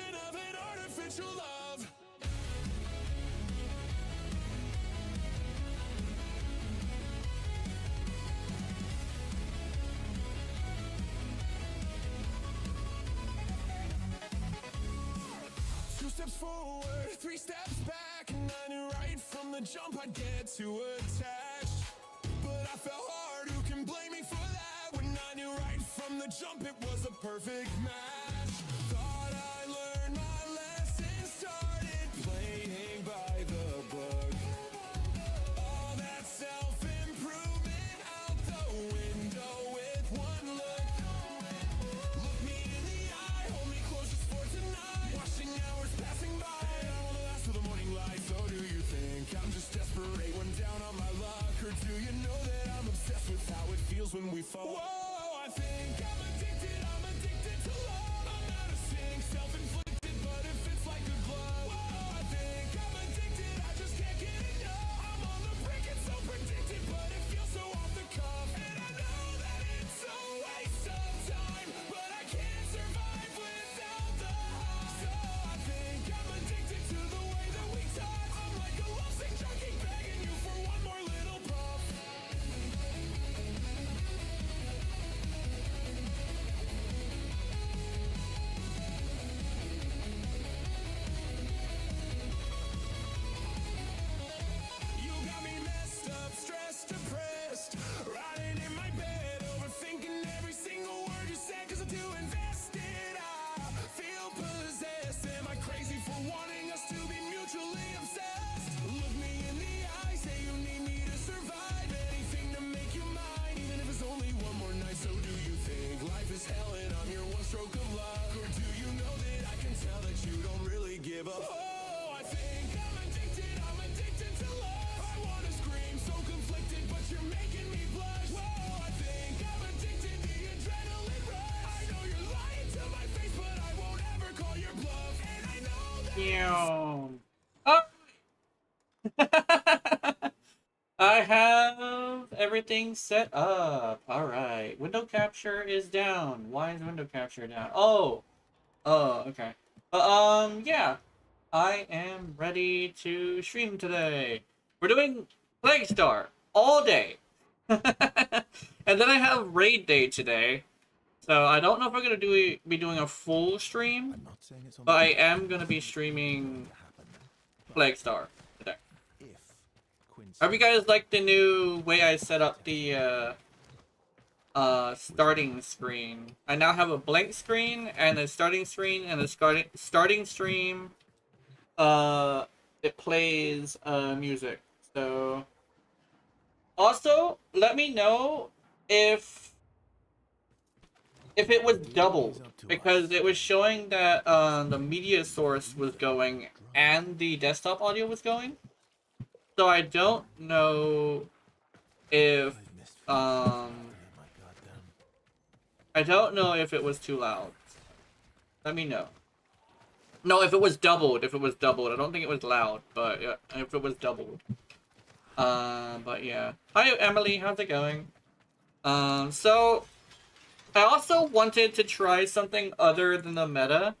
of an artificial love. Two steps forward, three steps back, and I knew right from the jump I'd get too attached. But I fell hard, who can blame me for that? When I knew right from the jump it was a perfect match. Thought I learned my lesson, started playing by the book. All that self-improvement out the window with one look. Look me in the eye, hold me close just for tonight. Watching hours passing by, I wanna last till the morning light. So do you think I'm just desperate when down on my luck? Or do you know that I'm obsessed with how it feels when we fall? Whoa, I think I'm addicted to love. I'm out of sync, self-inflicted, but it fits like a glove. Whoa, I think I'm addicted, I just can't get enough. I'm on the brink, it's so predicted, but it feels so off the cuff. And I know that it's a waste of time, but I can't survive without the high. So I think I'm addicted to the way that we touch. I'm like a lovesick junkie begging you for one more little puff. You got me messed up, stressed, depressed, riding in my bed, overthinking every single word you said, cause I'm too invested. I feel possessed. Am I crazy for wanting us to be mutually obsessed? Look me in the eye, say you need me to survive. Anything to make you mine, even if it's only one more night. So do you think life is hell and I'm your one stroke of luck? Or do you know that I can tell that you don't really give a oh, I think I'm addicted to love. I wanna scream, so conflicted, but you're making me blush. Whoa, I think I'm addicted, the adrenaline rush. I know you're lying to my face, but I won't ever call your bluff. And I know that Oh. I have everything set up. All right. Window capture is down. Why is window capture down? Oh. Oh, okay. Yeah. I am ready to stream today. We're doing Plague Star all day. And then I have Raid Day today. So I don't know if we're gonna be doing a full stream, but I am gonna be streaming Plague Star today. Hope you guys like the new way I set up the starting screen. I now have a blank screen and a starting screen, and the starting stream it plays music. So also let me know if it was doubled, because it was showing that the media source was going and the desktop audio was going. So I don't know if I don't know if it was too loud. Let me know. No, if it was doubled, I don't think it was loud, but yeah, if it was doubled. But yeah. Hi Emily, how's it going? So I also wanted to try something other than the meta,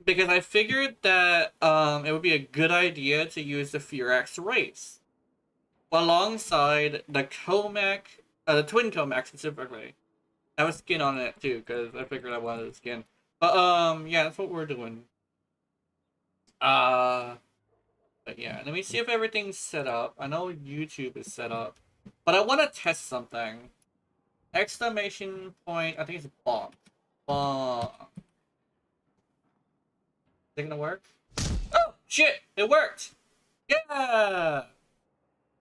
because I figured that it would be a good idea to use the Furax race alongside the Comac, the Twin Comac specifically. I have a skin on it too, because I figured I wanted a skin. But yeah, that's what we're doing. Uh, but yeah, let me see if everything's set up. I know YouTube is set up, but I want to test something. Exclamation point! I think it's bonk. Bonk. Is it gonna work? Oh shit! It worked. Yeah.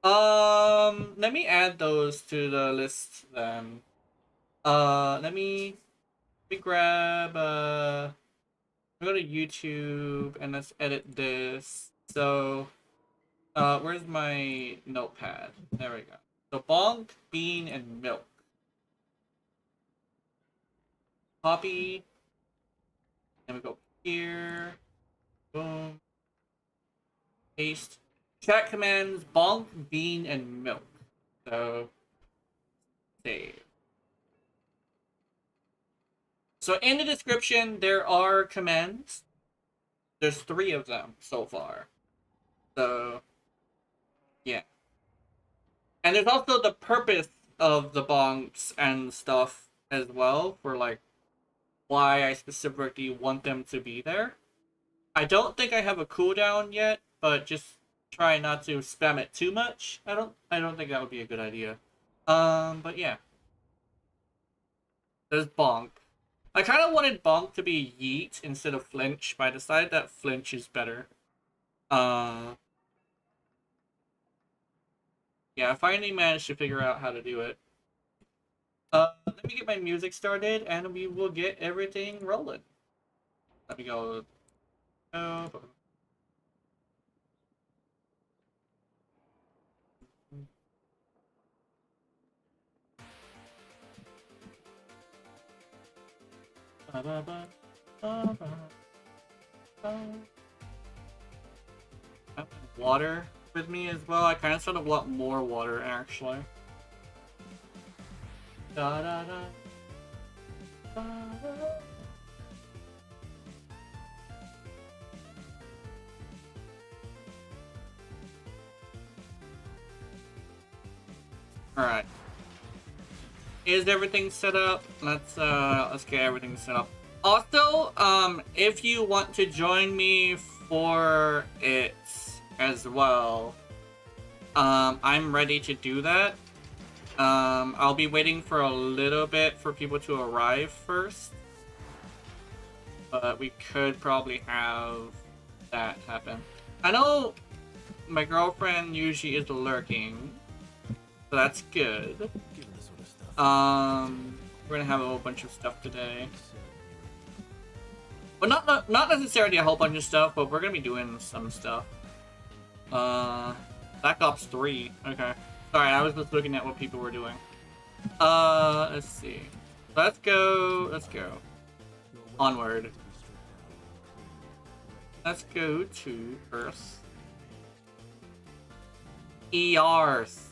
Let me add those to the list then. Let me grab go to YouTube and let's edit this. So where's my notepad? There we go. So bonk, bean, and milk. Copy. And we go here. Boom. Paste. Chat commands bonk, bean, and milk. So save. So in the description there are commands. There's 3 of them so far. So, yeah. And there's also the purpose of the bonks and stuff as well, for like why I specifically want them to be there. I don't think I have a cooldown yet, but just try not to spam it too much. I don't think that would be a good idea. But yeah. There's Bonk. I kind of wanted Bonk to be Yeet instead of Flinch, but I decided that Flinch is better. Yeah, I finally managed to figure out how to do it. Let me get my music started, and we will get everything rolling. Let me go. Oh. Water with me as well. I kind of sort of want more water, actually. Da, da, da. Da, da. All right. Is everything set up? Let's get everything set up. Also, if you want to join me for it as well, I'm ready to do that. I'll be waiting for a little bit for people to arrive first, but we could probably have that happen. I know my girlfriend usually is lurking, so that's good. We're gonna have a whole bunch of stuff today. But not necessarily a whole bunch of stuff, but we're gonna be doing some stuff. Black Ops 3. Okay. Sorry, I was just looking at what people were doing. Let's see. Let's go. Let's go. Onward. Let's go to Earth. ERs.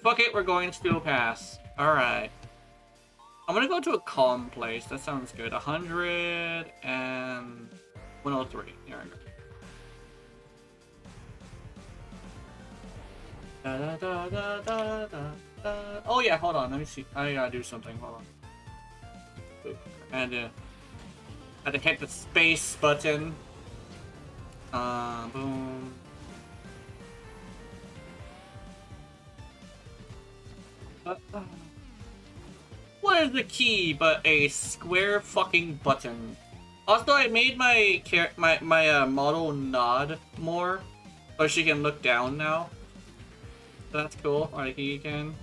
Fuck it, we're going to Steel Pass. Alright. I'm gonna go to a calm place. That sounds good. 100 and 103. Here we go. Da, da, da, da, da, da. Oh yeah, hold on. Let me see. I gotta do something. Hold on. I had to hit the space button. Boom. What is the key but a square fucking button? Also, I made my model nod more, so she can look down now. That's cool. Alright, here you can.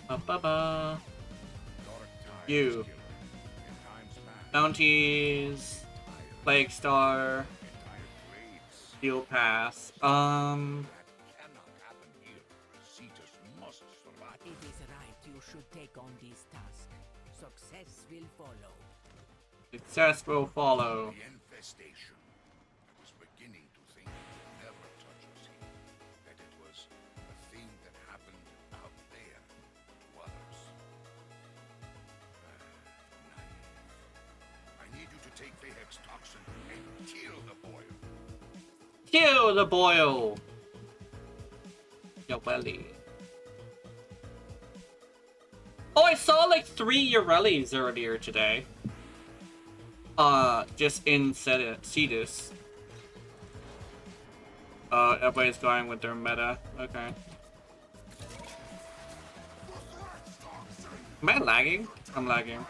Ba-ba-ba. You. Bounties. Plague Star. Steel Pass. It is right you should take on this task. Success will follow. Success will follow. The infestation. I was beginning to think it would never touch us here. That it was a thing that happened out there to others. Naive. I need you to take the Hex toxin and kill the boil. Kill the boil! Your belly. Oh, I saw like 3 Urellis earlier today. Just in Cetus. Everybody's going with their meta. Okay. Am I lagging? I'm lagging.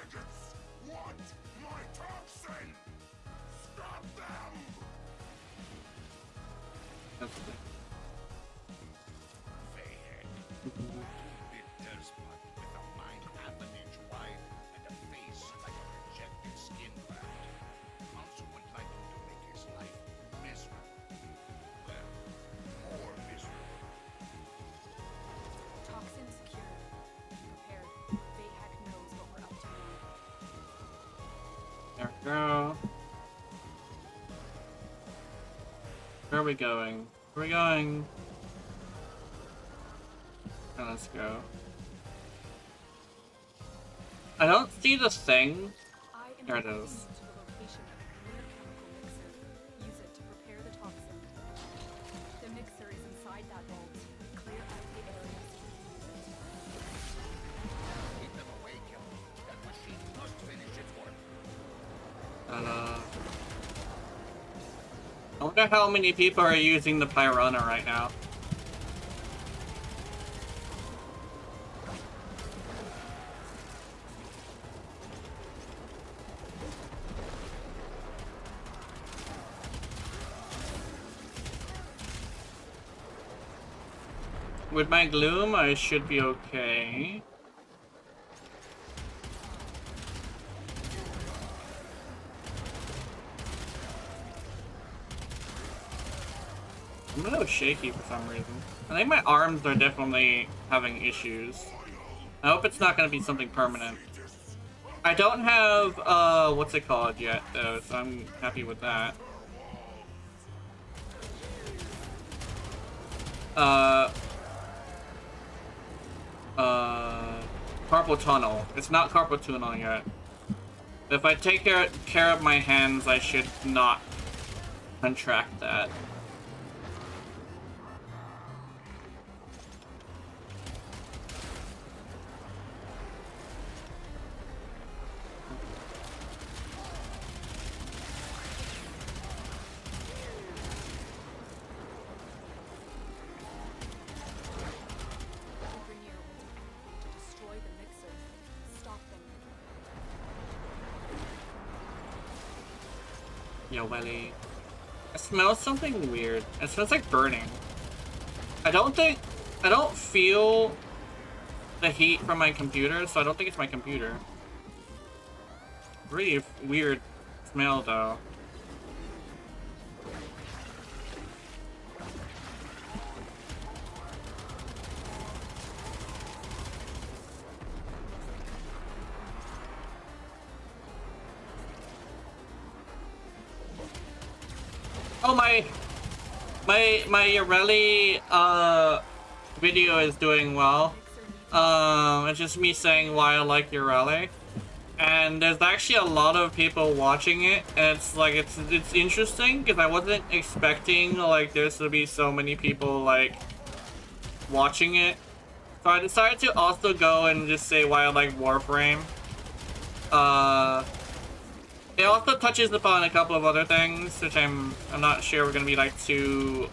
That's okay. Toxin secure. Prepared. Bayhack knows what we're up to. There we go. Where are we going? Where are we going? Now let's go. I don't see the thing. I am There it taking is. you to the location of a clear chemical mixer. Use it to prepare the toxin. The mixer is inside that vault. Clear out the area. Keep them away, Kelly. That machine must finish its work. I wonder how many people are using the Pyrona right now. With my gloom, I should be okay. I'm a little shaky for some reason. I think my arms are definitely having issues. I hope it's not going to be something permanent. I don't have, what's it called yet, though, so I'm happy with that. Carpal tunnel. It's not carpal tunnel yet. If I take care of my hands, I should not contract that. The Grenier will do anything to destroy the mixer. Stop them. Yo, Welly. I smell something weird. It smells like burning. I don't feel the heat from my computer, so I don't think it's my computer. Really weird smell, though. Oh, my Yorelli video is doing well. It's just me saying why I like Yorelli. And there's actually a lot of people watching it, and it's like it's interesting because I wasn't expecting like there's to be so many people like watching it. So I decided to also go and just say why I like Warframe. It also touches upon a couple of other things, which I'm not sure we're gonna be like too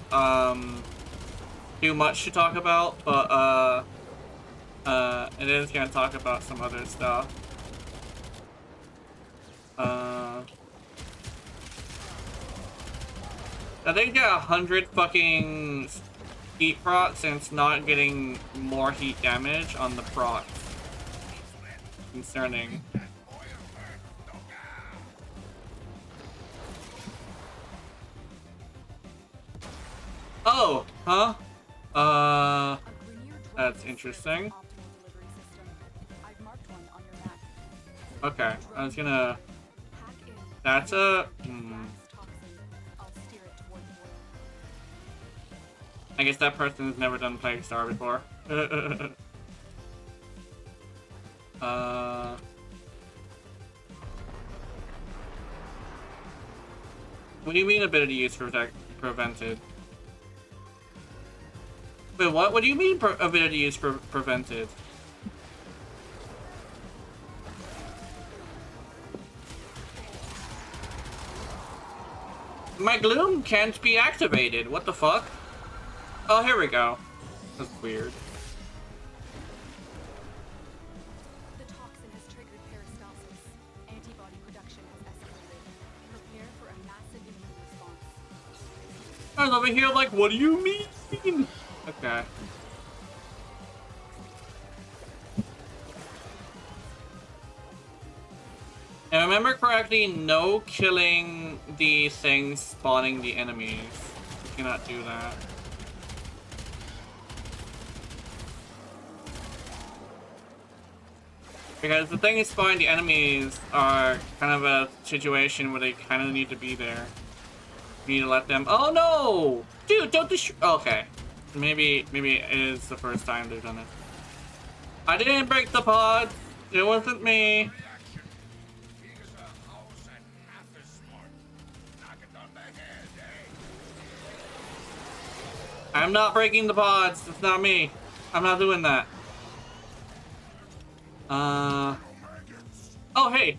much to talk about, but it is gonna talk about some other stuff. I think got 100 fucking heat procs and it's not getting more heat damage on the procs. Concerning. Oh, huh? A Grenier drone That's mixer is interesting. an optimal delivery system. I've marked one on your map. Okay, I was gonna. Pack in That's a. gas toxin. I'll steer it toward the boiler. I guess that person has never done Plague Star before. What do you mean ability use prevented? Wait, what? What do you mean ability use prevented? My gloom can't be activated. What the fuck? Oh, here we go. That's weird. The toxin has triggered peristalsis. Antibody production has escalated. Prepare for a massive immune response. I was over here like, what do you mean? Okay. If I remember correctly, no killing the things spawning the enemies. You cannot do that. Because the thing is spawning the enemies are kind of a situation where they kind of need to be there. You need to let them. Oh no! Dude, don't destroy. Okay. Maybe it is the first time they've done it. I didn't break the pod. It wasn't me. Reaction. He is a house and half as smart. Knock it on the head, eh? I'm not breaking the pods. It's not me. I'm not doing that. Oh, hey.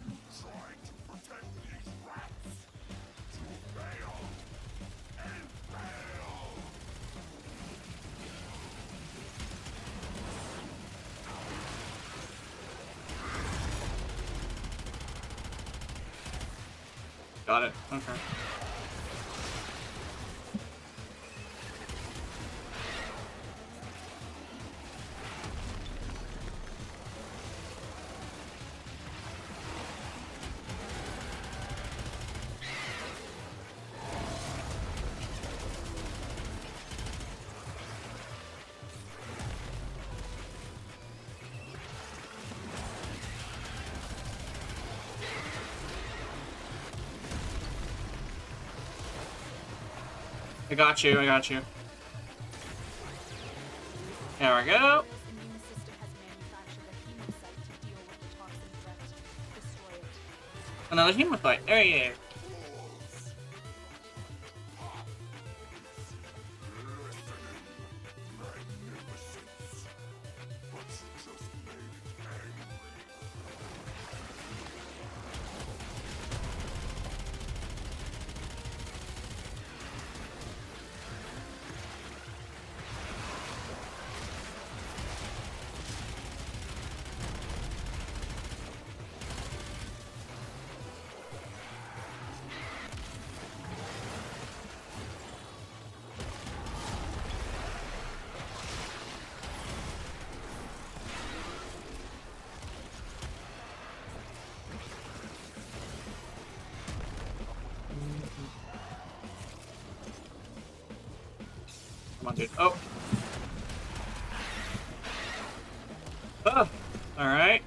Got it. Okay. I got you. I got you. There we go. This immune system has manufactured a hemocyte to deal with the toxin threat. Destroy it. Another human fight. There you go. Come on, dude. Oh. Oh. All right.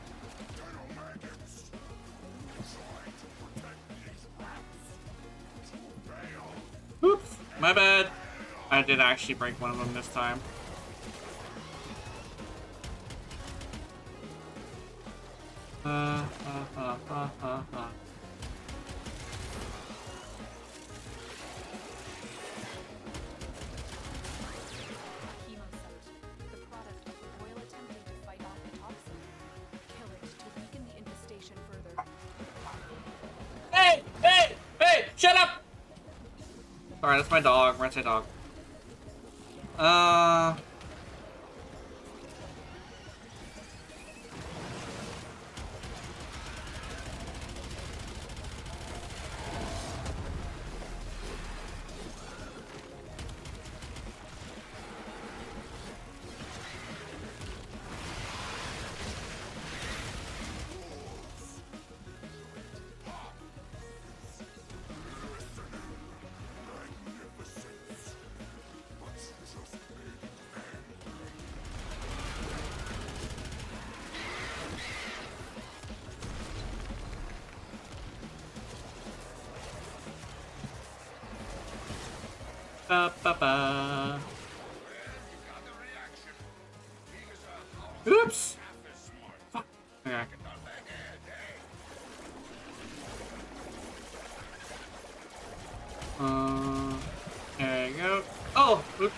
Oops. My bad. I did actually break one of them this time. Hemocyte, the product of the royal attempting to fight off the toxin. Kill it to weaken the infestation further. Hey! Hey! Hey! Shut up! Alright, that's my dog. That's my dog. Ba ba ba. Oops. Fuck. Okay. There you go. Oh. Oops.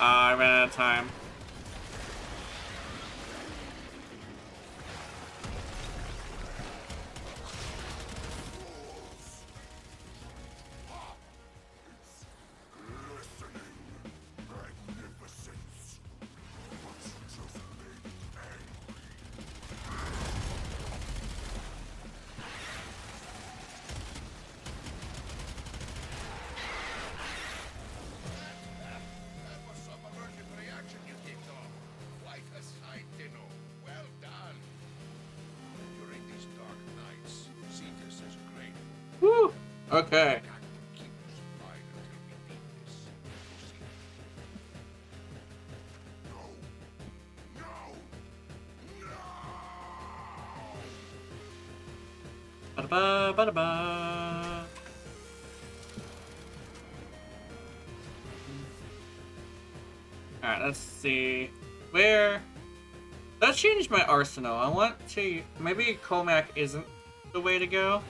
I ran out of time. Woo! Okay. Ba-da-ba, ba-da-ba. Alright, let's see. Where? Let's change my arsenal. I want to... Maybe Comac isn't the way to go.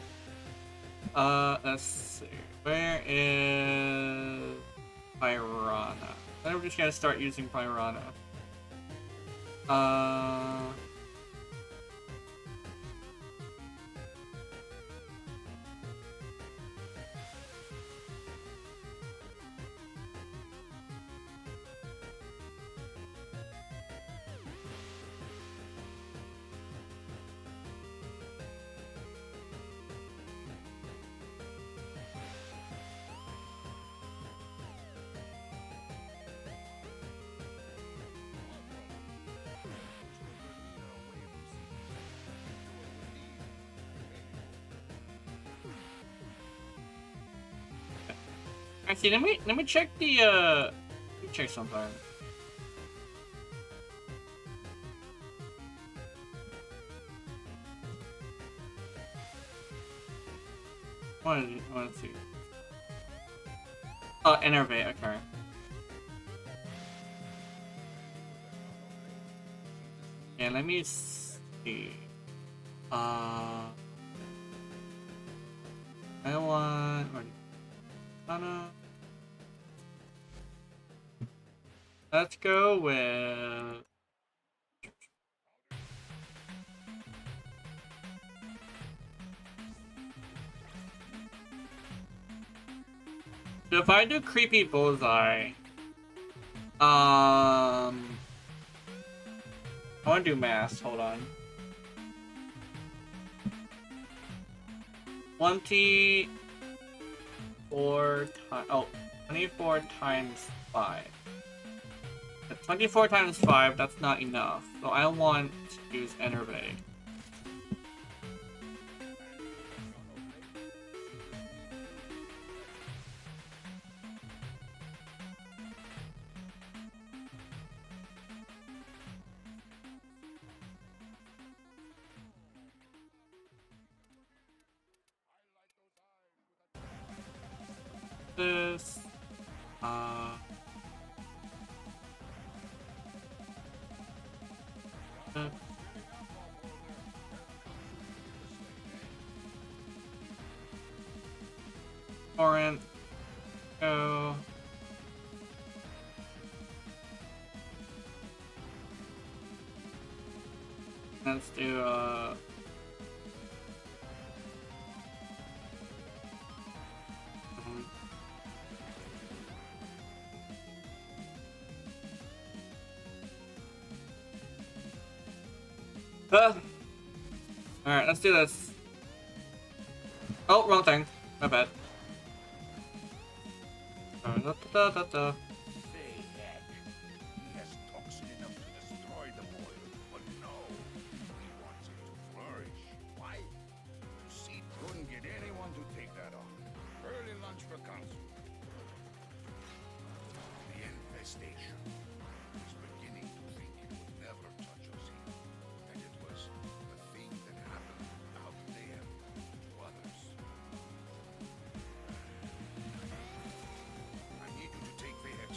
Let's see. Where is... Pyrana? Then we're just gonna start using Pyrana. Actually, let me check the let me check something. Want to see? Oh, innervate. Okay. Yeah, let me see. I want. Let's go with. So if I do creepy bullseye, I want to do mass. Hold on. 24 times. Oh, 24 times 5. 24 times 5, that's not enough. So I want to use Enervate. This. Torrent. Go. Let's do Alright, let's do this. Oh, wrong thing. My bad. Da, da, da, da. Say heck. He has toxin enough to destroy the boy, but no, he wants it to flourish. Why? You see, couldn't get anyone to take that on. Early lunch for council. The infestation is beginning to think it would never touch us here. That it was a thing that happened out there to others. I need you to take the head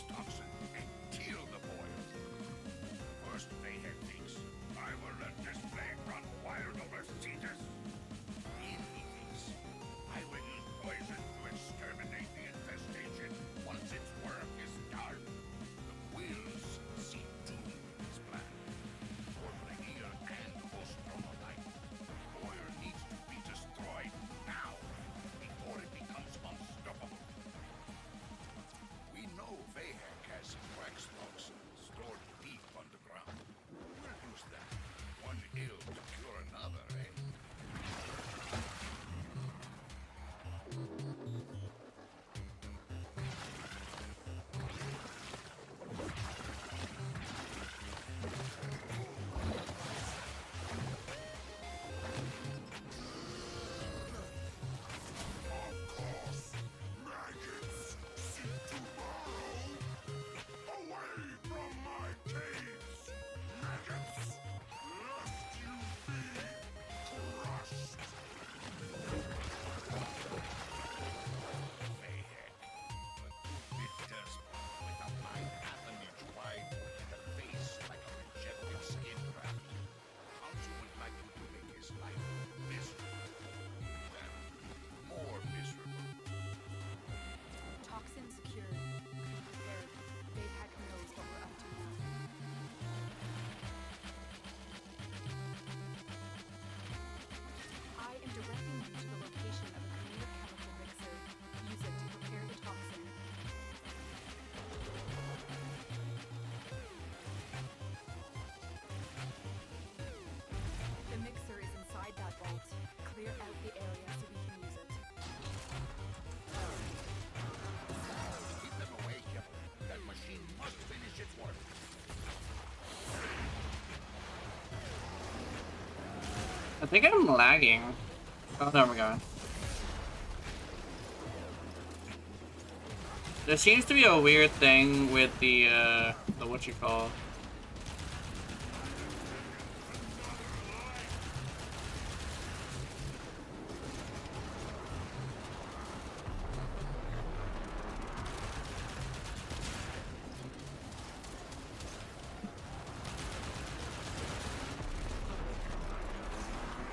I think I'm lagging. Oh, there we go. There seems to be a weird thing with the what you call.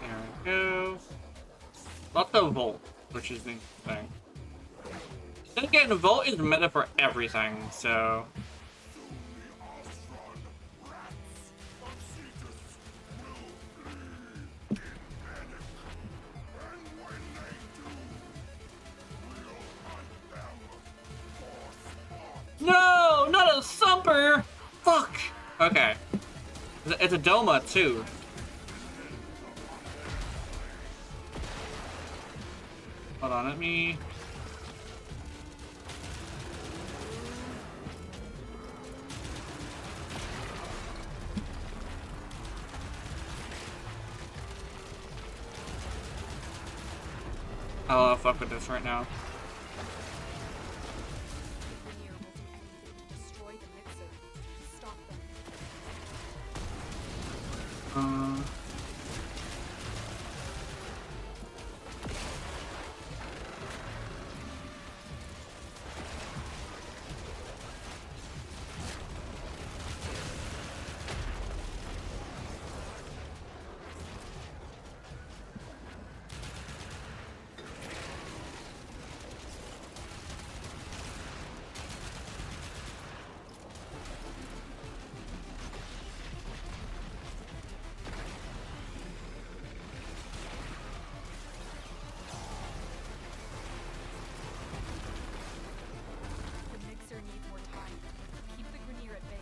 There we go. Not the Volt, which is the thing. Then again, the Volt is meta for everything, so. No, not a Thumper! Fuck! Okay. It's a Doma, too. Hold on, let me... I'll fuck with this right now. Grenier will do anything to destroy the mixer. Stop them. The mixer needs more time. Keep the Grenier at bay.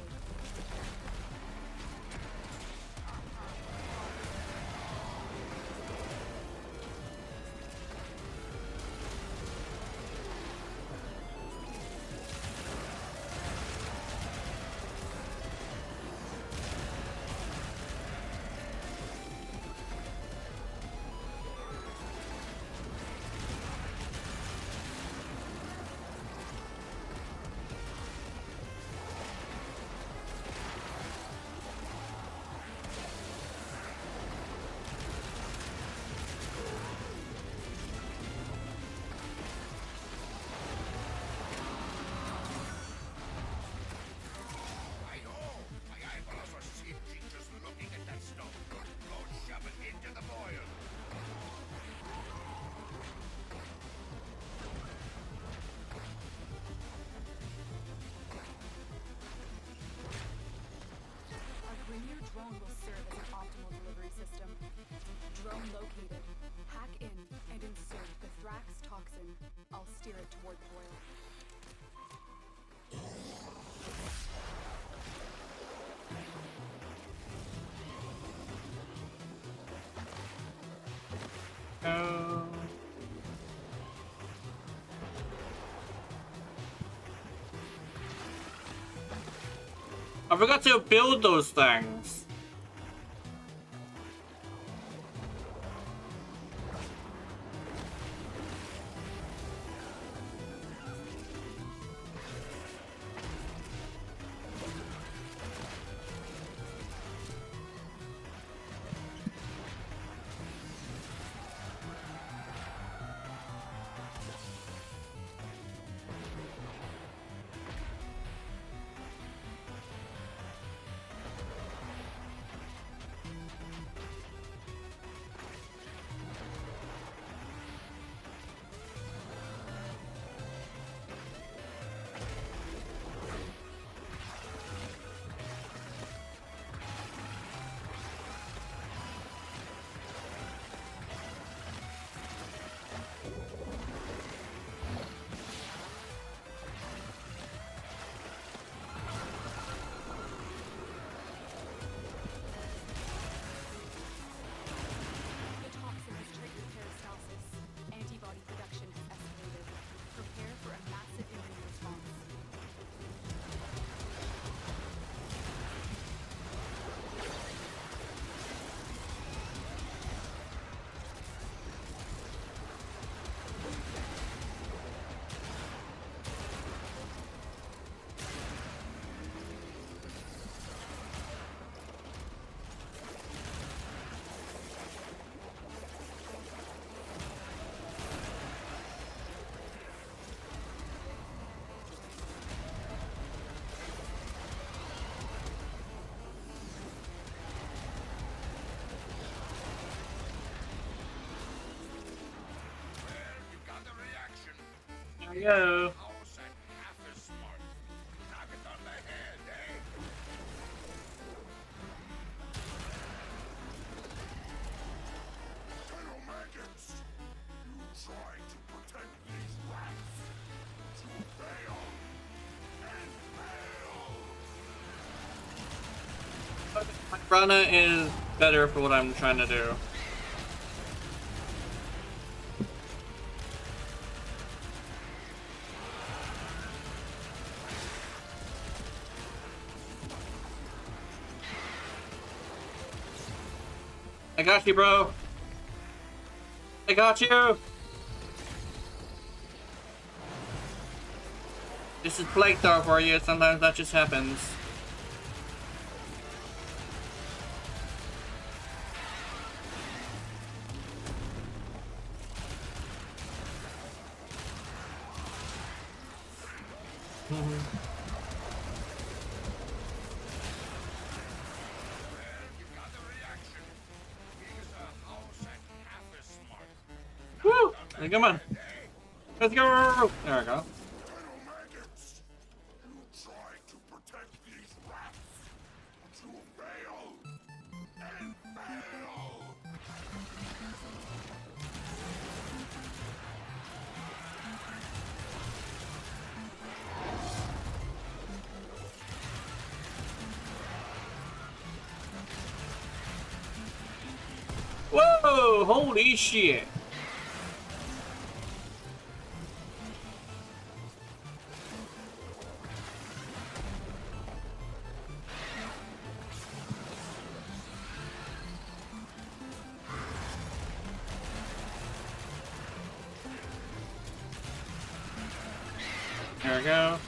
My eyeballs are sinking just looking at that stuff. Go shove it into the boil. Our Grenier drone will serve as an optimal delivery system. Drone located. Hack in and insert the Thrax toxin. I'll steer it toward the boil. Go. I forgot to build those things. we go. House and half as smart. Knock it on the head, eh? Fellow maggots, you try to protect these rats. To fail and fail. My Brana is better for what I'm trying to do. I got you, bro. I got you. This is Plague Thor for you. Sometimes that just happens. Woo! Hey, come on. Let's go. There we go. Fellow maggots, you try to protect these rats. To fail and fail. Whoa! Holy shit! There we go.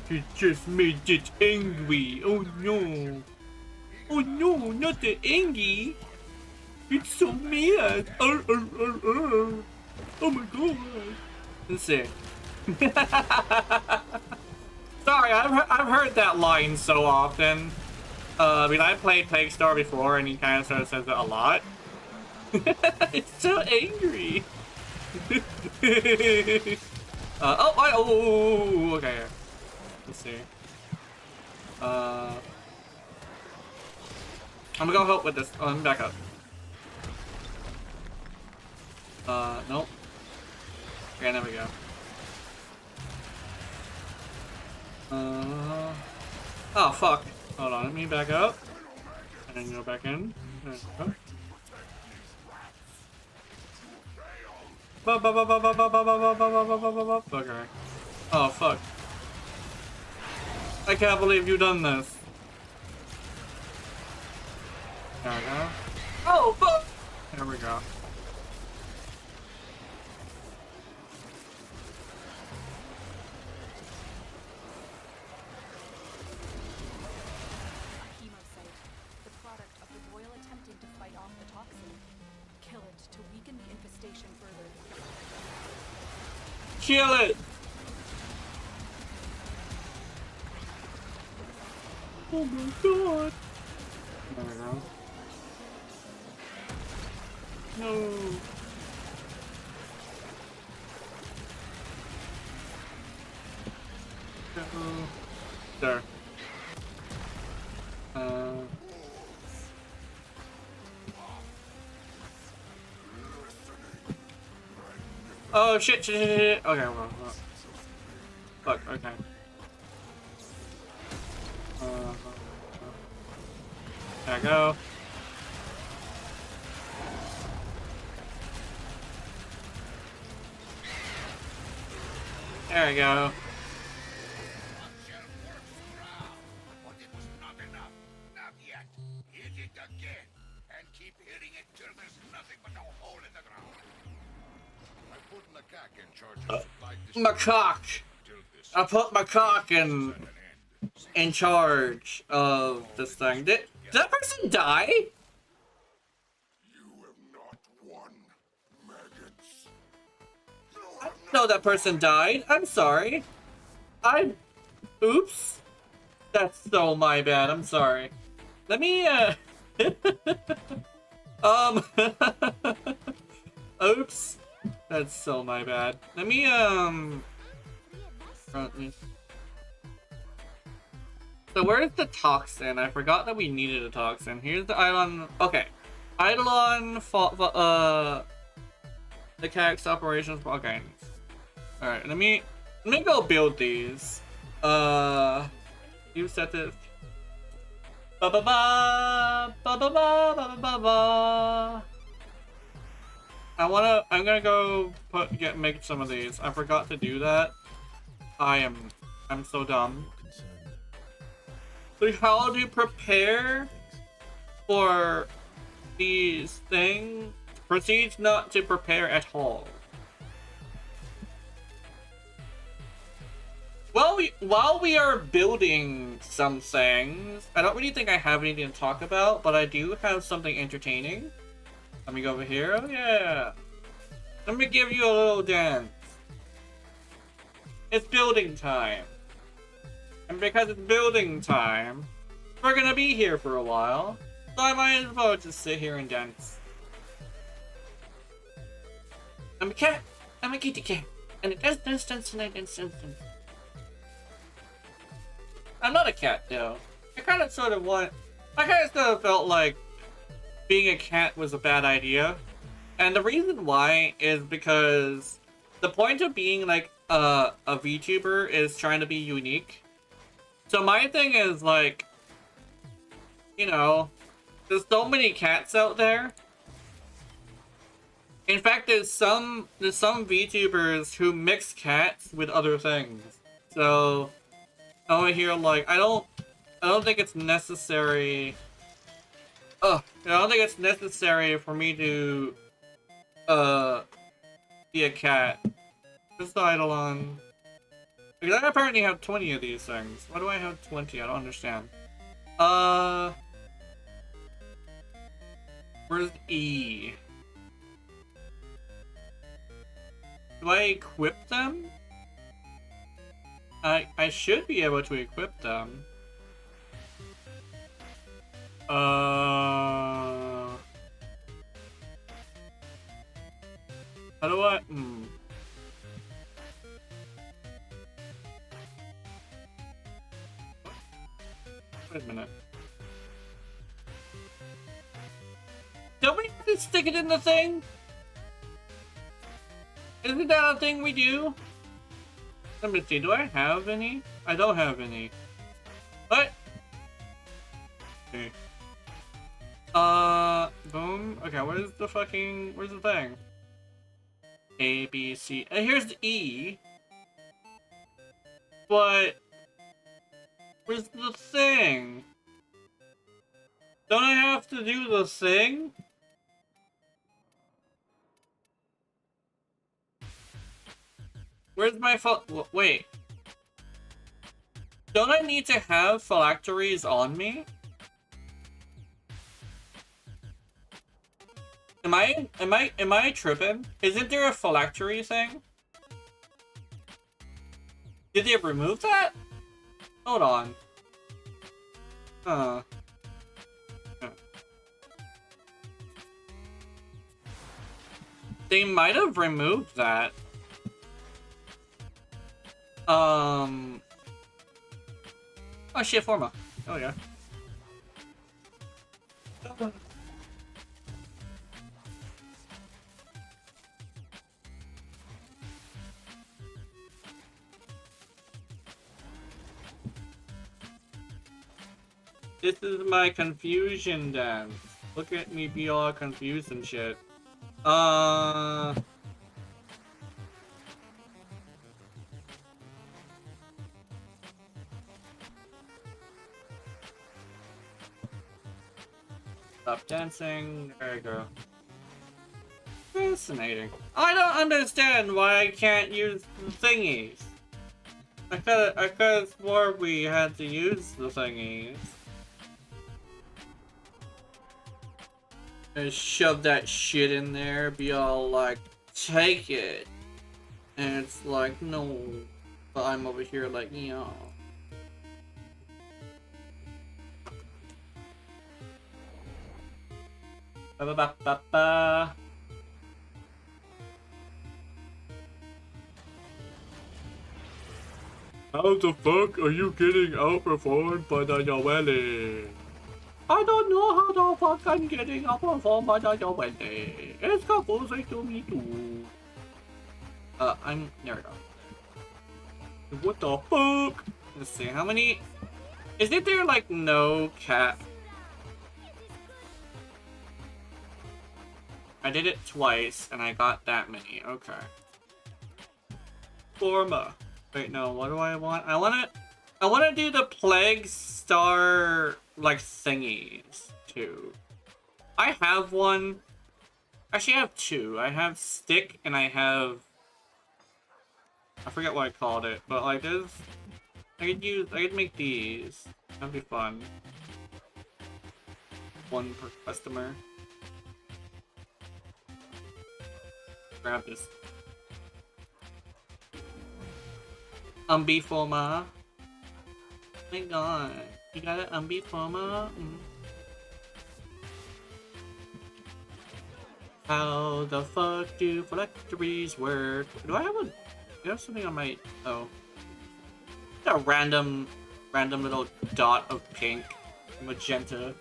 It just made it angry. Oh no. Oh no, not the angry. It's so mad. Oh my god. Let's see. Sorry, I've heard that line so often. I mean, I played Plague Star before, and he kind of sort of says it a lot. It's so angry. Okay. Let's see. I'm gonna go help with this. Oh, let me back up. Nope. Okay, there we go. Oh, fuck. Hold on, let me back up. And then go back in. There we go. Okay. Oh, fuck. I can't believe you done this. There we go. Oh, fuck! There we go. Hemocyte, the product of the boil attempting to fight off the toxin. Kill it to weaken the infestation further. Kill it! Oh my god! There we go. No! There. Oh shit! Okay, well. Fuck. Okay. There I go. There we go. But it was not enough. Not yet. Hit it again. And keep hitting it till there's nothing but a hole in the ground. I put Macaque in charge of supply Macaque! till this I put Macaque at an end. in charge of this thing. Did that person die? You have not won No, that person died. I'm sorry. Oops. That's so my bad. I'm sorry. Let me, um... Oops. That's so my bad. Let me, front me. So where's the toxin? I forgot that we needed a toxin. Here's the Eidolon. Okay. Eidolon, the CAX operations. Okay. Alright, let me go build these. You set this. Ba ba ba ba ba ba ba ba ba. I'm gonna go make some of these. I forgot to do that. I'm so dumb. So how do you prepare for these things? Proceeds not to prepare at all. Well, while we are building some things, I don't really think I have anything to talk about, but I do have something entertaining. Let me go over here. Oh yeah. Let me give you a little dance. It's building time. And because it's building time, we're gonna be here for a while. So I might as well just sit here and dance. I'm a cat. I'm a kitty cat. And it does dance tonight and something. I'm not a cat though. I kind of sort of felt like being a cat was a bad idea. And the reason why is because the point of being like a VTuber is trying to be unique. So my thing is like, you know, there's so many cats out there. In fact, there's some VTubers who mix cats with other things. So over here, like, I don't think it's necessary. I don't think it's necessary for me to be a cat. This is the Eidolon. Because I apparently have 20 of these things. Why do I have 20? I don't understand. Where's E? Do I equip them? I should be able to equip them. How do I? Wait a minute. Don't we have to stick it in the thing? Isn't that a thing we do? Let me see, do I have any? I don't have any. What? Okay. Boom. Okay, where's the thing? A, B, C. Here's the E. But where's the thing? Don't I have to do the thing? Where's my wait. Don't I need to have phylacteries on me? Am I tripping? Isn't there a phylactery thing? Did they remove that? Hold on. Huh. They might have removed that. Oh shit, Forma. Oh yeah. This is my confusion dance. Look at me be all confused and shit. Stop dancing. There you go. Fascinating. I don't understand why I can't use the thingies. I could have swore we had to use the thingies. And shove that shit in there, be all like, take it. And it's like, no. But I'm over here like, yeah. Ba ba ba ba ba. How the fuck are you getting outperformed by the Yoeli? I don't know how the fuck I'm getting outperformed by the Yoeli. It's confusing to me too. There we go. What the fuck? Let's see, how many? Isn't there like no cap? I did it twice and I got that many. Okay. Forma. Wait, no, what do I want? I wanna do the Plague Star like thingies too. I have one. Actually I have two. I have Stick and I have, I forget what I called it, but like this, I could make these. That'd be fun. One per customer. Grab this. Forma. Oh my god. You got an Forma? How the fuck do phylacteries work? Do I have something on my... Oh. A random little dot of pink. Magenta.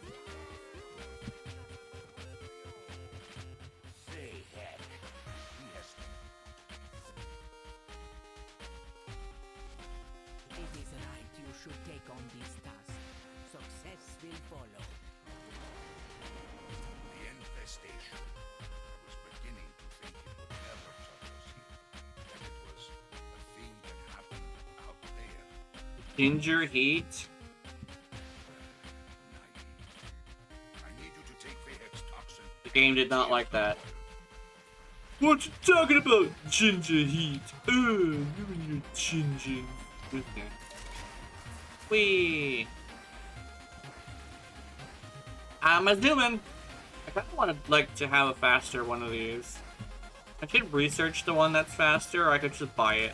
It is right you should take on this task. Success will follow. The infestation. I was beginning to think it would never touch us here. That it was a thing that happened out there. Ginger heat. I need you to take Vehek's toxin. The game did not like that. What you talking about, ginger heat? You and your ginger. Okay. Wee. I'm assuming. I kind of want to have a faster one of these. I could research the one that's faster, or I could just buy it.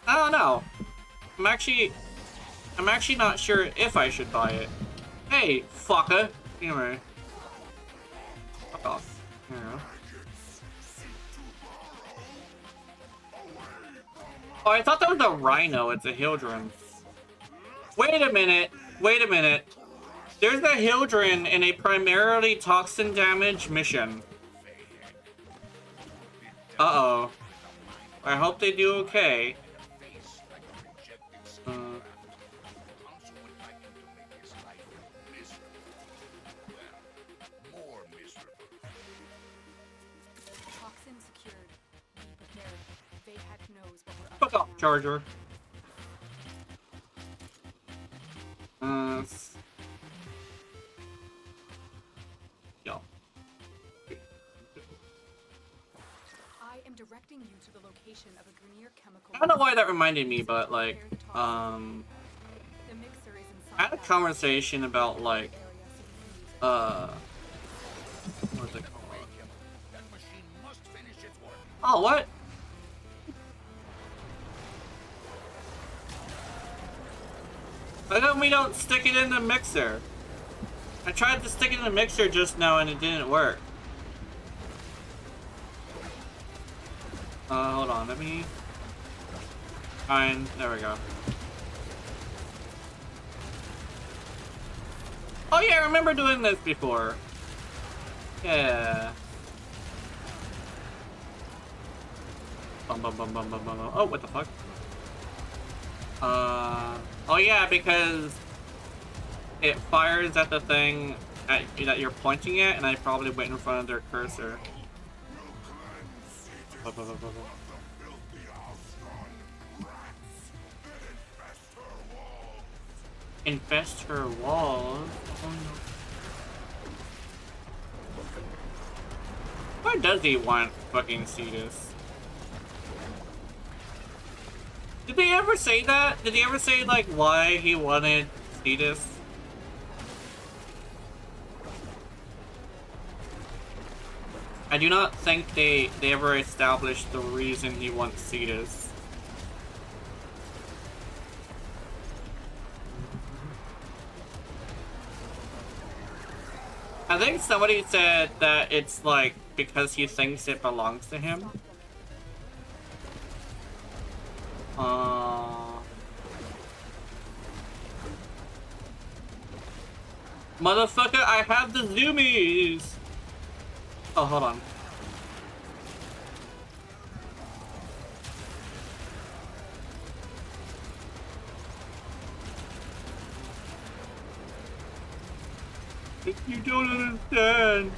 I don't know. I'm actually not sure if I should buy it. Hey, fucker. Anyway. Fuck off. There you go. Oh, I thought that was a rhino. It's a Hildren. Wait a minute. Wait a minute. There's a Hildren in a primarily toxin damage mission. Uh-oh. I hope they do okay. Toxin secured. Be prepared. Vehek knows what we're up Fuck to off, now. Charger. Yo. I am directing you to the location of a Grenier chemical. I don't know why that reminded me, but like, The mixer is inside I had a that conversation about like, area, so you can use it. what's it called? That machine must finish its work. Oh, what? How come we don't stick it in the mixer? I tried to stick it in the mixer just now and it didn't work. Hold on, let me... Fine, there we go. Oh yeah, I remember doing this before. Yeah. Bum bum bum bum bum bum bum. Oh, what the fuck? Oh yeah, because it fires at the thing that you're pointing at, and I probably went in front of their cursor. Infest her walls? Oh no. Why does he want fucking Cetus? Did they ever say that? Did he ever say, like, why he wanted Cetus? I do not think they ever established the reason he wants Cetus. I think somebody said that it's like because he thinks it belongs to him. Motherfucker, I have the zoomies! Oh, hold on. You don't understand.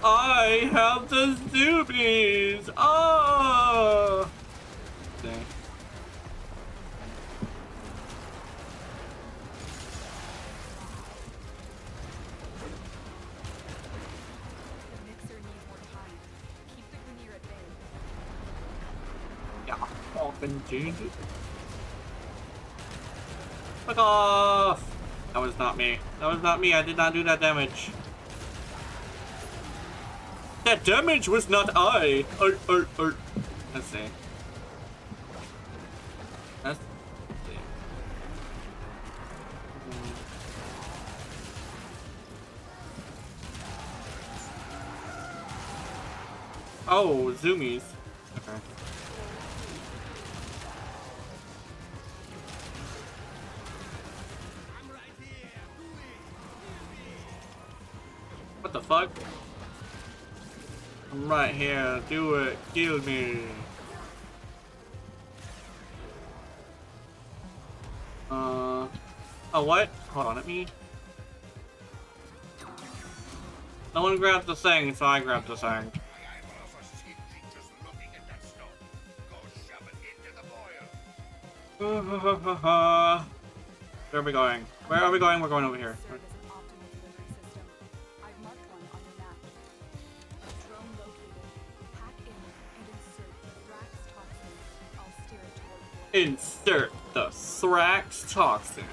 I have the zoomies! Oh! Okay. The mixer needs more time. Keep the Grenier at bay. Yeah, fucking Jesus. Fuck off! That was not me. That was not me. I did not do that damage. That damage was not I. Let's see. Let's see. Oh, zoomies. Okay. What the fuck? I'm right here. Do it. Kill me. Oh, what? Hold on, let me. No one grabbed the thing, so I grabbed the thing. My eyeballs are seeing just looking at that stone. Go shove it into the boil. Where are we going? Where are we going? We're going over here. Serve as an optimal delivery system. I've marked one on your map. Drone located. Hack in and insert the Thrax toxin. I'll steer it toward boil. Insert the Thrax toxin.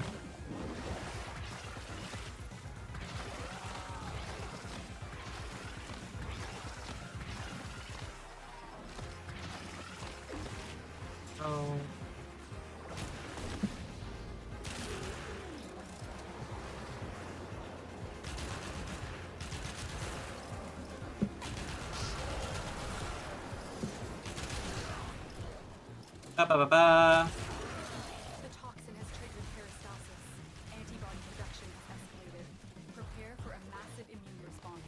Oh. Ba ba ba ba. The toxin has triggered peristalsis. Antibody production has escalated. Prepare for a massive immune response.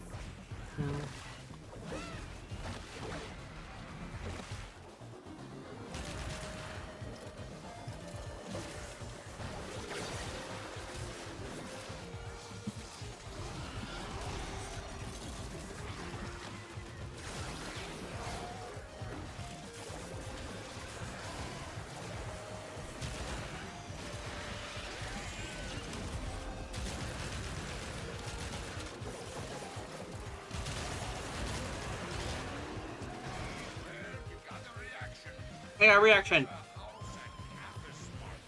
You got the reaction. Hey, our reaction. House and half as smart.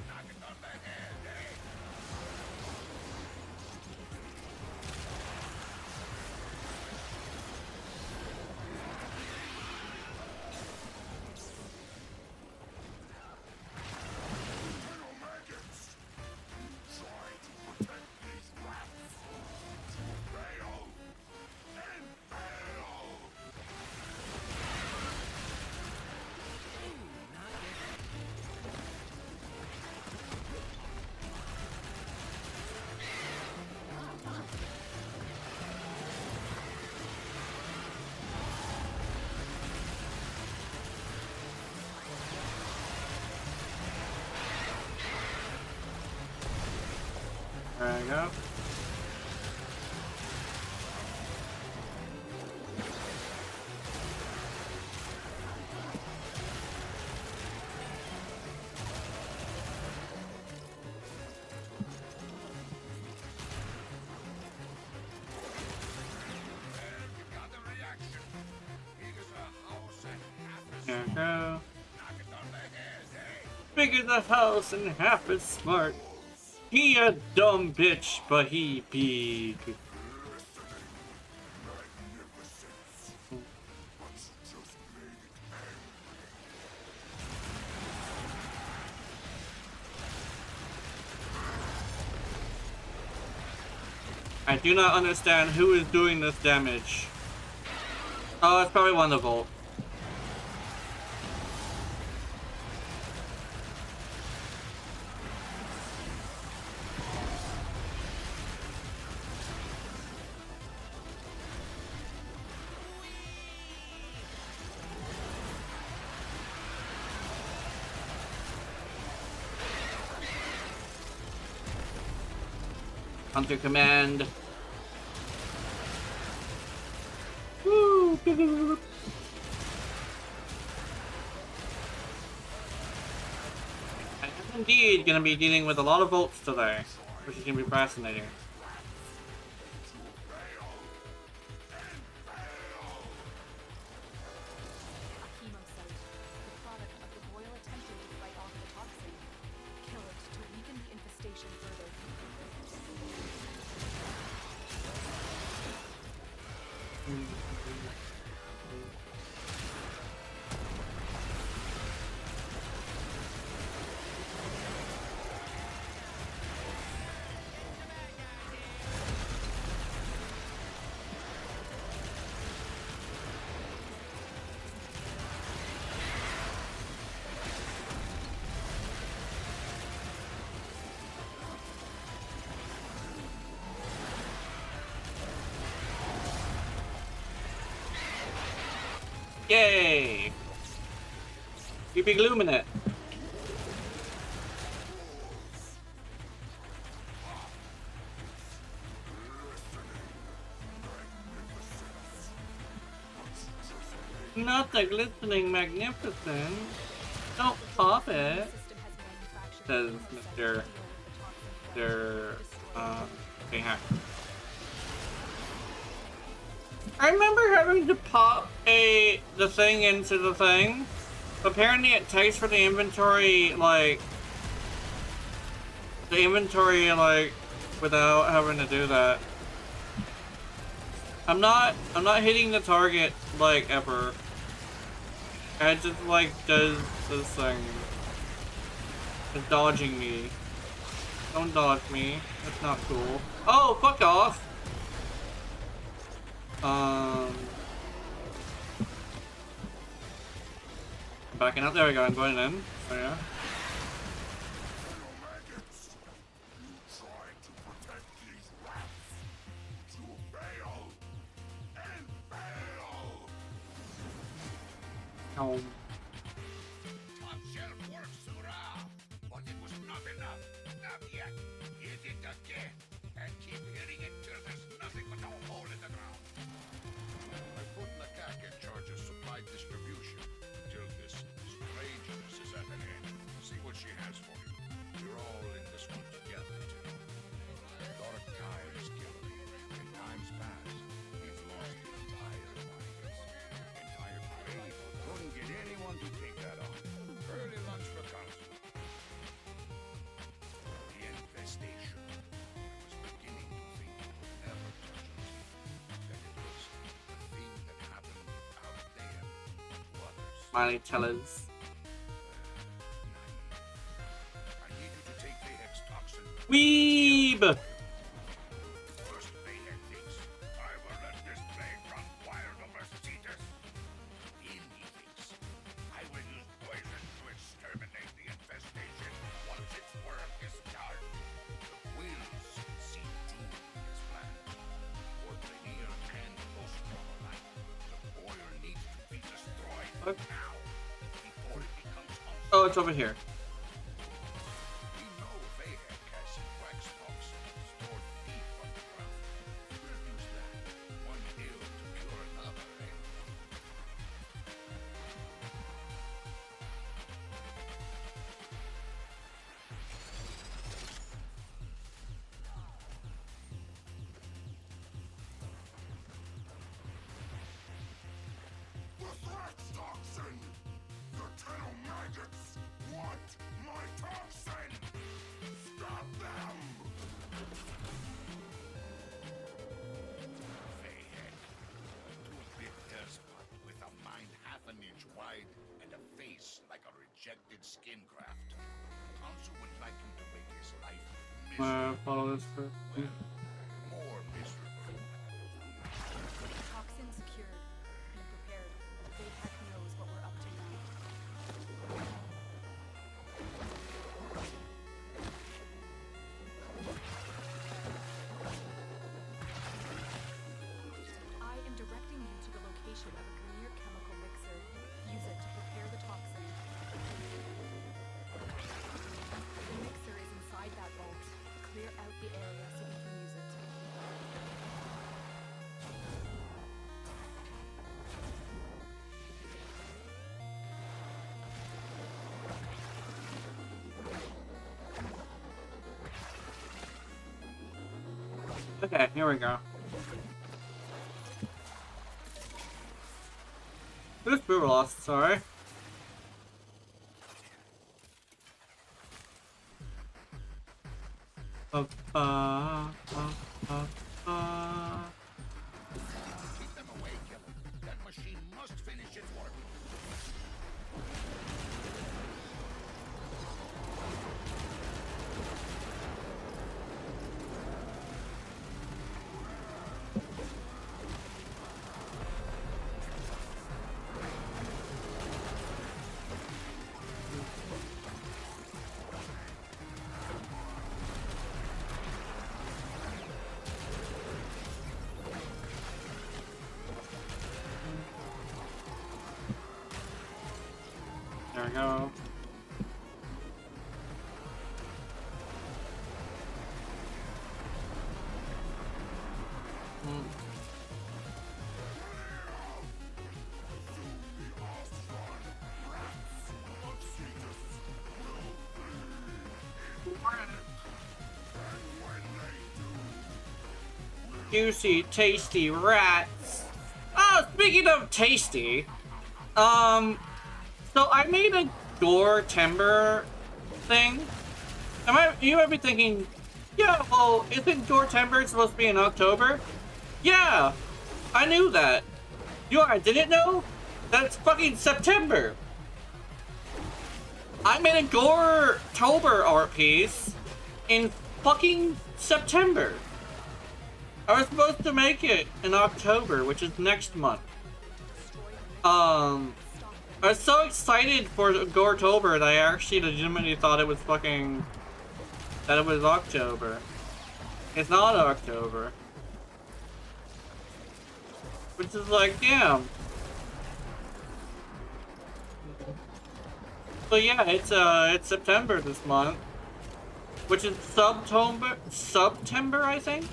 Knock it on the head, eh? Little maggots. Try to protect these rats. Fail. And fail. There you go. You got the reaction. Big as a house and half as There you smart. go. Knock it on the head, eh? Big as a house and half as smart. He a dumb bitch, but he big. I do not understand who is doing this damage. Oh, it's probably one of the Volt. Hunter command. Woo! I am indeed going to be dealing with a lot of volts today, which is going to be fascinating. Chemocyte, the product of the boil attempting to fight off the toxin. Kill it to weaken the infestation further. Yay! You big luminate. Not the glistening magnificent. Don't pop it. Says Mr. Gena. I remember having to pop the thing into the thing. Apparently it takes for the inventory, like, without having to do that. I'm not hitting the target, like, ever. I just, like, does this thing. It's dodging me. Don't dodge me. That's not cool. Oh, fuck off! Backing up, there we go, I'm going in. So yeah. Oh. Top shelf works, hurrah! But it was not enough. Not yet. Hit it again. And keep hitting it till there's nothing but a hole in the ground. I put Macaque in charge of supply distribution till this strangeness is at an end. See what she has for you. We're all in this one together, Tim. Dark times, Gilly. In times past, we've lost entire minds. Entire grave. Couldn't get anyone to take that on. Early lunch for council. The infestation. I was beginning to think it would never touch us. That it was the thing that happened out there to others. Smiley tellers. I need you to take the Hex toxin. Weeb! First Bayhead thinks I will let this plague run wild over Cetus. Then he thinks I will use poison to exterminate the infestation once its work is done. The Wills see doom in his plan. Both linear and post-trauma life. The boil needs to be destroyed What? now before it becomes Oh, it's over here. We know Bayhead acid wax toxin stored deep underground. We'll use that. One ill to cure another, eh? The threat toxin! The tail maggots want my toxin! Stop them! Bayhead, a two-bit despot with a mind half an inch wide and a face like a rejected skin graft. Council would like him to make his life miserable. Follow this for. More miserable Okay, here we go. Who's Boo lost? Sorry. Uh, uh, uh, uh. Keep them away, killer. That machine must finish its work. There we go. Mm. Juicy, tasty rats. Oh, speaking of tasty, so I made a gore timber thing. You might be thinking, yeah, well, isn't gore timber supposed to be in October? Yeah, I knew that. You know what I didn't know? That's fucking September. I made a gore-tober art piece in fucking September. I was supposed to make it in October, which is next month. I was so excited for Goretober that I actually legitimately thought it was fucking... that it was October. It's not October. Which is like, damn. So yeah, it's September this month. Which is September, I think?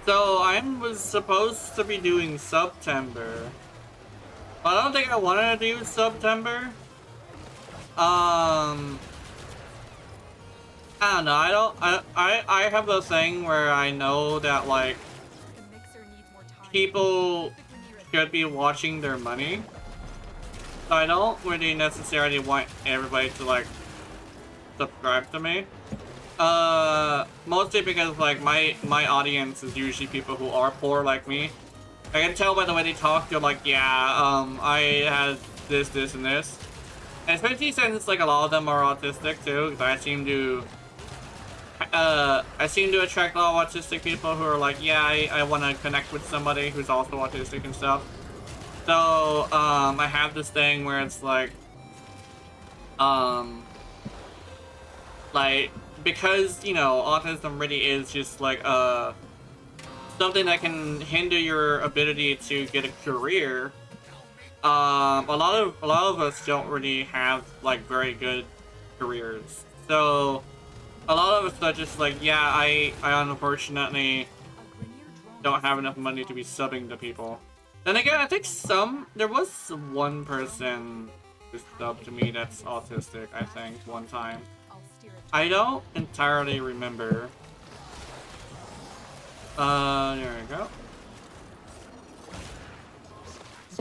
So I was supposed to be doing September. But I don't think I wanted to do September. I don't know, I have the thing where I know that, like, The mixer needs more time. people should be watching their money. So I don't really necessarily want everybody to, like, subscribe to me. Mostly because, like, my audience is usually people who are poor like me. I can tell by the way they talk, they're like, yeah, I had this, and this. And especially since, like, a lot of them are autistic, too, because I seem to attract a lot of autistic people who are like, yeah, I want to connect with somebody who's also autistic and stuff. So, I have this thing where it's like, because, you know, autism really is just like, something that can hinder your ability to get a career. A lot of us don't really have, like, very good careers. So, a lot of us are just like, yeah, I unfortunately don't have enough money to be subbing to people. Then again, I think there was one person who subbed to me that's autistic, I think, one time. I'll steer it. I don't entirely remember. There we go.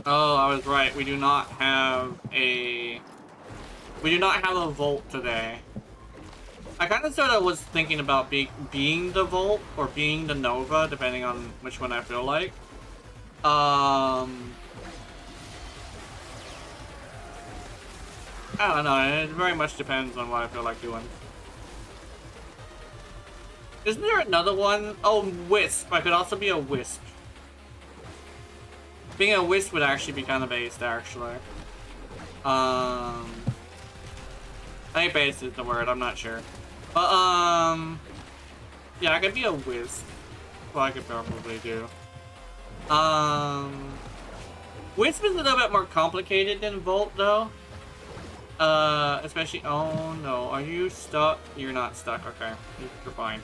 Oh, I was right. We do not have a Volt today. I kind of sort of was thinking about being the Volt or being the Nova, depending on which one I feel like. I don't know. It very much depends on what I feel like doing. Isn't there another one? Oh, Wisp. I could also be a Wisp. Being a Wisp would actually be kind of based, actually. I think based is the word, I'm not sure. But, yeah, I could be a Wisp. Well, I could probably do. Wisp is a little bit more complicated than Volt, though. Especially, oh no, are you stuck? You're not stuck, okay. You're fine.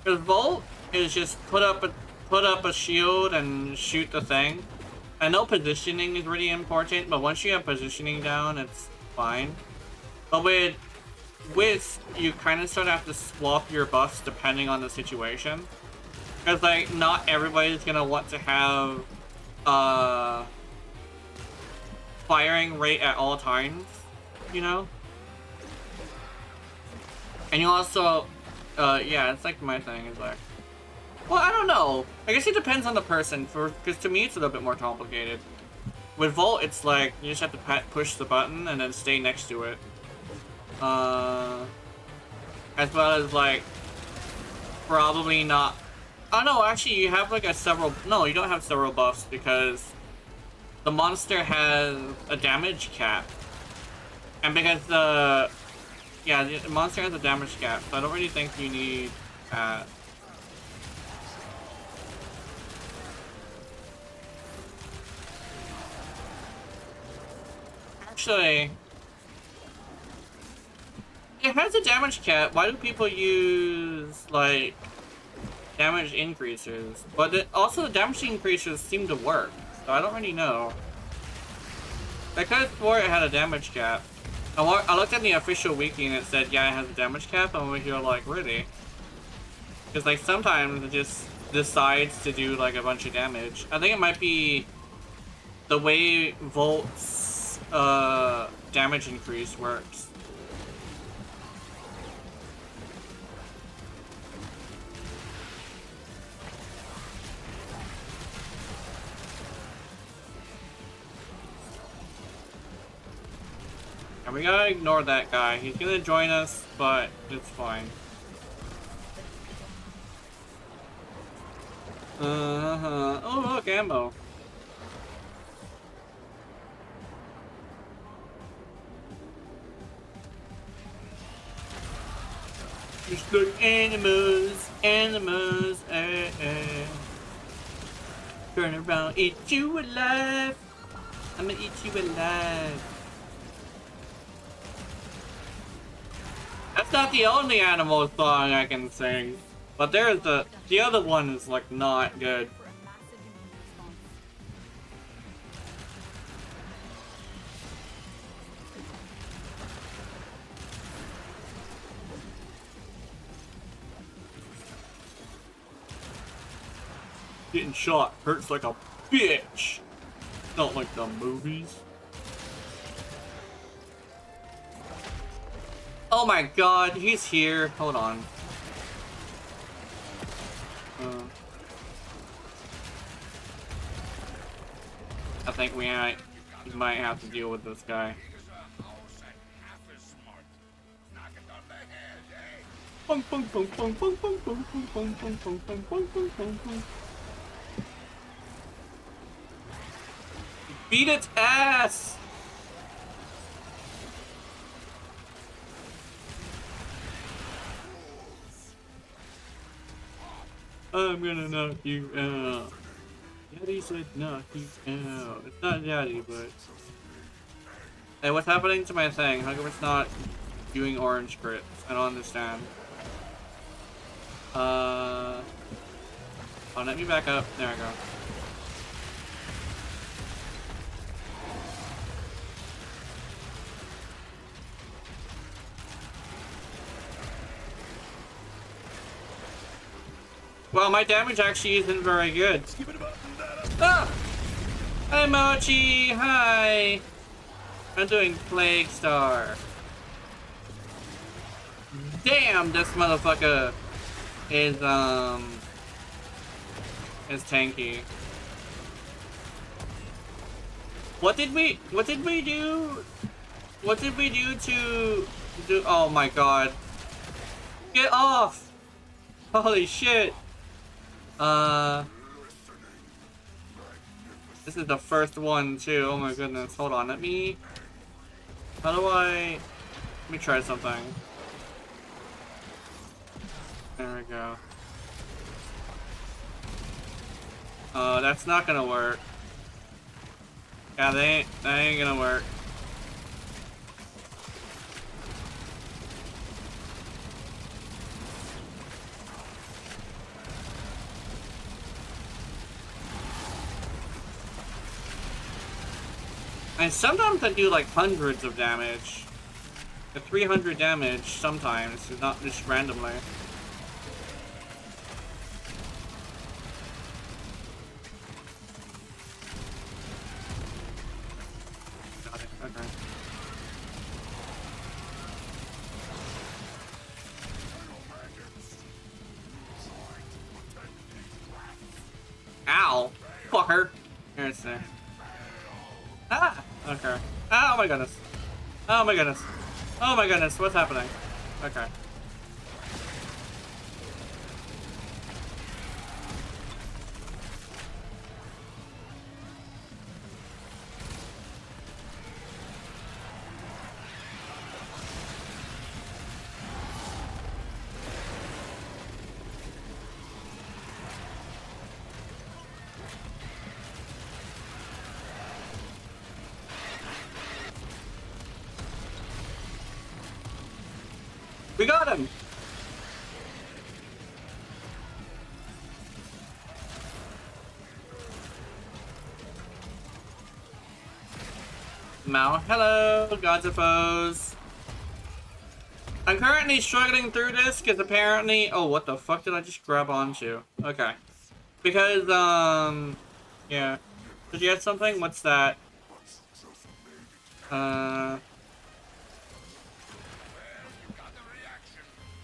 Because Volt is just put up a shield and shoot the thing. I know positioning is really important, but once you have positioning down, it's fine. But with with you kind of sort of have to swap your buffs depending on the situation. Because, like, not everybody's gonna want to have firing rate at all times, you know? And you also, yeah, it's like my thing is like, well, I don't know. I guess it depends on the person, because to me it's a little bit more complicated. With Volt, it's like, you just have to push the button and then stay next to it. As well as, like, probably not... Oh, no, actually, you have, like, No, you don't have several buffs, because the monster has a damage cap. And because the... Yeah, the monster has a damage cap, so I don't really think you need that. Actually, it has a damage cap. Why do people use, like, damage increases? But also the damage increases seem to work, so I don't really know. I could have swore it had a damage cap. I looked at the official wiki and it said, yeah, it has a damage cap, and we're like, really? Because, like, sometimes it just decides to do, like, a bunch of damage. I think it might be the way Volt's damage increase works. And we gotta ignore that guy. He's gonna join us, but it's fine. Oh, look, ammo. Just like animals, Turn around, eat you alive. I'm gonna eat you alive. That's not the only animal song I can sing, but there's the other one is like not good. For a massive immune response. Getting shot hurts like a bitch. Not like the movies. Oh my god, he's here. Hold on. I think we might have to deal with this guy. Bonk, bonk, bonk, bonk, bonk, bonk, bonk, bonk, bonk, bonk, bonk, bonk, bonk, bonk, bonk, bonk. Beat its ass! I'm gonna knock you out. Daddy said knock you out. It's not Daddy, but... Hey, what's happening to my thing? How come it's not doing orange crits? I don't understand. Oh, let me back up. There I go. Well, my damage actually isn't very good. Ah! Hi, Mochi! Hi! I'm doing Plague Star. Damn, this motherfucker is tanky. What did we do? What did we do to do? Oh my god. Get off! Holy shit. This is the first one too. Oh my goodness. Hold on. Let me try something. There we go. That's not gonna work. Yeah, that ain't gonna work. And sometimes I do like hundreds of damage. The 300 damage sometimes, not just randomly. Got it, okay. Ow! Fucker! Here it's there. Ah! Okay. Oh my goodness. Oh my goodness. Oh my goodness, what's happening? Okay. We got him! Now, hello, gods and foes. I'm currently struggling through this because apparently... Oh, what the fuck did I just grab onto? Okay. Because, yeah. Did you have something? What's that?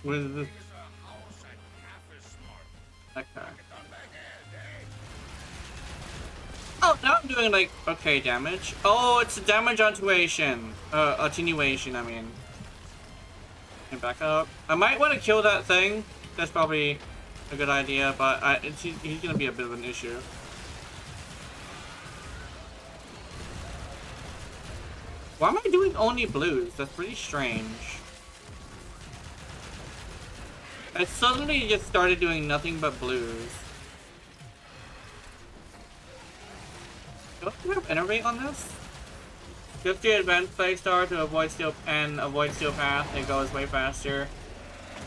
What is this? Okay. Oh, now I'm doing like okay damage. Oh, it's a damage attenuation. Attenuation, I mean. And back up. I might want to kill that thing. That's probably a good idea, but he's gonna be a bit of an issue. Why am I doing only blues? That's pretty strange. I suddenly just started doing nothing but blues. Do I have Innervate on this? Just the advanced play star to avoid steel and avoid steel path. It goes way faster.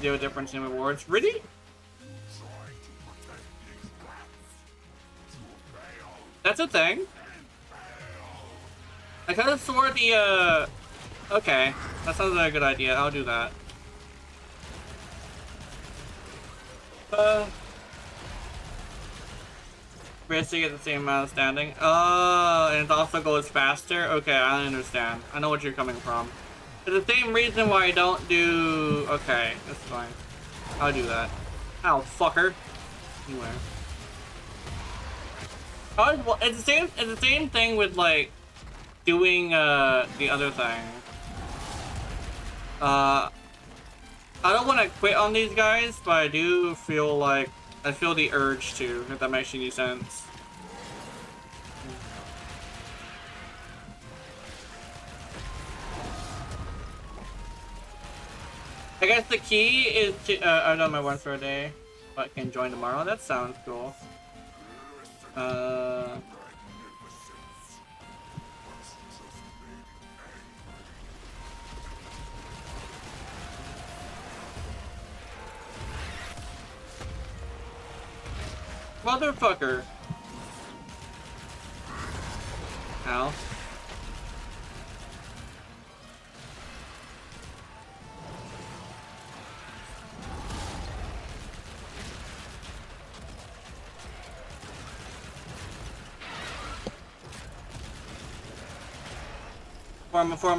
Zero difference in rewards. Really? That's a thing. I kind of swore the okay, that sounds like a good idea. I'll do that. Basically get the same amount of standing. Oh, and it also goes faster? Okay, I understand. I know what you're coming from. It's the same reason why I don't do... Okay, that's fine. I'll do that. Ow, fucker. Anyway. It's the same thing with, like, doing, the other thing. I don't want to quit on these guys, but I do feel like I feel the urge to, if that makes any sense. I guess the key is to, I've done my one for a day, but can join tomorrow. That sounds cool. Motherfucker. Ow.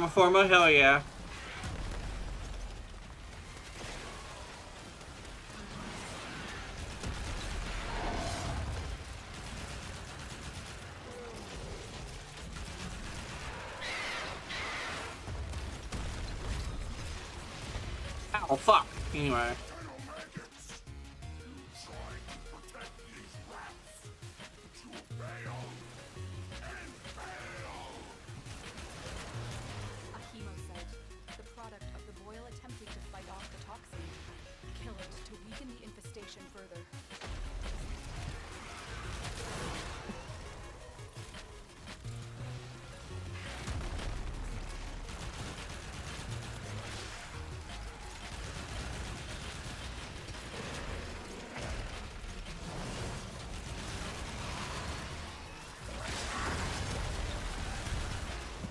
Forma, hell yeah. Oh fuck. Anyway.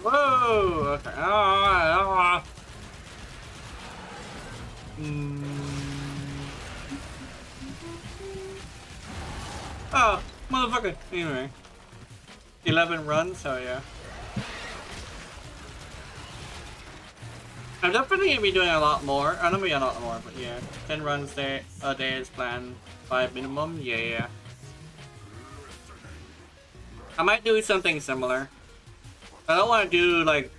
Whoa! Okay. Oh, motherfucker. Anyway. 11 runs, so yeah. I'm definitely gonna be doing a lot more. I'm gonna be a lot more, but yeah. 10 runs a day is planned. 5 minimum? Yeah. I might do something similar. I don't want to do like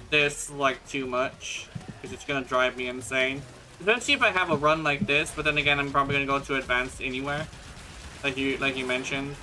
this like too much because it's gonna drive me insane. Especially if I have a run like this, but then again I'm probably gonna go to advanced anywhere. Like you mentioned.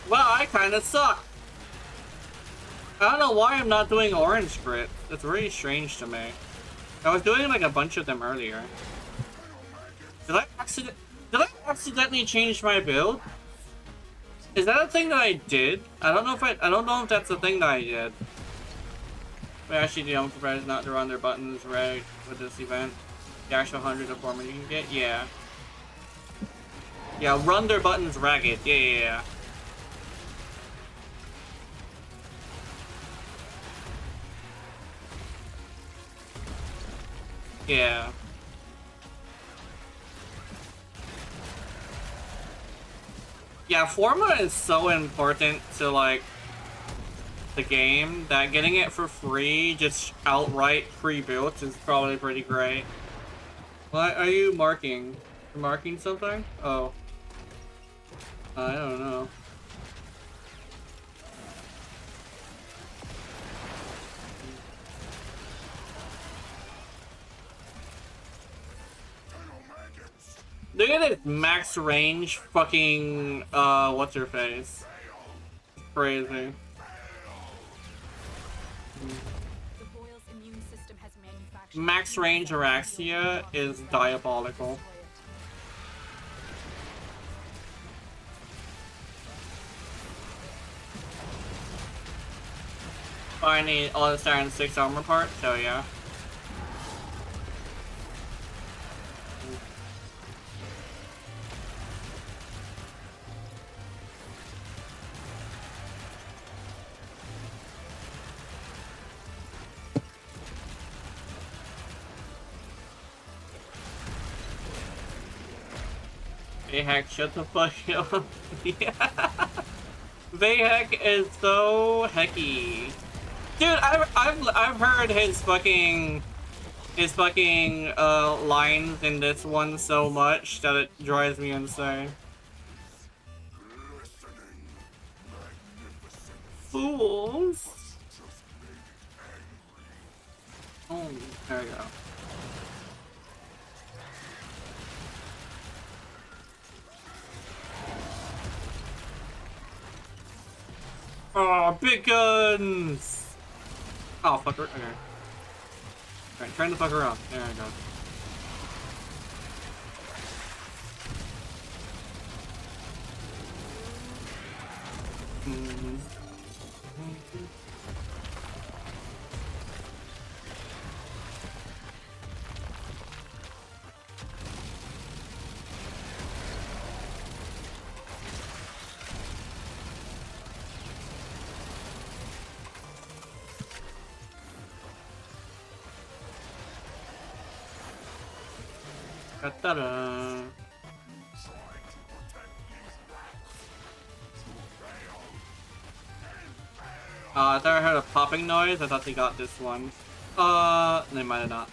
Well, I kinda suck. I don't know why I'm not doing orange grit. That's really strange to me. I was doing like a bunch of them earlier. Did I accidentally change my build? Is that a thing that I did? I don't know if that's the thing that I did. But actually, the surprised not to run their buttons red with this event. The actual 100 performance you can get? Yeah. Yeah, run their buttons ragged. Yeah. Yeah. Yeah, format is so important to like the game that getting it for free, just outright pre-built, is probably pretty great. What are you marking? You're marking something? Oh. I don't know. Look at this max range fucking, what's her face? Crazy. The boil's immune system has manufactured Max range Araxia is diabolical. I need all the Siren 6 armor parts, so yeah. Vayhak, shut the fuck up. Yeah. Vayhak is so hecky. Dude, I've heard his fucking lines in this one so much that it drives me insane. Fools. Oh, there we go. Oh, big guns! Oh, fucker. Okay. Alright, turn the fuck around. There I go. Ta-da. I thought I heard a popping noise. I thought they got this one. They might have not.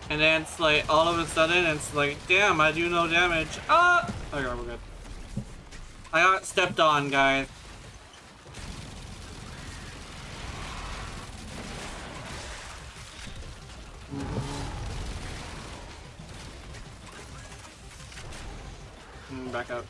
And then it's like, all of a sudden, it's like, damn, I do no damage. Ah! Okay, we're good. I got stepped on, guys. back up.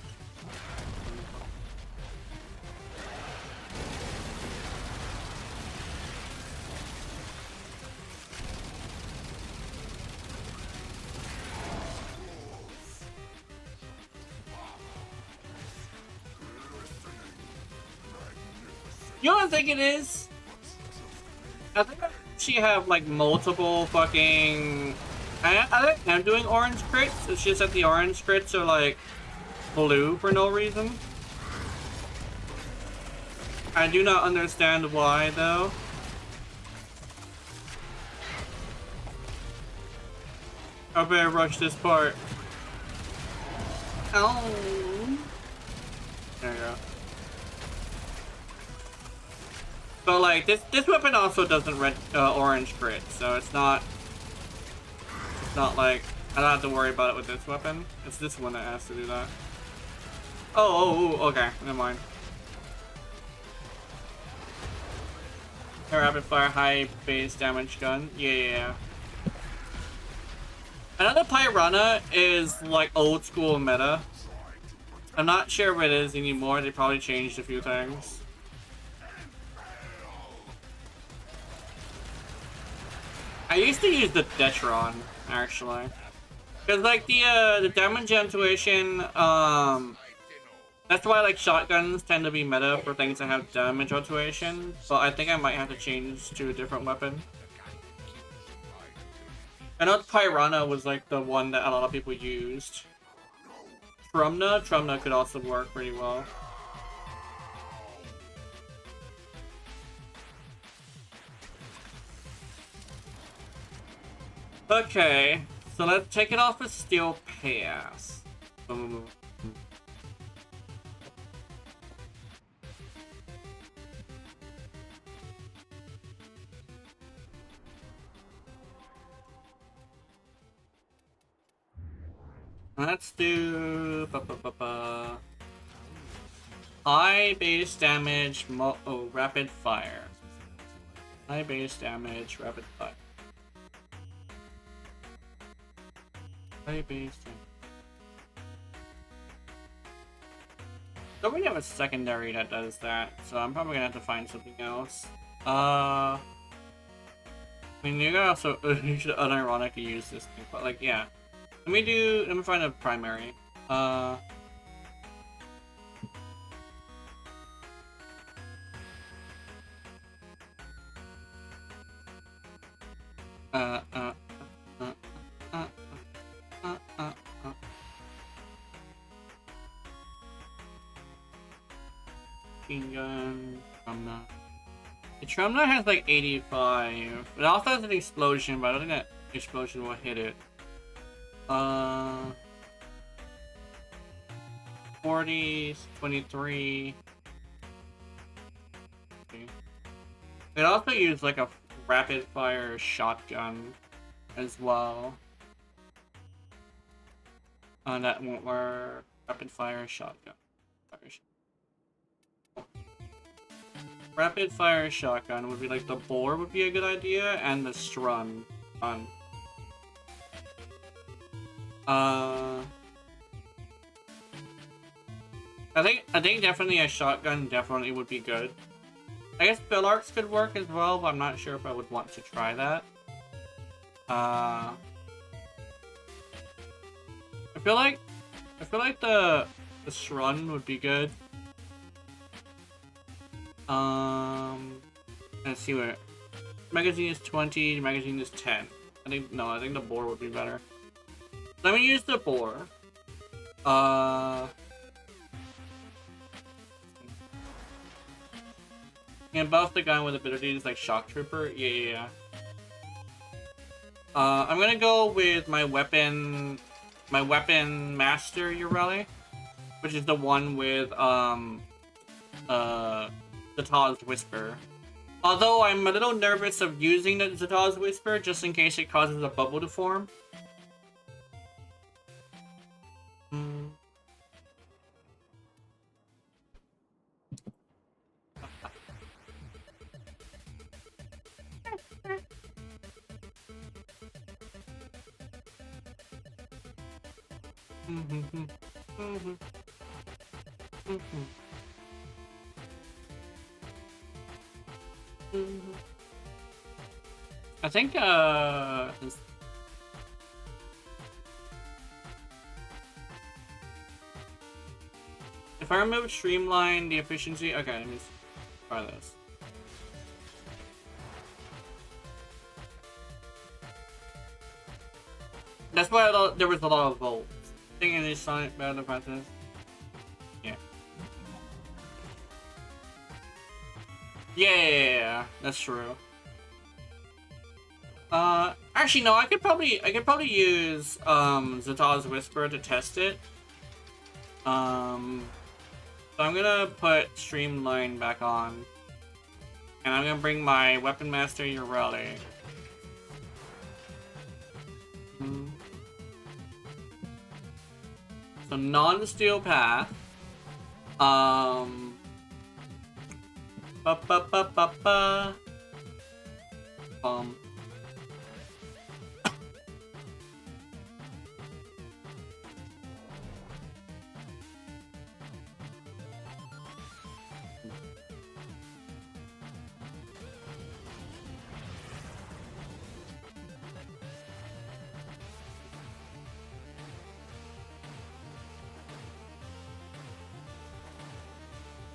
You know what I think it is? I think she have like multiple fucking. I think I'm doing orange crits. It's just that the orange crits are like blue for no reason. I do not understand why though. I better rush this part. Oh. There you go. So like this weapon also doesn't orange crit, so it's not like I don't have to worry about it with this weapon. It's this one that has to do that. Oh, okay, never mind. A rapid fire high base damage gun. Yeah. Another Piranha is like old school meta. I'm not sure what it is anymore. They probably changed a few things. I used to use the Detron, actually. Because, like, the damage intuition, that's why, like, shotguns tend to be meta for things that have damage intuition. But I think I might have to change to a different weapon. I know Piranha was, like, the one that a lot of people used. Trumna could also work pretty well. Okay, so let's take it off with Steel Pass. Let's do high base damage, rapid fire. High base damage, rapid fire. High base damage. Don't really have a secondary that does that, so I'm probably gonna have to find something else. I mean, you can also you should unironically use this thing, but like, yeah. Let me find a primary. Gun, Trumna. The Trumna has like 85. It also has an explosion, but I don't think that explosion will hit it. 40, 23. Okay. It also used like a rapid fire shotgun as well. That won't work. Rapid fire shotgun. Rapid fire shotgun would be like the bore would be a good idea, and the strun. I think definitely a shotgun definitely would be good. I guess Bill Arcs could work as well, but I'm not sure if I would want to try that. I feel like the Shrun would be good. Let's see what magazine is 20, magazine is 10. I think the bore would be better. Let me use the bore. And buff the gun with abilities like Shock Trooper. Yeah. I'm gonna go with my weapon master Ureli, which is the one with Zata's Whisper. Although I'm a little nervous of using the Zata's Whisper just in case it causes a bubble to form. I think if I remove streamline the efficiency, okay, let me try this. That's why there was a lot of volts. I think in this Sonic Battle Process. Yeah. Yeah, that's true. Actually no, I could probably use Zata's Whisper to test it. So I'm gonna put Streamline back on. And I'm gonna bring my Weapon Master Ureli. So non-steel path. Ba ba ba ba ba.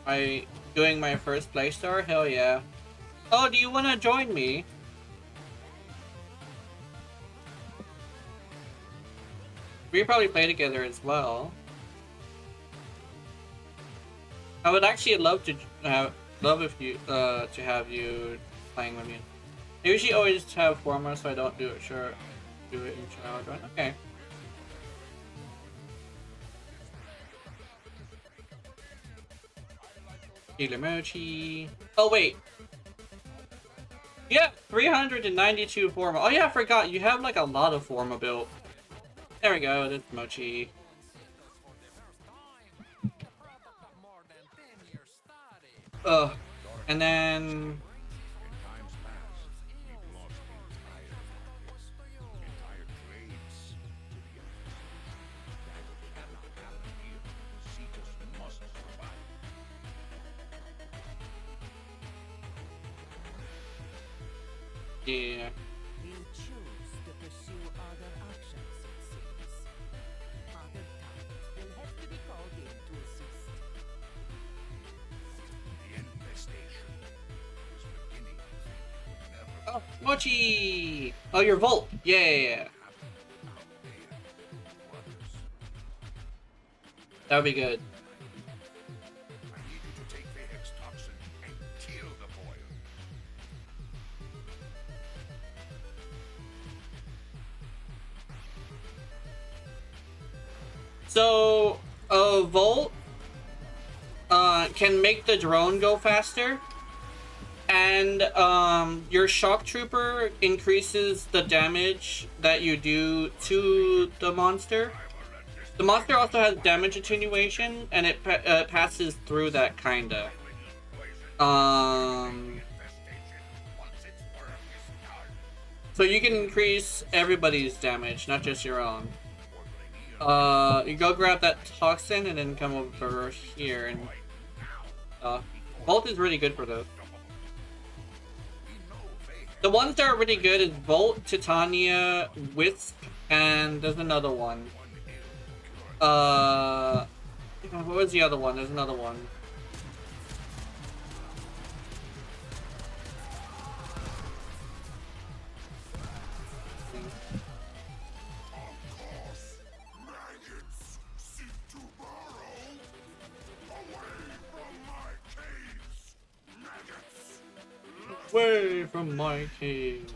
I doing my first playstore? Hell yeah. Oh, do you want to join me? We probably play together as well. I would actually love to if you to have you playing with me. I usually always have Forma, so I don't do it. Sure, do it in child. Okay. Mochi. Oh wait. Yeah, 392 Forma. Oh yeah, I forgot. You have like a lot of Forma built. There we go. That's Mochi. Ugh. And then yeah. You choose to pursue other actions, it seems. Other talents will have to be called in to assist. The infestation is beginning. Never Oh, Mochi! Oh, your Volt. Yeah. That would be good. I need you to take the Hex toxin and kill the boil. So, Volt can make the drone go faster, and your Shock Trooper increases the damage that you do to the monster. The monster also has damage attenuation, and it passes through that kinda. So you can increase everybody's damage, not just your own. You go grab that toxin and then come over here and Volt is really good for those. The ones that are really good is Volt, Titania, Wisp, and there's another one. What was the other one? There's another one. Away from my cave.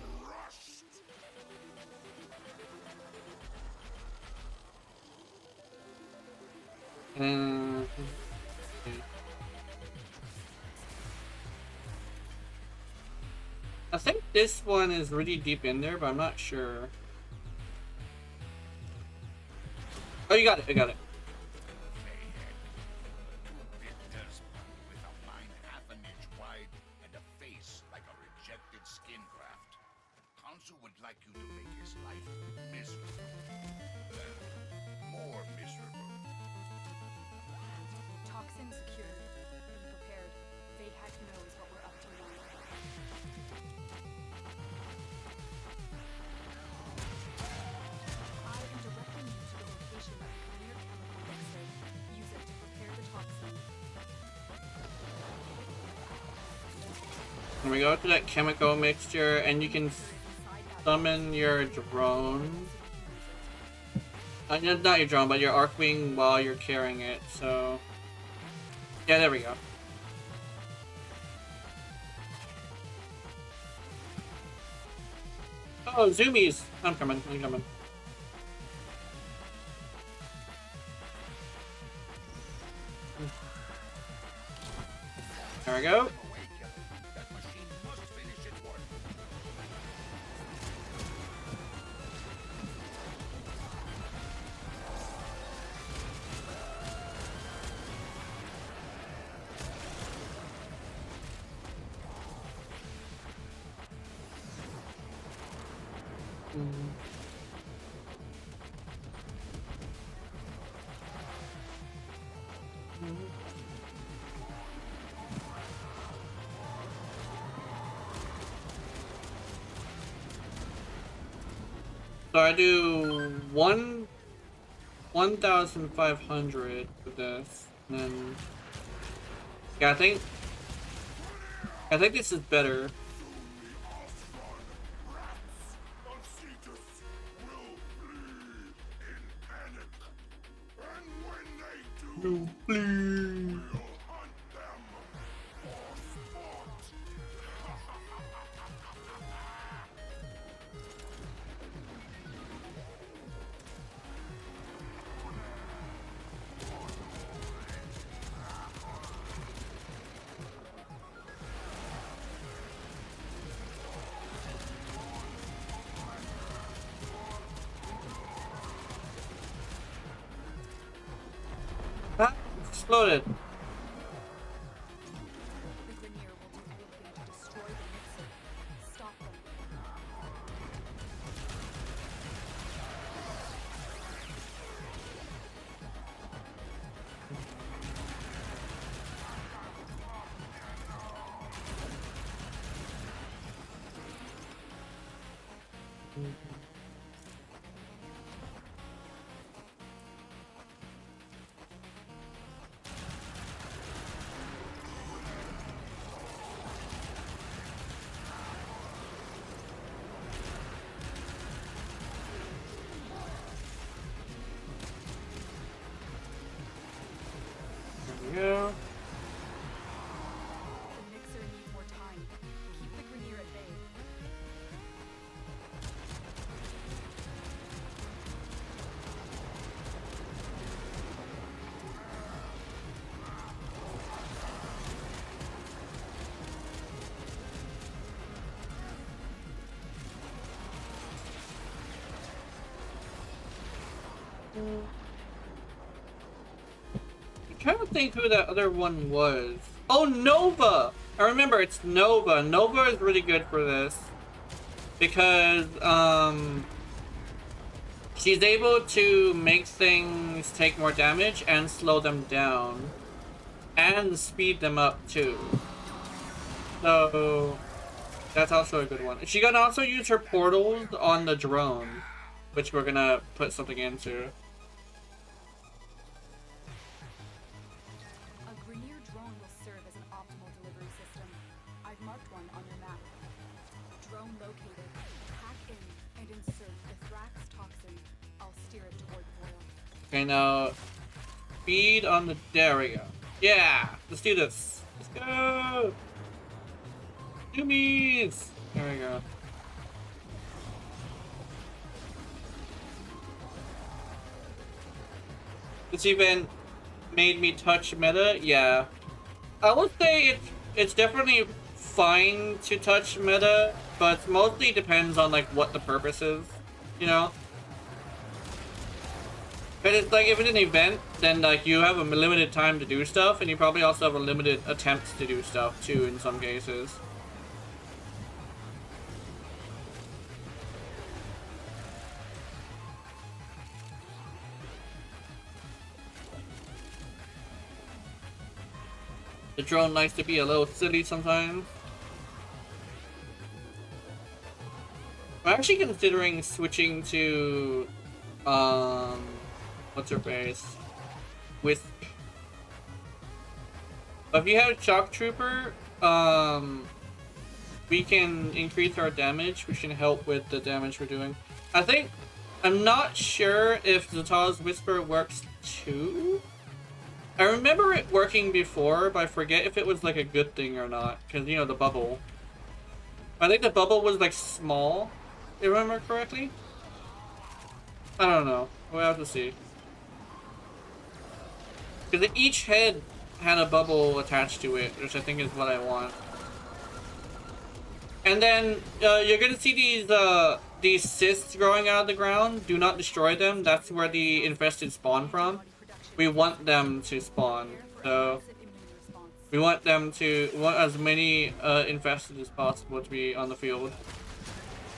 Okay. I think this one is really deep in there, but I'm not sure. Oh, you got it. I got it. With a mind half an inch wide and a face like a rejected skin graft. Hansu would like you to make his life miserable. Then, more miserable. Toxin secured. Be prepared. Heck knows what we're up to now. I am directing you to the location of the clear chemical mixer. Use it to prepare the toxin. And we go to that chemical mixture, and you can summon your drone. Not your drone, but your Archwing while you're carrying it, so... Yeah, there we go. Oh, zoomies! I'm coming, I'm coming. There we go. That machine must finish its work. So I do 1,500 with this, and then yeah, I think this is better. No, please. Ah, exploded. The Grenier will do anything to destroy the mixer. Stop them. There we go. The mixer needs more time. Keep the Grenier at bay. I'm trying to think who that other one was. Oh, Nova! I remember, it's Nova. Nova is really good for this. Because, she's able to make things take more damage and slow them down. And speed them up, too. So, that's also a good one. She can also use her portals on the drone, which we're gonna put something into. A Grenier drone will serve as an optimal delivery system. I've marked one on your map. Drone located. Hack in and insert the Thrax toxin. I'll steer it toward the boil. Okay, now speed on the. There we go. Yeah, let's do this. Let's go. Zoomies. There we go. This even made me touch meta. Yeah, I would say it's definitely fine to touch meta, but mostly depends on like what the purpose is, you know. But it's like if it's an event, then like you have a limited time to do stuff, and you probably also have a limited attempts to do stuff too in some cases. The drone likes to be a little silly sometimes. I'm actually considering switching to what's her face? Wisp. But if you have Shock Trooper, we can increase our damage, which can help with the damage we're doing. I'm not sure if Zata's Whisper works too. I remember it working before, but I forget if it was like a good thing or not. Because, you know, the bubble. I think the bubble was like small, if I remember correctly. I don't know. We'll have to see. Because each head had a bubble attached to it, which I think is what I want. And then you're gonna see these cysts growing out of the ground. Do not destroy them. That's where the infested spawn from. We want them to spawn, so we want as many infested as possible to be on the field.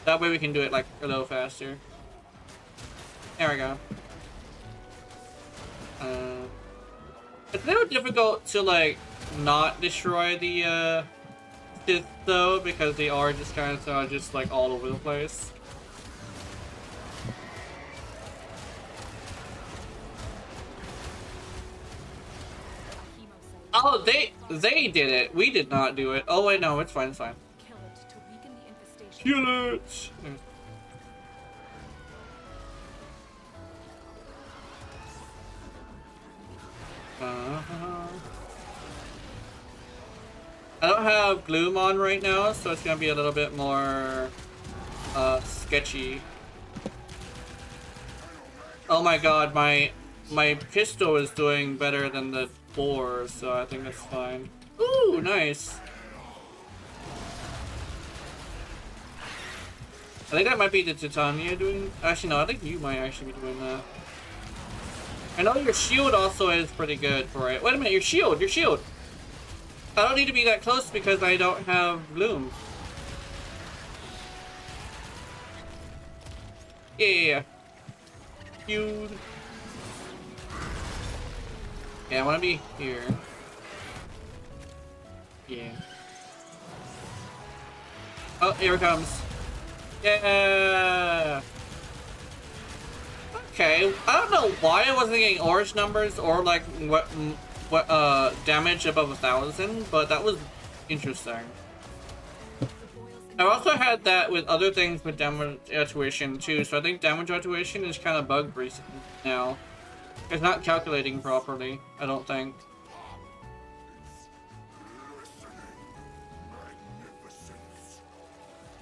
That way we can do it like a little faster. There we go. It's a little difficult to like not destroy the Sith though, because they are just kind of just like all over the place. Oh, they did it. We did not do it. Oh wait, no, it's fine, it's fine. Kill it to weaken the infestation. Kill it. I don't have Gloom on right now, so it's gonna be a little bit more sketchy. Oh my god, my pistol is doing better than the boar, so I think that's fine. Ooh, nice. I think that might be the Titania doing. Actually, no, I think you might actually be doing that. I know your shield also is pretty good for it. Wait a minute, your shield! I don't need to be that close because I don't have Bloom. Yeah. Shield. Yeah, I want to be here. Yeah. Oh, here it comes. Yeah. Okay, I don't know why I wasn't getting orange numbers or like what damage above 1,000, but that was interesting. I also had that with other things with damage attribution too, so I think damage attribution is kind of bugged recently now. It's not calculating properly, I don't think.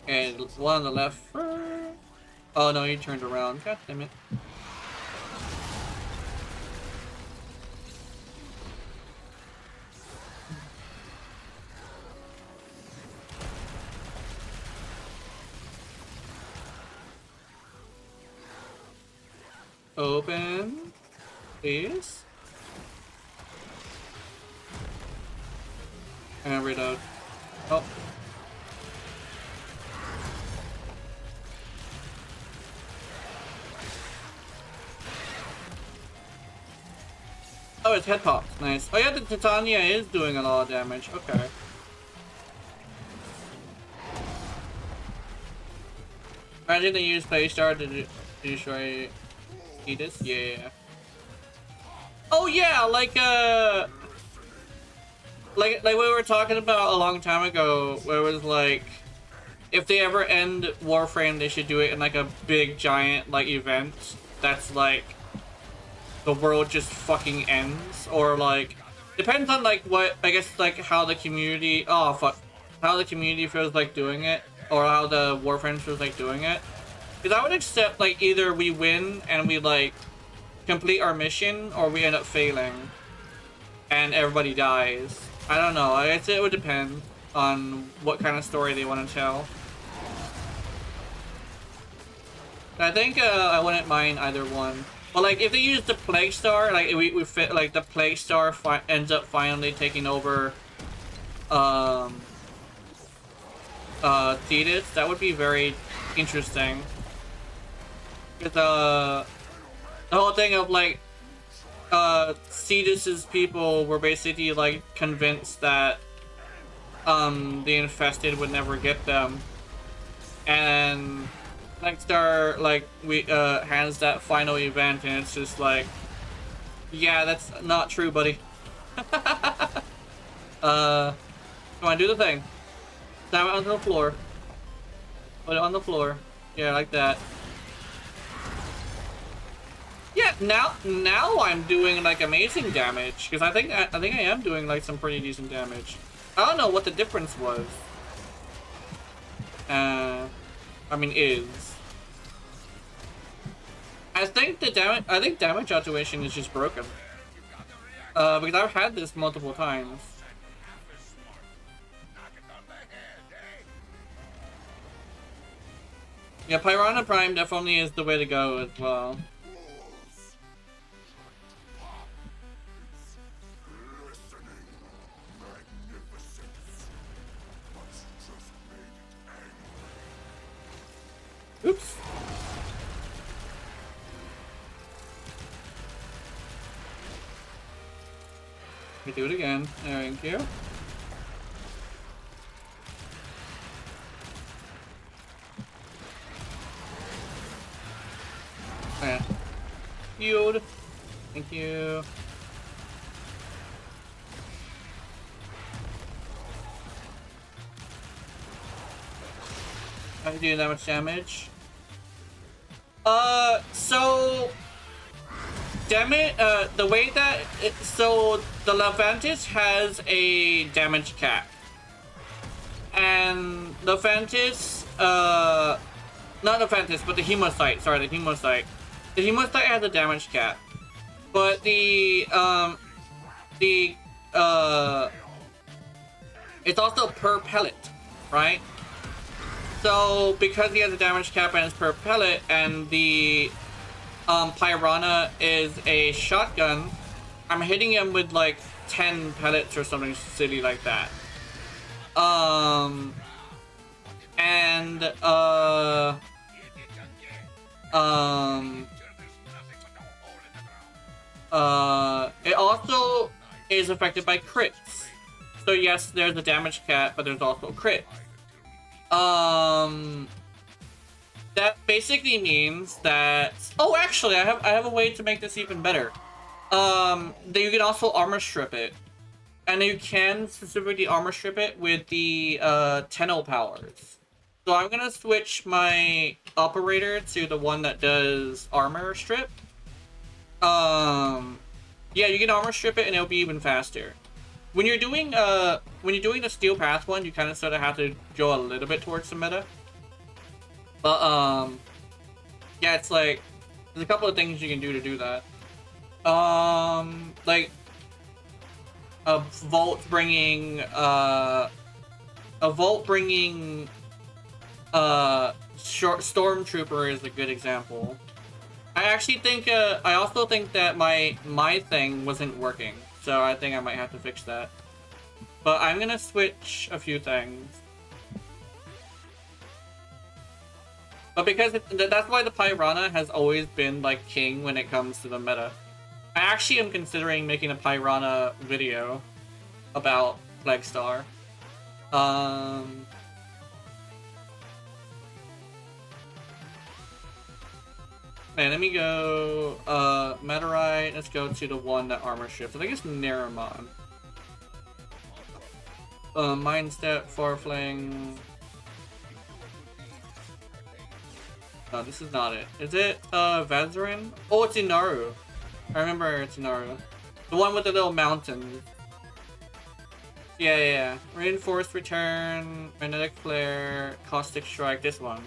And one on the left. Oh no, he turned around. God damn it. Open, please. And reload. Oh. Oh, it's head popped. Nice. Oh yeah, the Titania is doing a lot of damage. Okay. Imagine they use Playstar to destroy Edith. Yeah. Oh yeah, like we were talking about a long time ago, where it was like, if they ever end Warframe, they should do it in like a big giant like event that's like the world just fucking ends, or like depends on like what I guess like how the community how the community feels like doing it, or how the Warframe feels like doing it. Because I would accept like either we win and we like complete our mission, or we end up failing and everybody dies. I don't know. I guess it would depend on what kind of story they want to tell. I think I wouldn't mind either one. But like if they use the Plague Star, like we fit like the Plague Star ends up finally taking over Thetis, that would be very interesting. Because the whole thing of like Cetus's people were basically like convinced that the infested would never get them, and Nexstar like has that final event, and it's just like, yeah, that's not true, buddy. Come on, do the thing. Slam it onto the floor. Put it on the floor. Yeah, like that. Yeah, now I'm doing like amazing damage, because I think I am doing like some pretty decent damage. I don't know what the difference was. I mean is. I think damage automation is just broken. Because I've had this multiple times. Yeah, Piranha Prime definitely is the way to go as well. Oops. We do it again. Thank you. Okay. Healed. Thank you. How do you do that much damage? So the way that so the Levantis has a damage cap, and Levantis, not Levantis, but the Hemocyte. Sorry, the Hemocyte. The Hemocyte has a damage cap, but it's also per pellet, right? So because he has a damage cap and it's per pellet, and the Piranha is a shotgun, I'm hitting him with like 10 pellets or something silly like that. It also is affected by crits. So yes, there's a damage cap, but there's also crits. That basically means that... Oh, actually, I have a way to make this even better. That you can also armor strip it. And you can specifically armor strip it with the Tenno powers. So I'm gonna switch my operator to the one that does armor strip. Yeah, you can armor strip it and it'll be even faster. When you're doing the Steel Path one, you kind of sort of have to go a little bit towards the meta. But yeah, it's like there's a couple of things you can do to do that. Like a Vault bringing Stormtrooper is a good example. I actually think I also think that my thing wasn't working, so I think I might have to fix that. But I'm gonna switch a few things. But because that's why the Piranha has always been like king when it comes to the meta. I actually am considering making a Piranha video about Plague Star. Man, let me go Meteorite. Let's go to the one that armor strips. I think it's Naramon. Mind Step, Farfling. No, this is not it. Is it Vazarin? Oh, it's Inaru. I remember it's Inaru. The one with the little mountain. Yeah. Reinforced Return, Magnetic Flare, Caustic Strike, this one.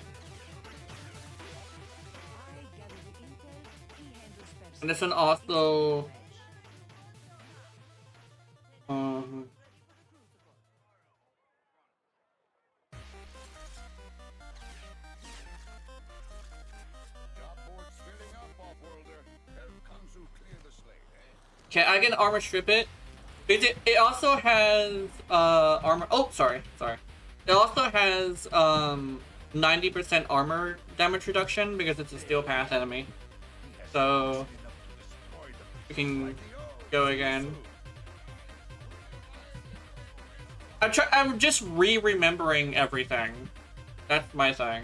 And this one also... Okay, I can armor strip it. It also has armor. Oh, sorry. It also has 90% armor damage reduction because it's a Steel Path enemy. So we can go again. I'm just remembering everything. That's my thing.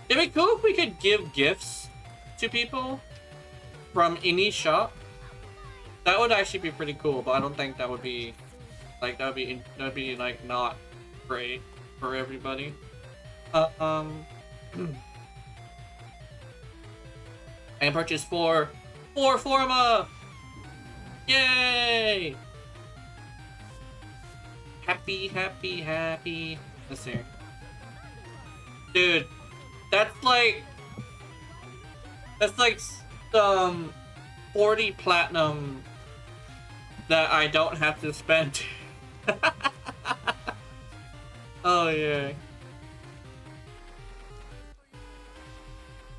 It'd be cool if we could give gifts to people from any shop. That would actually be pretty cool, but I don't think that would be like that'd be like not great for everybody. I purchased four Forma! Yay! Happy, happy, happy. Let's see. Dude, that's like 40 platinum that I don't have to spend. Oh yeah.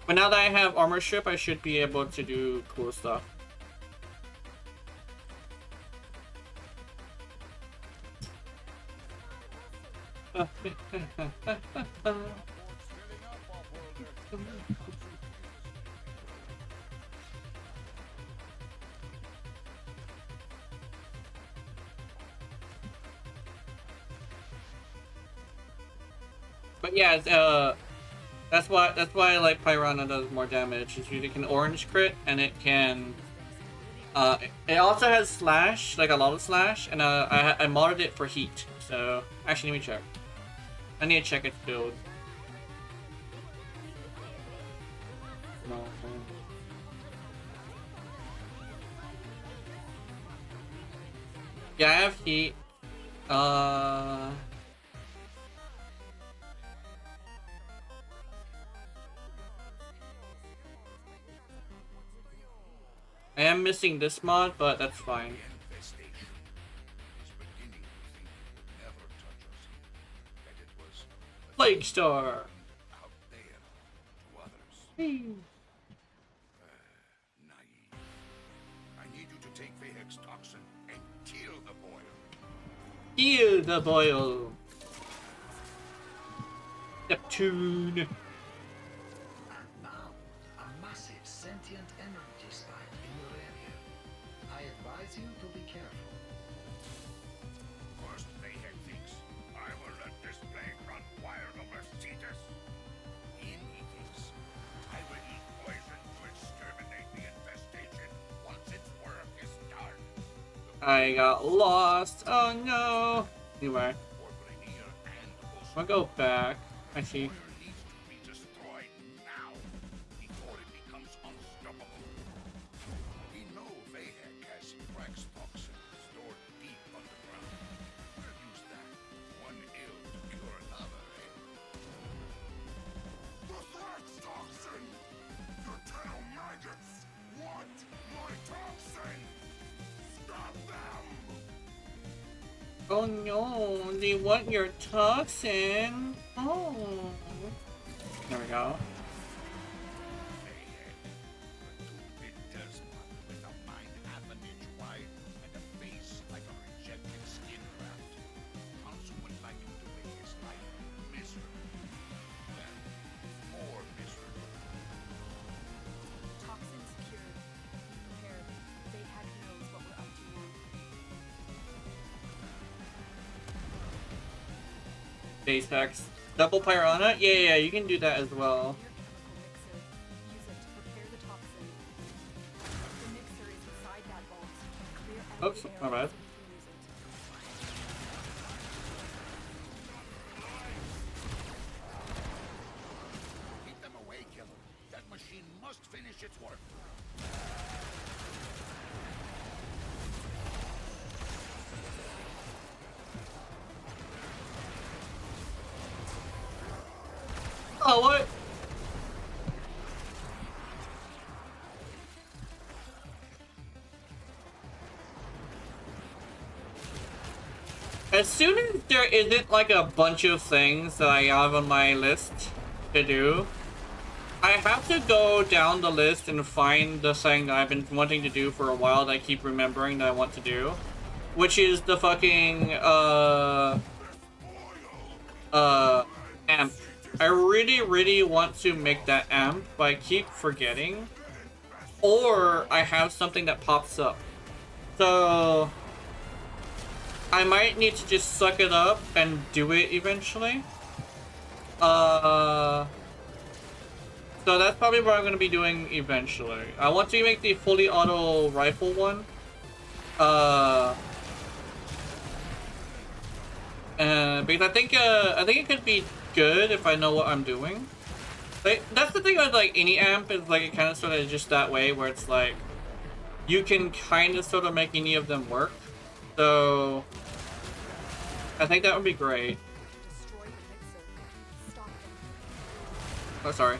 But now that I have armor strip, I should be able to do cool stuff. But yeah, that's why I like Piranha does more damage. It can orange crit and it can. It also has slash, like a lot of slash, and I modded it for heat. So actually, let me check. I need to check its build. No. Yeah, I have heat. I am missing this mod, but that's fine. Plague Star. Naive. I need you to take Vahek's toxin and kill the boil. Kill the boil. Neptune. And now, a massive sentient energy spike in your area. I advise you to be careful. First, Vahek thinks I will let this plague run wild over Cetus. Then he thinks I will eat poison to exterminate the infestation once its work is done. I got lost. Oh no. Anyway, I'll go back. I see. Boil needs to be destroyed now before it becomes unstoppable. We know Vahek has Thrax toxin stored deep underground. We'll use that one ill to cure another, eh? The Thrax toxin! Your tail maggots want my toxin! Stop them! Oh no, they want your toxin. Oh. There we go. Vahek, a two-bit despot with a mind half an inch wide and a face like a rejected skin graft. Council would like him to make his life miserable. Then, more miserable. Toxin secured. Be prepared. Bayheck knows what we're up to now. Base hacks. Double Piranha? Yeah, you can do that as well. Your chemical mixer. Use it to prepare the toxin. The mixer is inside that vault. Clear Oops, every my area bad. so you can use it. Keep them away, killer. That machine must finish its work. Oh, what? As soon as there isn't like a bunch of things that I have on my list to do, I have to go down the list and find the thing that I've been wanting to do for a while that I keep remembering that I want to do. which is the fucking amp. I really want to make that amp, but I keep forgetting. Or I have something that pops up. So I might need to just suck it up and do it eventually. So that's probably what I'm going to be doing eventually. I want to make the fully auto rifle one. Because I think it could be good if I know what I'm doing. Like, that's the thing with like any amp, is like it kind of sort of just that way where it's like you can kind of sort of make any of them work. So I think that would be great. Destroy the mixer. Stop them. Oh, sorry.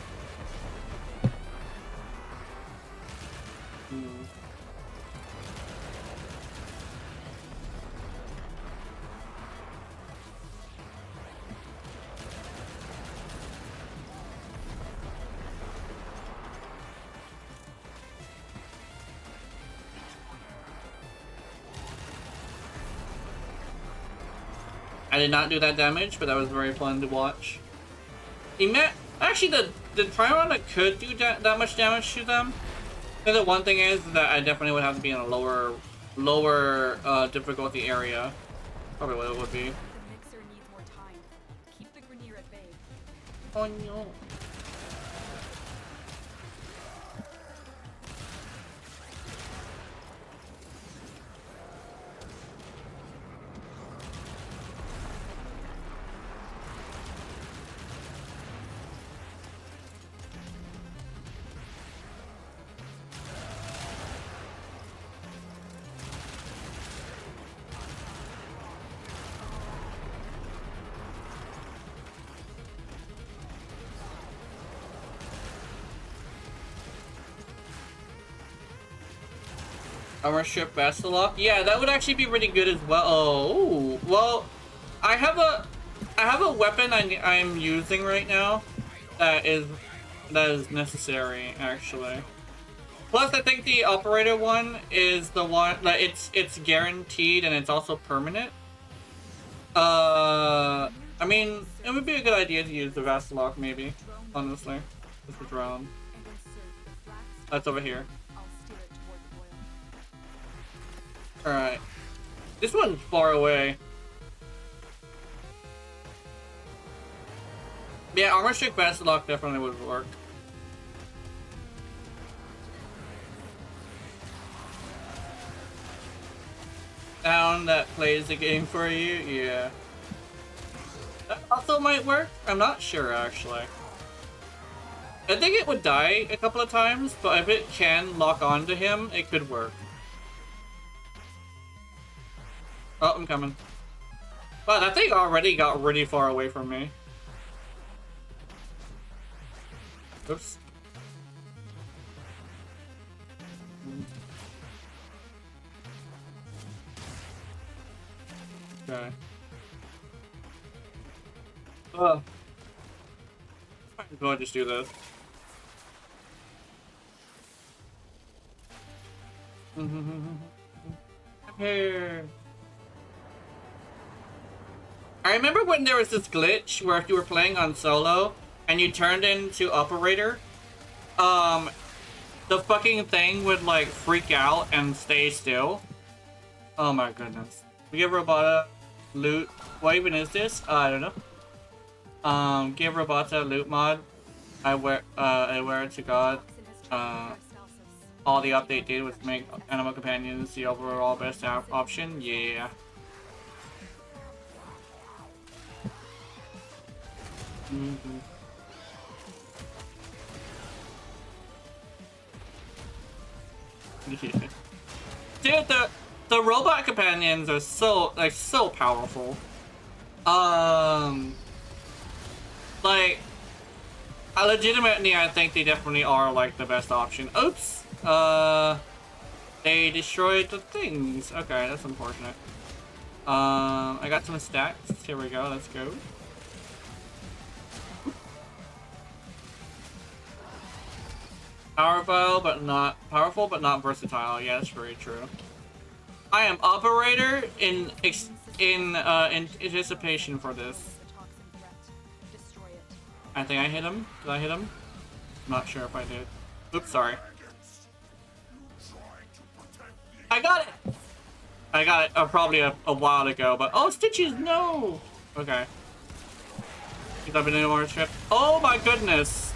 Hmm. I did not do that damage, but that was very fun to watch. Actually, the Pyrona could do that much damage to them. And the one thing is that I definitely would have to be in a lower difficulty area. Probably what it would be. The mixer needs more time. Keep the Grenier at bay. Oh no. Armor strip Basilock. Yeah, that would actually be really good as well. Oh, well, I have a weapon I'm using right now that is necessary actually. Plus, I think the operator one is the one that it's guaranteed and it's also permanent. I mean, it would be a good idea to use the Vasilock maybe. Honestly, just a drone. And insert the flax That's over here. I'll steer it toward the boil. Alright. This one's far away. Yeah, Armor Strike Basilock definitely would work. Sound that plays the game for you? Yeah. That also might work. I'm not sure, actually. I think it would die a couple of times, but if it can lock onto him, it could work. Oh, I'm coming. Wow, that thing already got really far away from me. Oops. Okay. Oh. I'm going to just do this. Here. I remember when there was this glitch where if you were playing on solo and you turned into operator, the fucking thing would like freak out and stay still. Oh my goodness. We give Robota loot. What even is this? I don't know. Give Robota loot mod. I wear it to God. Toxin has traveled to Stasis. All the update did was make animal companions the overall best option. Yeah. Dude, the robot companions are so powerful. Like, legitimately, I think they definitely are like the best option. Oops. They destroyed the things. Okay, that's unfortunate. I got some stacks. Here we go. Let's go. Powerful, but not versatile. Yeah, that's very true. I am operator in anticipation for this. The toxin threat. Destroy it. I think I hit him. Did I hit him? I'm not sure if I did. Oops, sorry. I got it! I got it probably a while ago, but oh, Stitches, no! Okay. He's up in an orange trip. Oh my goodness!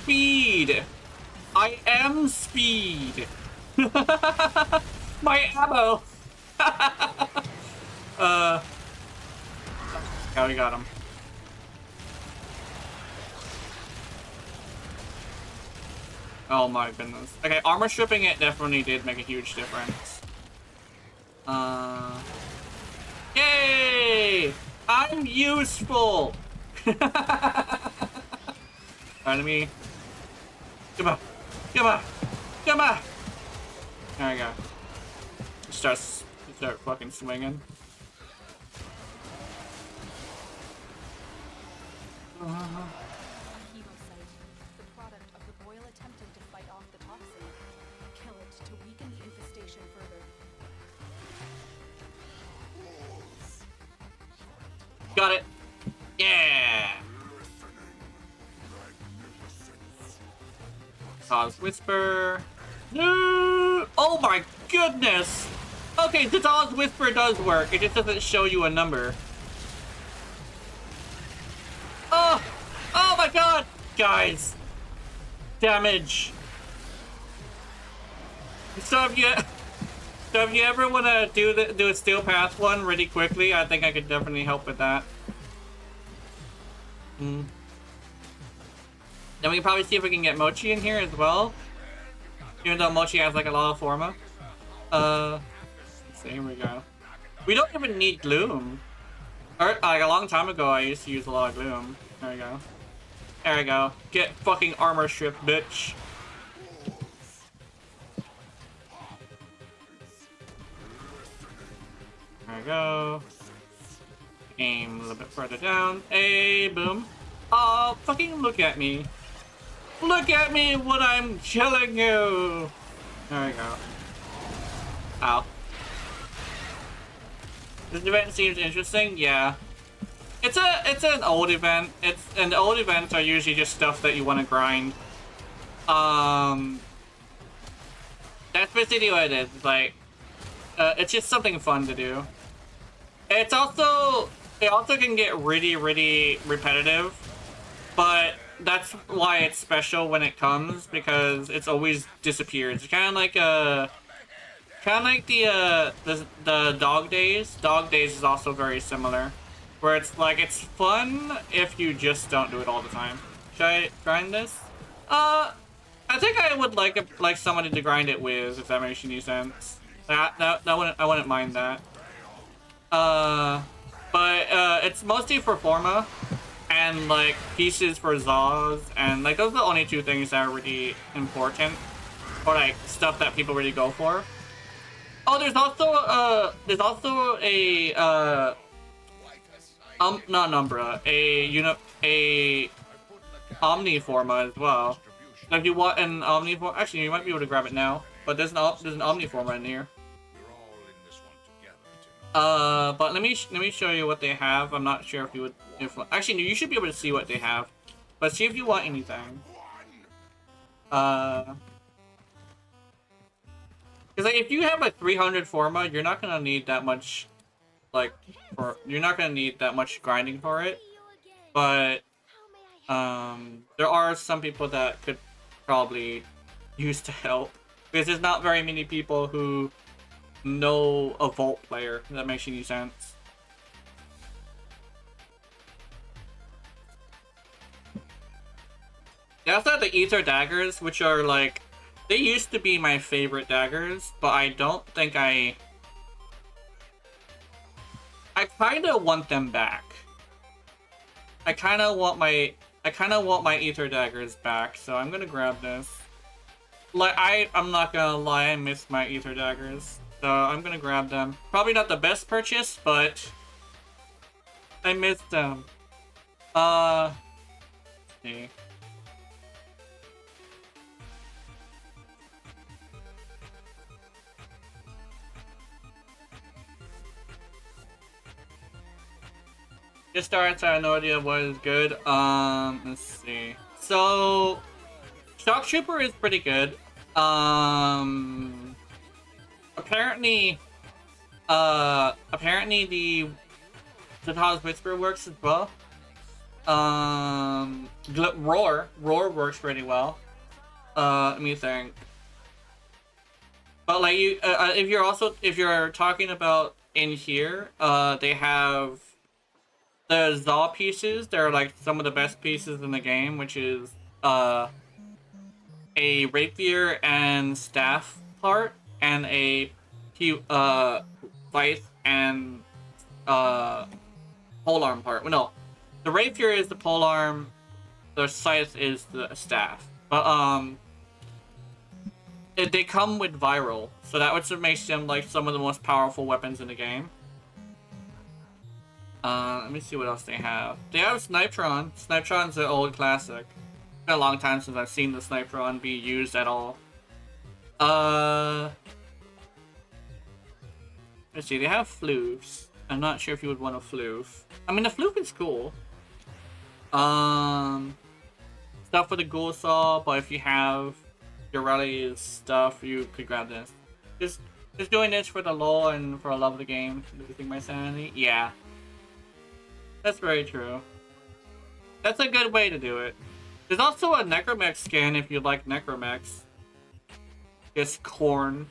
Speed! I am speed! My ammo! Yeah, we got him. Oh my goodness. Okay, armor stripping it definitely did make a huge difference. Yay! I'm useful! Alright, let me... Come on! Come on! Come on! There we go. Start fucking swinging. A hemocyte. The product of the boil attempting to fight off the toxin. Kill it to weaken the infestation further. Got it! Yeah! Cause Whisper. No! Oh my goodness! Okay, the Dawes Whisper does work. It just doesn't show you a number. Oh! Oh my god! Guys! Damage! So if you ever want to do a Steel Path one really quickly, I think I could definitely help with that. Then we can probably see if we can get Mochi in here as well. Even though Mochi has like a lot of forma. Let's see, here we go. We don't even need Gloom. Or, like a long time ago, I used to use a lot of Gloom. There we go. There we go. Get fucking armor stripped, bitch. There we go. Aim a little bit further down. Hey, boom. Oh, fucking look at me. Look at me when I'm killing you. There we go. Ow. This event seems interesting. Yeah. It's an old event. And old events are usually just stuff that you want to grind. That's basically what it is. It's like, it's just something fun to do. It also can get really, really repetitive, but that's why it's special when it comes, because it's always disappears. It's kind of like the Dog Days. Dog Days is also very similar, where it's like it's fun if you just don't do it all the time. Should I grind this? I think I would like somebody to grind it with, if that makes any sense. I wouldn't mind that. But it's mostly for Forma and like pieces for Zaws, and like those are the only two things that are really important, or like stuff that people really go for. Oh, there's also a not Umbra, a Omniforma as well. So if you want an Omniforma, actually you might be able to grab it now, but there's an Omniforma in here. But let me show you what they have. I'm not sure if you would, actually you should be able to see what they have, but see if you want anything. Because like if you have like 300 Forma, you're not gonna need that much, you're not gonna need that much grinding for it. But there are some people that could probably use to help, because there's not very many people who know a Vault player, if that makes any sense. They also have the Ether Daggers, which are like, they used to be my favorite daggers, but I don't think I kind of want them back. I kind of want my Ether Daggers back, so I'm gonna grab this. Like, I'm not gonna lie, I miss my Ether Daggers. So I'm gonna grab them. Probably not the best purchase, but I missed them. See. Just starts, I have no idea what is good. Let's see. So, Shock Trooper is pretty good. Apparently, apparently the Talos Whisper works as well. Roar works pretty well. Let me think. But like you, if you're talking about in here, they have the Zaw pieces. They're like some of the best pieces in the game, which is a rapier and staff part, and a scythe and polearm part. Well, no, the rapier is the polearm, the scythe is the staff. But they come with viral, so that what makes them like some of the most powerful weapons in the game. Let me see what else they have. They have Snipetron. Snipetron's an old classic. It's been a long time since I've seen the Snipetron be used at all. Let's see, they have floofs. I'm not sure if you would want a floof. I mean, the floof is cool. Stuff for the ghoul saw, but if you have your rally's stuff, you could grab this. Just doing this for the lore and for the love of the game, losing my sanity. Yeah, that's very true. That's a good way to do it. There's also a Necromech skin if you like Necromechs. Just corn.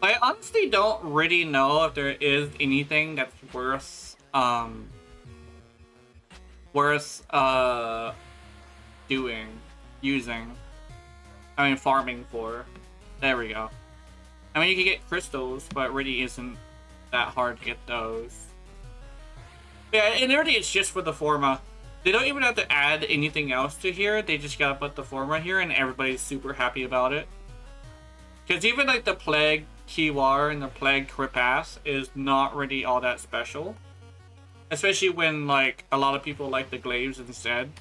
I honestly don't really know if there is anything that's worth farming for. There we go. I mean, you can get crystals, but it really isn't that hard to get those. Yeah, and really it's just for the Forma. They don't even have to add anything else to here. They just gotta put the Forma here and everybody's super happy about it. Because even like the Plague Kiwar and the Plague Kripass is not really all that special. Especially when like a lot of people like the Glaives instead.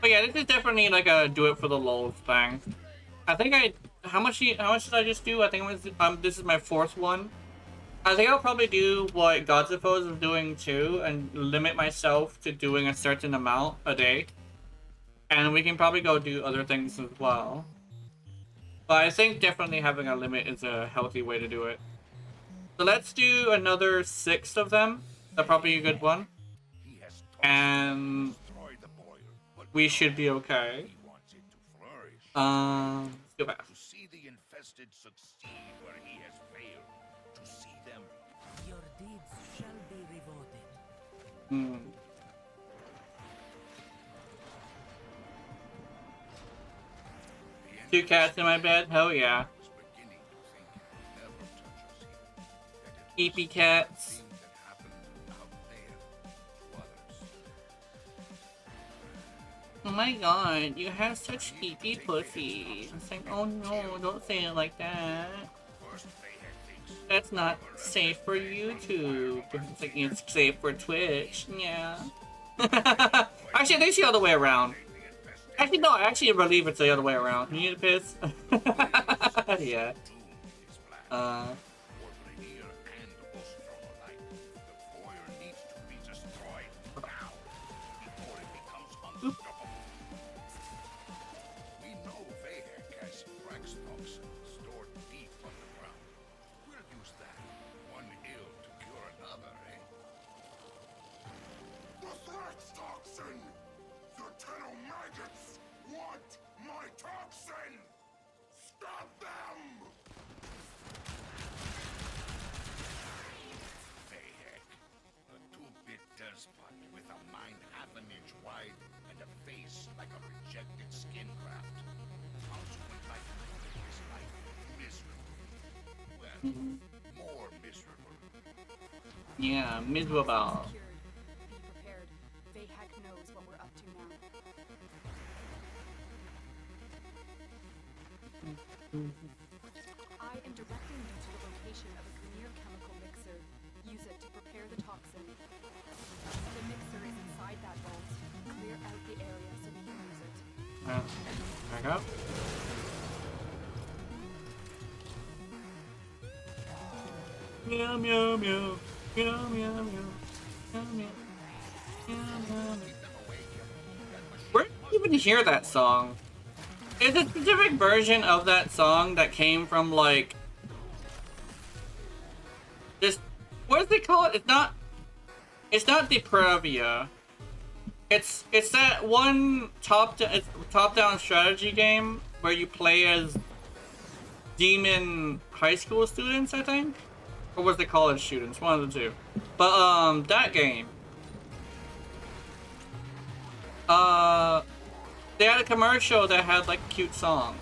But yeah, this is definitely like a do it for the lulz thing. I think how much did I just do? I think it was this is my 4th one. I think I'll probably do what Godzipose is doing too and limit myself to doing a certain amount a day. And we can probably go do other things as well. But I think definitely having a limit is a healthy way to do it. So let's do another 6 of them. That's probably a good one. And we should be okay. Let's go back. To see the infested succeed where he has failed. To see them. Your deeds shall be rewarded. 2 cats in my bed? Hell yeah. Eepy cats. Oh my god, you have such eepy pussy. It's like, oh no, don't say it like that. That's not safe for YouTube. It's like, it's safe for Twitch. Yeah. Actually, I think it's the other way around. Actually, no, I actually believe it's the other way around. You need a piss? Yeah. Oop. We know Vahek has Thrax toxin stored deep underground. We'll use that. One ill to cure another, eh? The Thrax toxin! The Tenno maggots want my toxin! Stop them! Vahek, a 2-bit despot with a mind half an inch wide and a face like a rejected skin graft. Consequent life is life miserable. Well, more miserable. Yeah, miserable. Secured. Be prepared. Vahek knows what we're up to now. I am directing you to the location of a Grineer chemical mixer. Use it to prepare the toxin. The mixer is inside that vault. Clear out the area so we can use it. Back up. Meow meow meow. Meow meow meow. Meow meow. Meow meow. Where did you even hear that song? Is a specific version of that song that came from like this? What do they call it? It's not. It's not Depravia. It's that one top-down strategy game where you play as demon high school students, I think, or was it college students? One of the two. But that game. They had a commercial that had like a cute song.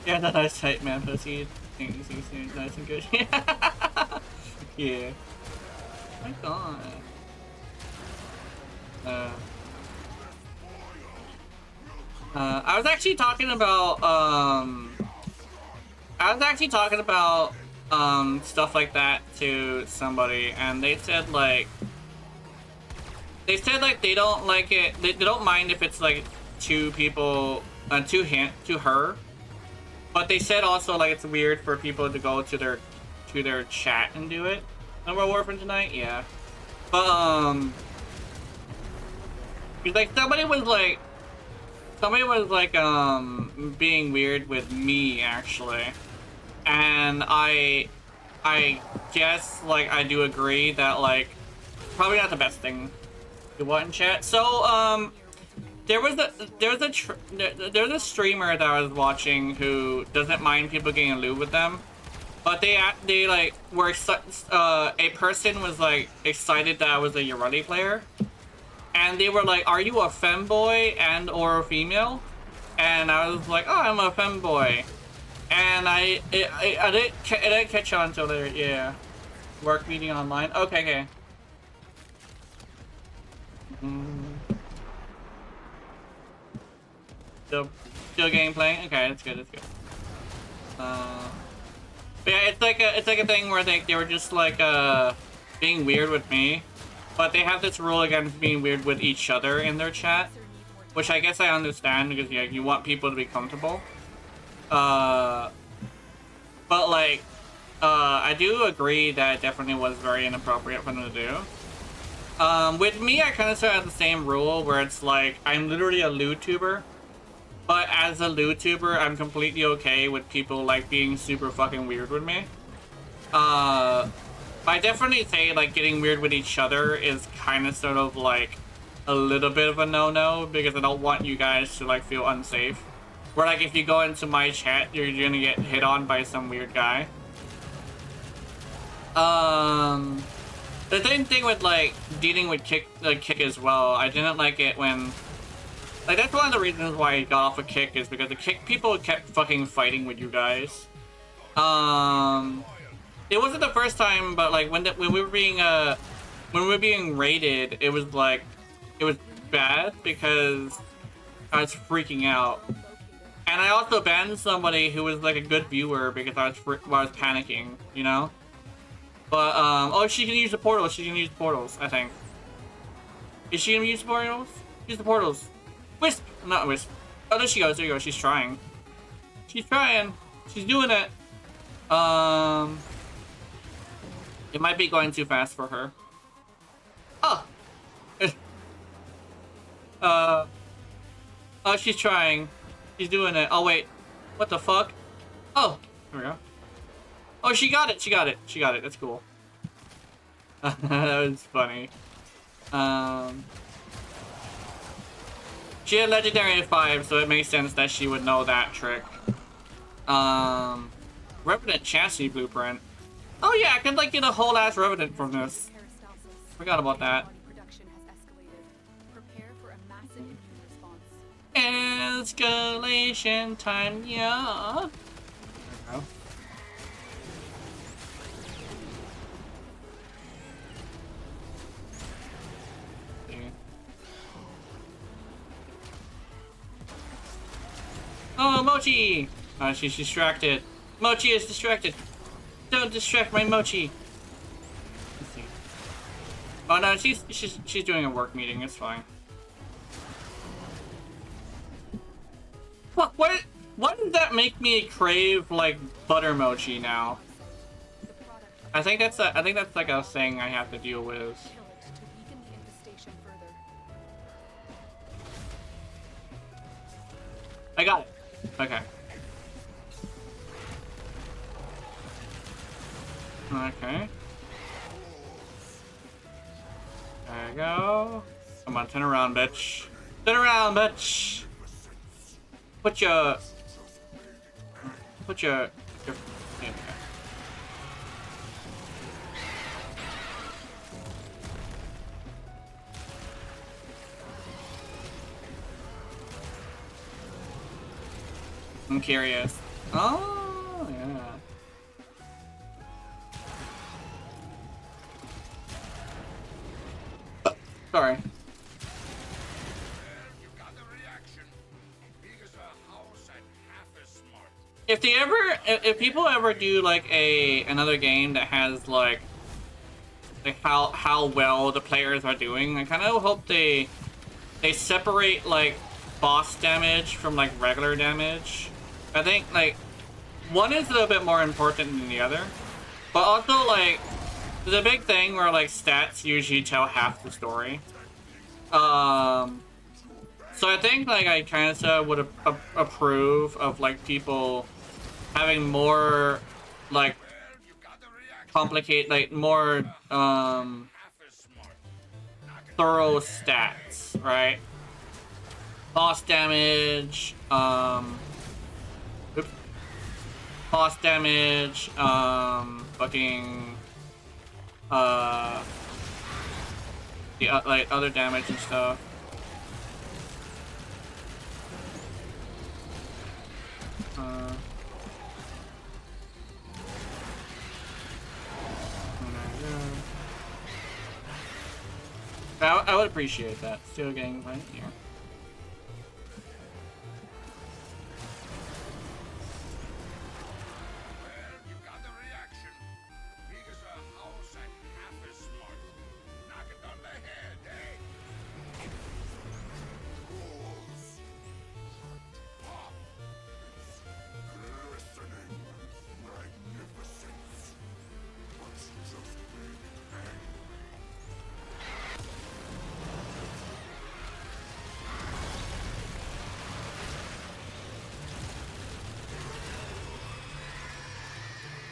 Yeah, that nice type man pussy. Things nice and good. Yeah. My God. I was actually talking about stuff like that to somebody, and they said like they don't like it. They don't mind if it's like two people, to her, but they said also like it's weird for people to go to their chat and do it. No more Warframe tonight, yeah. But like somebody was like being weird with me actually, and I guess like I do agree that like probably not the best thing to want in chat. So there's a streamer that I was watching who doesn't mind people getting lewd with them, but they like were a person was like excited that I was a Urarti player. And they were like, "Are you a femboy and or a female?" And I was like, "Oh, I'm a femboy." And I didn't catch on until later. Yeah, work meeting online. Okay. Still gameplay. Okay, that's good. But yeah, it's like a thing where they were just like being weird with me. But they have this rule against being weird with each other in their chat, which I guess I understand because yeah, you want people to be comfortable. But like, I do agree that it definitely was very inappropriate for them to do. With me, I kind of still have the same rule where it's like I'm literally a lewd-tuber, but as a lewd-tuber, I'm completely okay with people like being super fucking weird with me. I definitely say like getting weird with each other is kind of sort of like a little bit of a no-no because I don't want you guys to like feel unsafe. Where like if you go into my chat, you're gonna get hit on by some weird guy. The same thing with like dealing with kick as well. I didn't like it when like that's one of the reasons why I got off a kick is because the kick people kept fucking fighting with you guys. It wasn't the first time, but like when we were being raided, it was bad because I was freaking out, and I also banned somebody who was like a good viewer because I was panicking, you know. But oh, she can use the portals. She can use the portals. I think. Is she gonna use the portals? Use the portals. Wisp, not Wisp. Oh, there she goes. There you go. She's trying. She's trying. She's doing it. It might be going too fast for her. Oh! Oh, she's trying. She's doing it. Oh, wait. What the fuck? Oh! There we go. Oh, she got it! She got it! She got it. That's cool. That was funny. She had Legendary 5, so it makes sense that she would know that trick. Revenant Chassis Blueprint. Oh yeah, I could like get a whole ass Revenant from this. Forgot about that. Escalation time, yeah. There we go. Oh, Mochi! She's distracted. Mochi is distracted. Don't distract my Mochi. Let's see. Oh no, she's doing a work meeting. It's fine. What? Why does that make me crave like butter mochi now? The product I think that's like a thing I have to deal with. Kill it to weaken the infestation further. I got it. Okay. Okay. There you go. Come on, turn around, bitch. Turn around, bitch. Put your. Yeah, okay. I'm curious. Oh, yeah. Sorry. You got the reaction. Big as a house and half as smart. If people ever do like another game that has like how well the players are doing, I kind of hope they separate like boss damage from like regular damage. I think like one is a little bit more important than the other, but also like there's a big thing where like stats usually tell half the story. So I think like I kind of would approve of like people having more like complicate like more thorough stats, right? Boss damage, oops. Boss damage, fucking the like other damage and stuff. I would appreciate that. Still getting right here. You got the reaction. Big as a house and half as smart. Knock it on the head, eh? Glistening magnificence. What's just been hanged?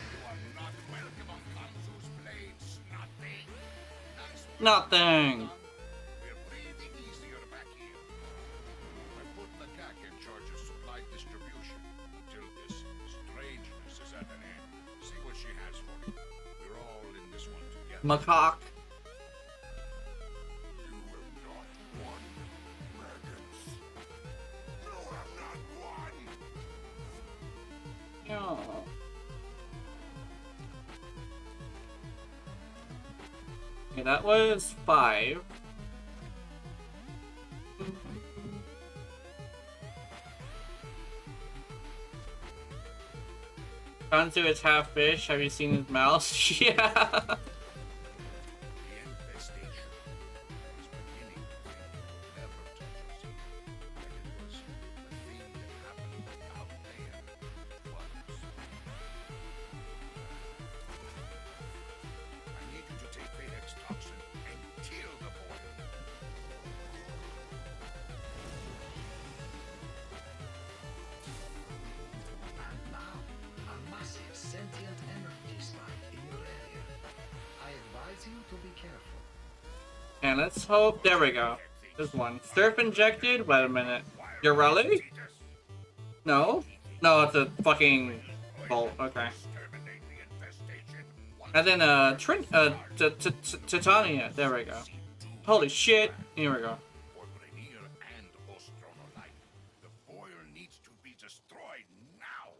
You are not welcome on Kanzu's blade, snotty. Nice work, Nothing. We're breathing easier back here. I put the CAC in charge of supply distribution until this strangeness is at an end. See what she has for me. We're all in this one together. Macaque. You have not won, maggots. You have not won. Yeah. Okay, that was 5. Kanzu is half fish. Have you seen his mouth? Yeah. The infestation is beginning to think never touches you. And it was the thing that happened out there. Was. I need you to take Bayhead's toxin and kill the boy. And now, a massive sentient energy spike in your area. I advise you to be careful. And let's hope. There we go. There's one. Surf injected? Wait a minute. Your relic? No? No, it's a fucking bolt. Okay. Exterminate the infestation. And then, Titania. There we go. Holy shit. Here we go. For Rainier and Ostronolite, the boil needs to be destroyed now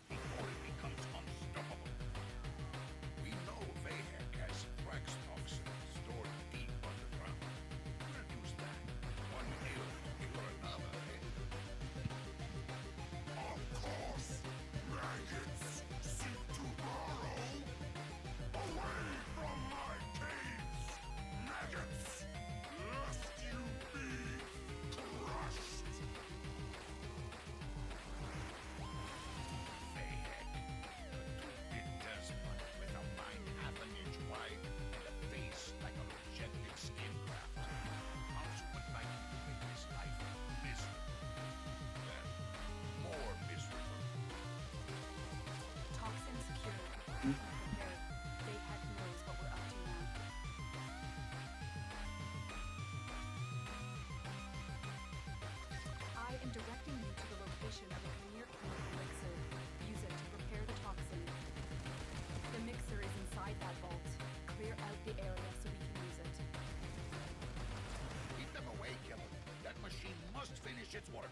before it becomes unstoppable. We know Vahek has Thrax toxin stored deep underground. We'll use that. One ill to cure another, eh? Of course, maggots seek to burrow away from my caves. Maggots, lest you combination of a Grenier chemical elixir. Use it to prepare the toxin. The mixer is inside that vault. Clear out the area so we can use it. Keep them away, killer. That machine must finish its work.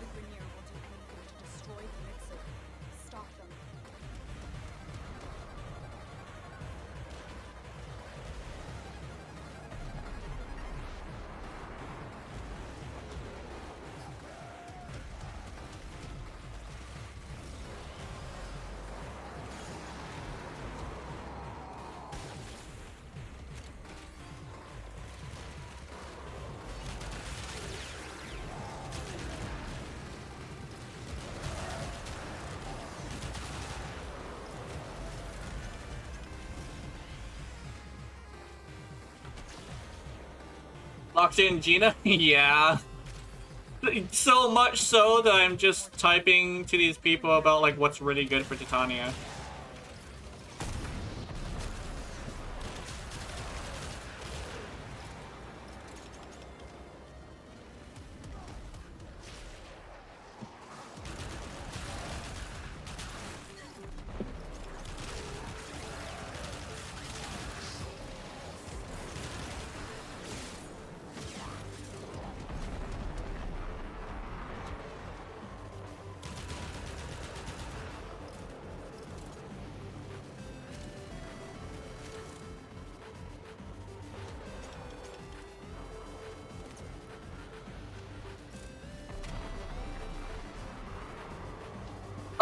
The Grenier will do anything to destroy the mixer. Stop them. Locked in Gena? Yeah. So much so that I'm just typing to these people about like what's really good for Titania.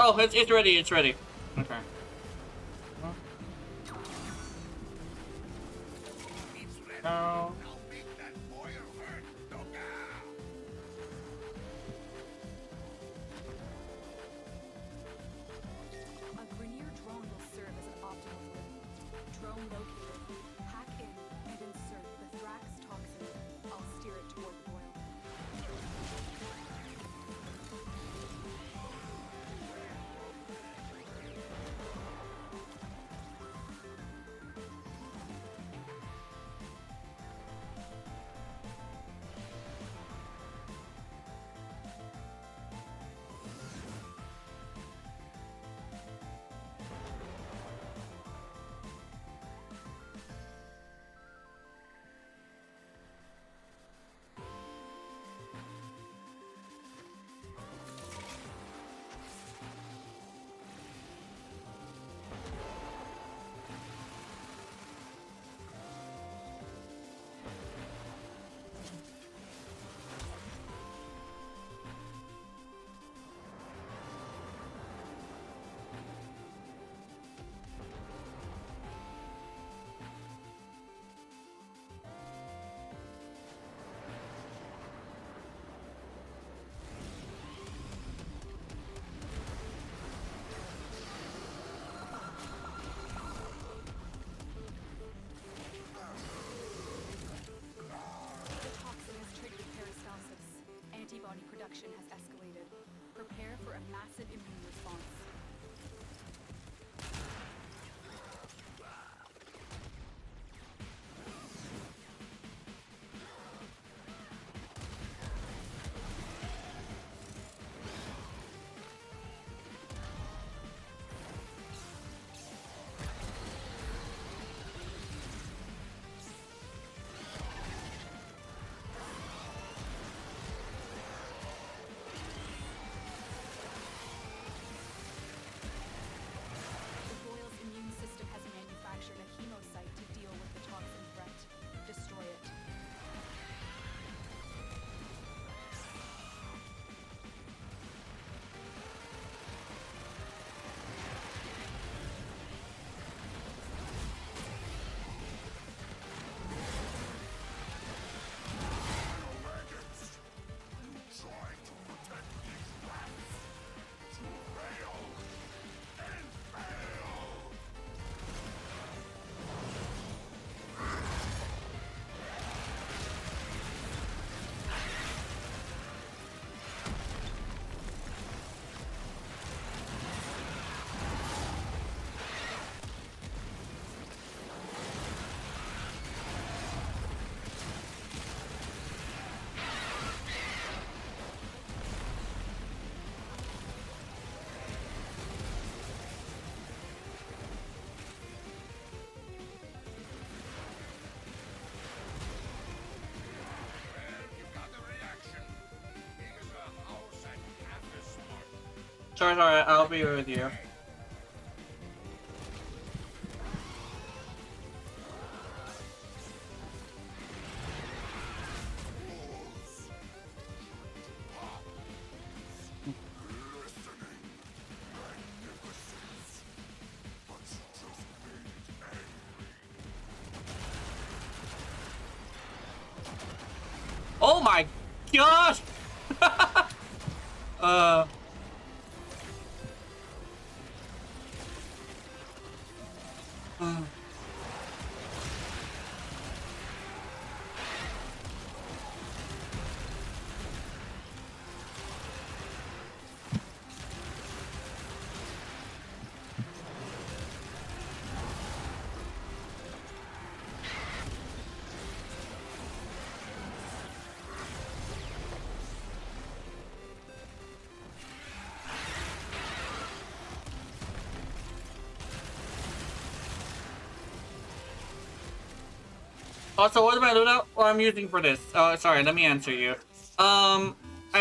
Oh, it's ready, it's ready. Okay. It's ready. No. Now make that boy hurt. Look out! A Grenier drone will serve as an optimal delivery. Drone located. Hack in and insert the Thrax toxin. I'll steer it toward the boil. Sorry, I'll be with you. Oh my gosh! uh. Also, what about Luna? What I'm using for this? Sorry, let me answer you. I'm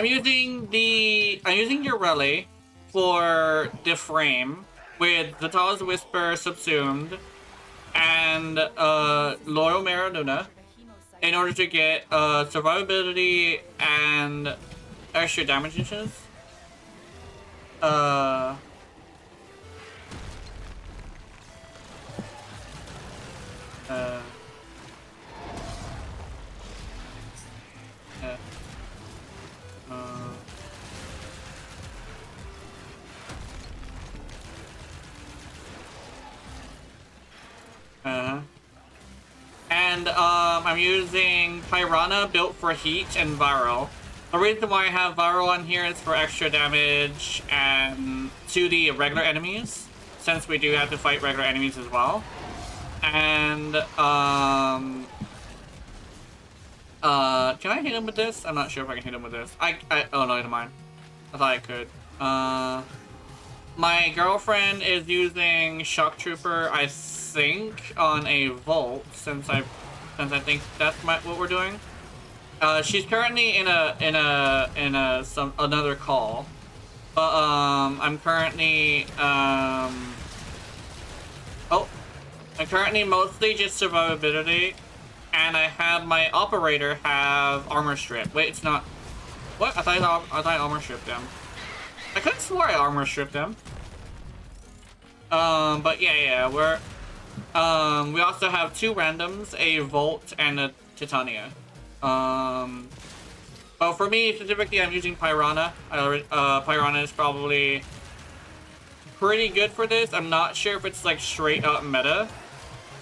using your relay for the frame with the Tallest Whisper subsumed and Loyal Mara Luna in order to get survivability and extra damages. And I'm using Piranha built for heat and Viral. The reason why I have Viral on here is for extra damage and to the regular enemies, since we do have to fight regular enemies as well. And can I hit him with this? I'm not sure if I can hit him with this. Oh no, never mind. I thought I could. My girlfriend is using Shock Trooper, I think, on a Volt, since I think that's what we're doing. She's currently in another call, but I'm currently mostly just survivability, and I have my operator have armor strip. Wait, it's not. What? I thought I armor stripped him. I could have swore I armor stripped him. But yeah, we're we also have two randoms, a Volt and a Titania. But for me specifically, I'm using Piranha. Piranha is probably pretty good for this. I'm not sure if it's like straight up meta,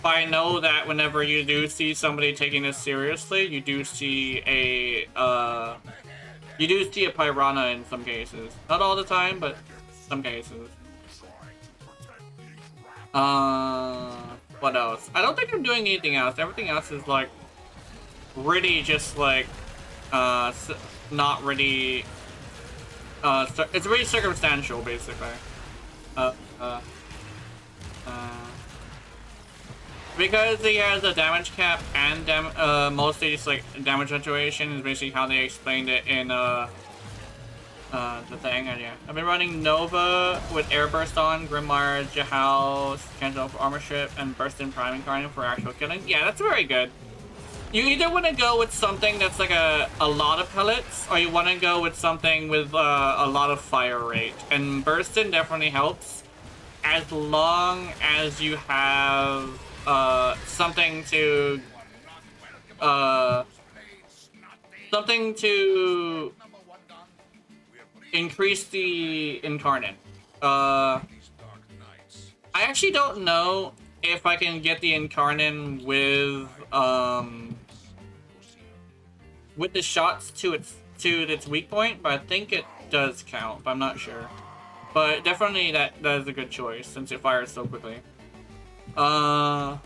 but I know that whenever you do see somebody taking this seriously, you do see a Piranha in some cases. Not all the time, but some cases. What else? I don't think I'm doing anything else. Everything else is like really just like not really it's really circumstantial basically. Because he has a damage cap and mostly just like damage fluctuation is basically how they explained it in the thing. And yeah, I've been running Nova with Air Burst on, Grimmar, Jahal, Cancel for Armor Strip, and Burst in Prime Incarnate for actual killing. Yeah, that's very good. You either want to go with something that's like a lot of pellets, or you want to go with something with a lot of fire rate. And Burstin definitely helps, as long as you have something to increase the incarnate. I actually don't know if I can get the incarnate with the shots to its weak point, but I think it does count, but I'm not sure. But definitely that is a good choice since it fires so quickly. I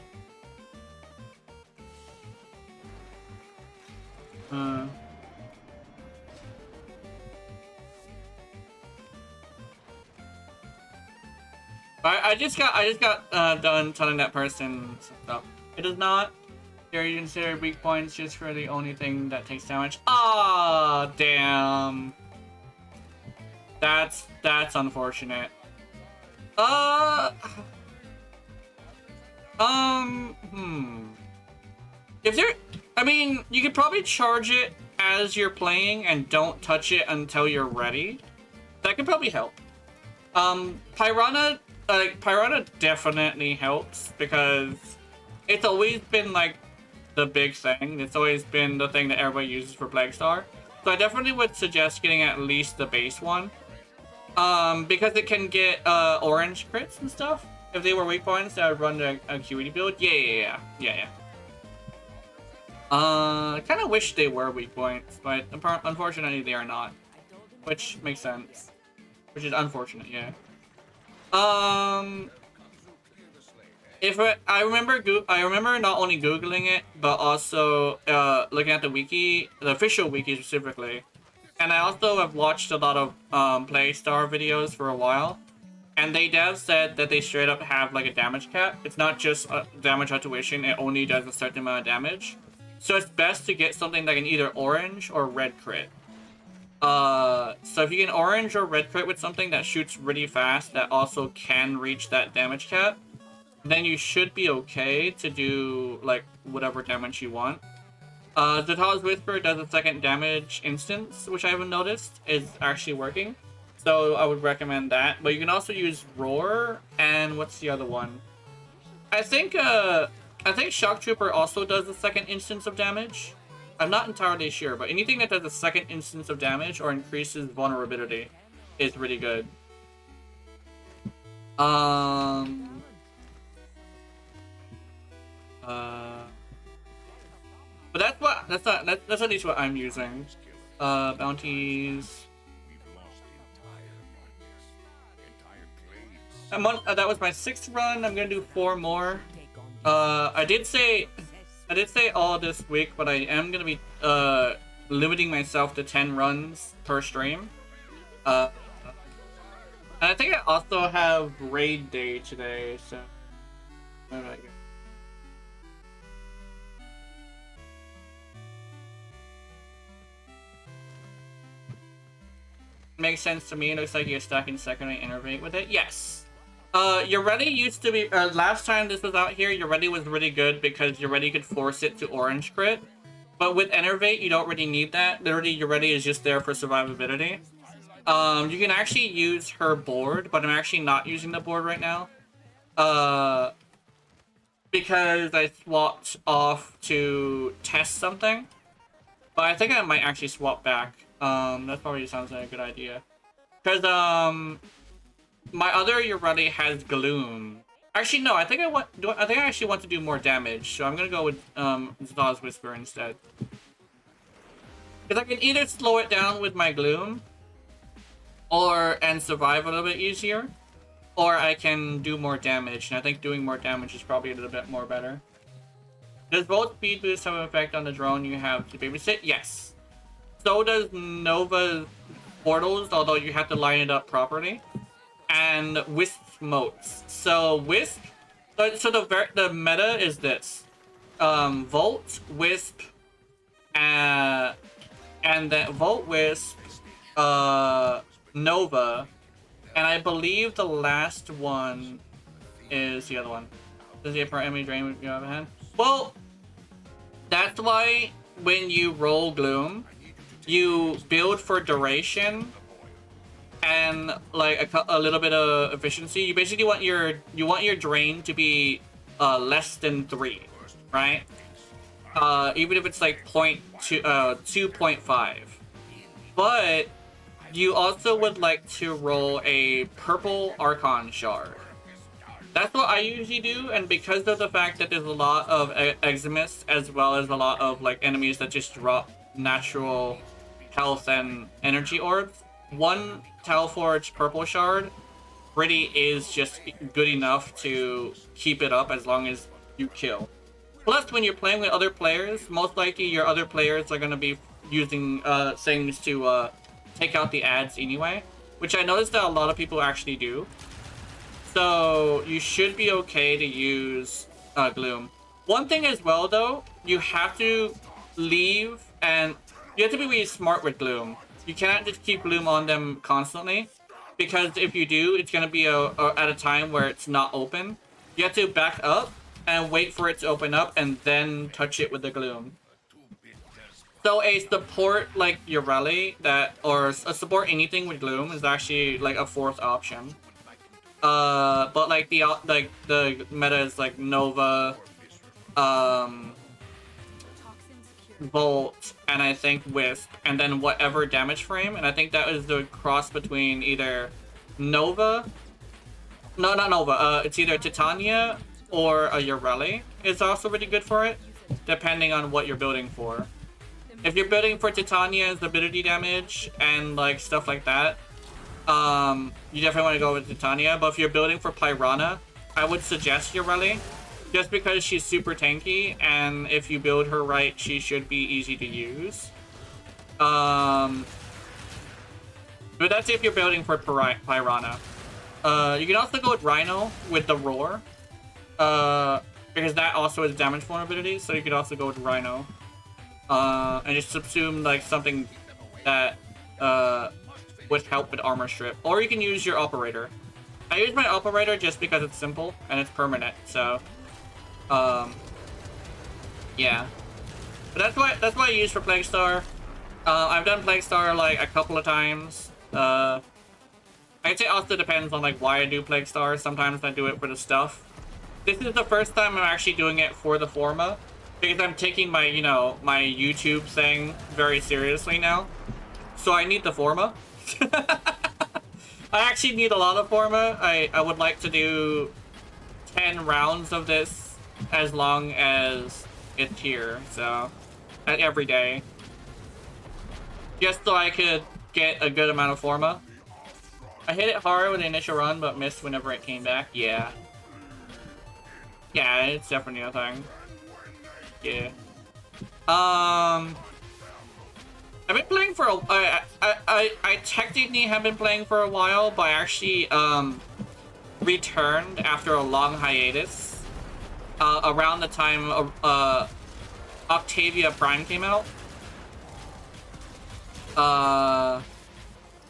just got done telling that person stuff. It is not. You consider weak points just for the only thing that takes damage. Ah, damn. That's unfortunate. Uh, If there, I mean, you could probably charge it as you're playing and don't touch it until you're ready. That could probably help. Piranha definitely helps because it's always been like the big thing. It's always been the thing that everybody uses for Plague Star. So I definitely would suggest getting at least the base one. Because it can get orange crits and stuff. If they were weak points, I would run a Acuity build. Yeah. I kind of wish they were weak points, but unfortunately they are not. Which makes sense. Which is unfortunate, yeah. I remember not only googling it, but also looking at the wiki, the official wiki specifically. And I also have watched a lot of Playstar videos for a while. And they have said that they straight up have like a damage cap. It's not just damage on tuition, it only does a certain amount of damage. So it's best to get something like an either orange or red crit. So if you get an orange or red crit with something that shoots really fast that also can reach that damage cap, then you should be okay to do like whatever damage you want. Zata's Whisper does a second damage instance, which I haven't noticed is actually working. So I would recommend that. But you can also use Roar and what's the other one? I think Shock Trooper also does a second instance of damage. I'm not entirely sure, but anything that does a second instance of damage or increases vulnerability is really good. But that's at least what I'm using. Bounties. That was my 6th run. I'm gonna do 4 more. I did say all this week, but I am gonna be limiting myself to 10 runs per stream. And I think I also have raid day today, so where did I go? Makes sense to me. It looks like you're stuck in second and innervate with it. Yes. Your ready used to be last time this was out here, your ready was really good because your ready could force it to orange crit. But with Enervate, you don't really need that. Literally, your ready is just there for survivability. You can actually use her board, but I'm actually not using the board right now. Because I swapped off to test something. But I think I might actually swap back. That probably sounds like a good idea. Because, my other Urati has Gloom. Actually, no, I think I actually want to do more damage, so I'm gonna go with Zata's Whisper instead. Because I can either slow it down with my Gloom, and survive a little bit easier, or I can do more damage, and I think doing more damage is probably a little bit more better. Does both speed boosts have an effect on the drone you have to babysit? Yes. So does Nova's portals, although you have to line it up properly. And Wisp motes. So Wisp, so the meta is this: Volt, Wisp, and then Volt, Wisp, Nova, and I believe the last one is the other one. Does he have per enemy drain you have a hand? Well, that's why when you roll Gloom, you build for duration. And like a little bit of efficiency. You basically want your drain to be less than 3, right? Even if it's like 2.5. But you also would like to roll a purple Archon shard. That's what I usually do, and because of the fact that there's a lot of Eximists as well as a lot of like enemies that just drop natural health and energy orbs, one Talforge purple shard really is just good enough to keep it up as long as you kill. Plus, when you're playing with other players, most likely your other players are going to be using things to take out the ads anyway, which I noticed that a lot of people actually do. So you should be okay to use Gloom. One thing as well though, you have to leave and you have to be really smart with Gloom. you cannot just keep bloom on them constantly, because if you do, it's gonna be at a time where it's not open. You have to back up and wait for it to open up and then touch it with the gloom. So a support like Ureli or a support anything with gloom is actually like a fourth option. But like the meta is like Nova, Volt, and I think Wisp, and then whatever damage frame, and I think that is the cross between either Nova, no, not Nova, it's either Titania or a Ureli is also really good for it, depending on what you're building for. If you're building for Titania's ability damage and like stuff like that, you definitely want to go with Titania. But if you're building for Piranha, I would suggest Ureli, just because she's super tanky, and if you build her right, she should be easy to use. But that's if you're building for Piranha. You can also go with Rhino with the Roar, because that also has damage vulnerability, so you could also go with Rhino. And just subsume like something that would help with armor strip. Or you can use your operator. I use my operator just because it's simple and it's permanent, so yeah. But that's what I use for Plague Star. I've done Plague Star like a couple of times. I'd say it also depends on like why I do Plague Star. Sometimes I do it for the stuff. This is the first time I'm actually doing it for the Forma, because I'm taking my, you know, my YouTube thing very seriously now. So I need the Forma. I actually need a lot of Forma. I would like to do 10 rounds of this as long as it's here, so every day. Just so I could get a good amount of Forma. I hit it hard with the initial run, but missed whenever it came back. Yeah. Yeah, it's definitely a thing. Yeah. I've been playing for I technically have been playing for a while, but I actually returned after a long hiatus around the time Octavia Prime came out.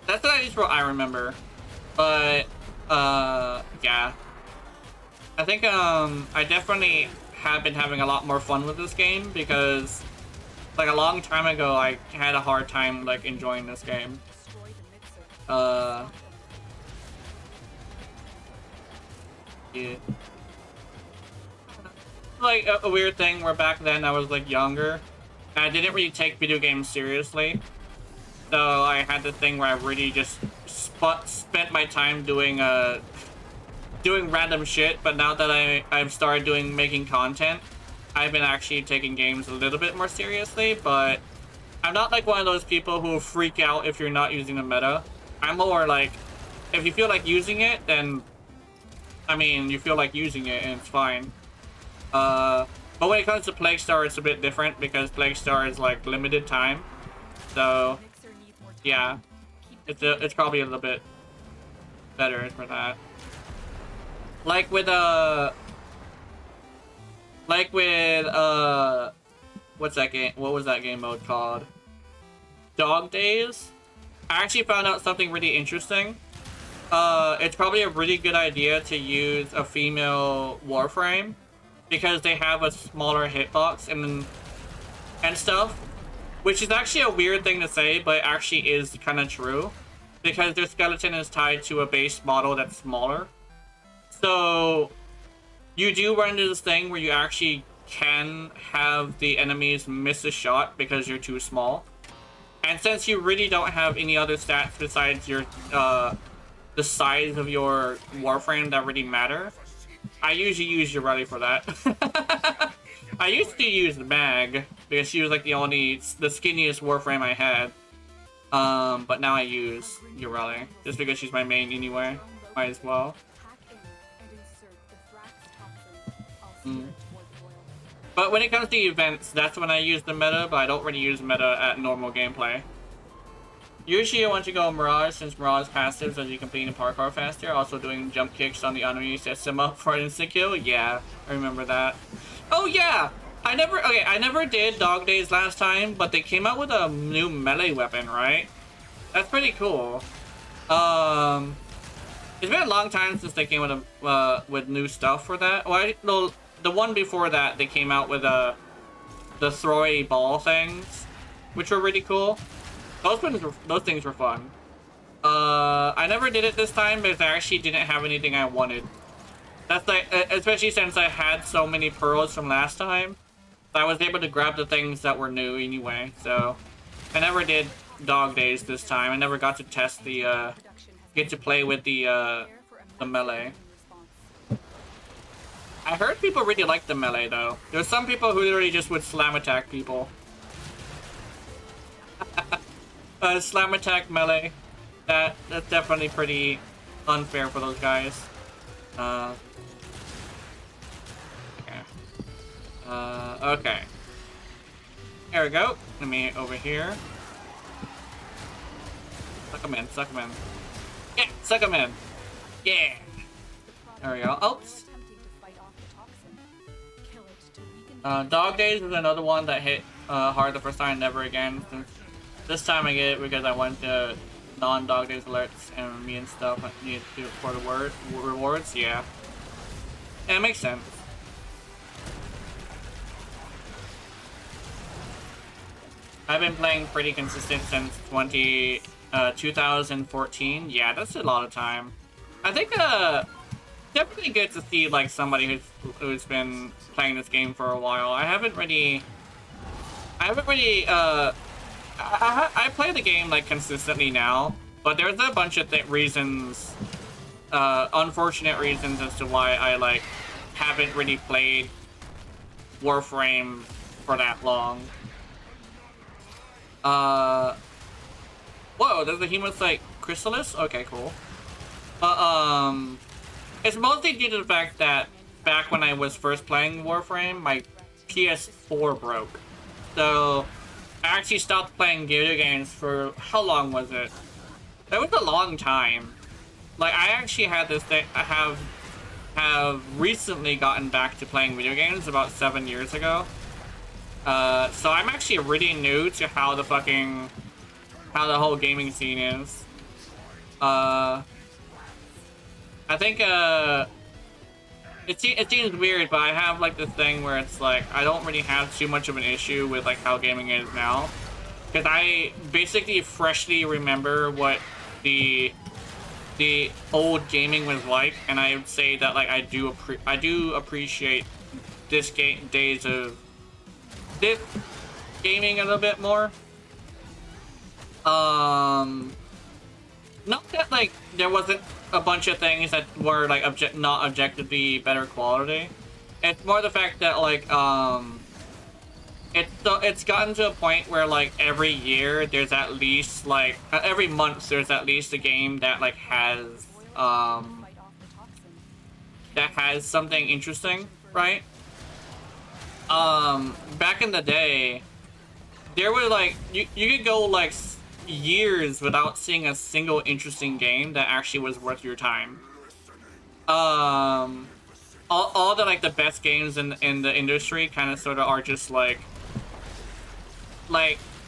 That's at least what I remember. But yeah. I think I definitely have been having a lot more fun with this game, because like a long time ago I had a hard time like enjoying this game. Yeah. Like a weird thing where back then I was like younger and I didn't really take video games seriously. So I had the thing where I really just spent my time doing random shit, but now that I've started making content, I've been actually taking games a little bit more seriously, but I'm not like one of those people who freak out if you're not using the meta. I'm more like, if you feel like using it, then, I mean, you feel like using it and it's fine. But when it comes to Plague Star, it's a bit different, because Plague Star is like limited time. So, yeah, it's probably a little bit better for that. Like with what's that game? What was that game mode called? Dog Days. I actually found out something really interesting. It's probably a really good idea to use a female Warframe, because they have a smaller hitbox and stuff, which is actually a weird thing to say, but it actually is kind of true, because their skeleton is tied to a base model that's smaller. So you do run into this thing where you actually can have the enemies miss a shot because you're too small. And since you really don't have any other stats besides your the size of your Warframe that really matter, I usually use Ureli for that. I used to use Mag because she was like the skinniest Warframe I had. But now I use Ureli just because she's my main anyway. Might as well. But when it comes to events, that's when I use the meta, but I don't really use meta at normal gameplay. Usually I want to go Mirage, since Mirage passives as you complete in parkour faster. Also doing jump kicks on the enemy sets them up for an instant kill. Yeah, I remember that. Oh yeah! I never did Dog Days last time, but they came out with a new melee weapon, right? That's pretty cool. It's been a long time since they came with new stuff for that. Well, no, the one before that they came out with the throwy ball things, which were really cool. Those things were fun. I never did it this time because I actually didn't have anything I wanted. That's like, especially since I had so many pearls from last time, I was able to grab the things that were new anyway. So I never did dog days this time. I never got to test the get to play with the melee. I heard people really like the melee though. There's some people who literally just would slam attack people. Slam attack melee. That's definitely pretty unfair for those guys. Okay. There we go. Let me over here. Suck him in, suck him in. Yeah, suck him in. Yeah. There we go. Oops. Dog Days is another one that hit hard the first time, never again. This time I get it because I went to non-Dog Days alerts and me and stuff I needed to do it for the rewards. Yeah. Yeah, it makes sense. I've been playing pretty consistent since 2014. Yeah, that's a lot of time. I think definitely good to see like somebody who's been playing this game for a while. I play the game like consistently now, but there's a bunch of reasons, unfortunate reasons as to why I like haven't really played Warframe for that long. Whoa, there's a Hemocyte Chrysalis? Okay, cool. It's mostly due to the fact that back when I was first playing Warframe, my PS4 broke. So, I actually stopped playing video games for, how long was it? That was a long time. Like, I actually had this thing, I have recently gotten back to playing video games about 7 years ago. So I'm actually really new to how the whole gaming scene is. I think, it seems weird, but I have like this thing where it's like, I don't really have too much of an issue with like how gaming is now. Because I basically freshly remember what the old gaming was like, and I would say that like I do appreciate this days of this gaming a little bit more. Not that like there wasn't a bunch of things that were like not objectively better quality. It's more the fact that like it's gotten to a point where like every year there's at least like every month there's at least a game that like has something interesting, right? Back in the day, there were like you could go like years without seeing a single interesting game that actually was worth your time. All the like the best games in the industry kind of sort of are just like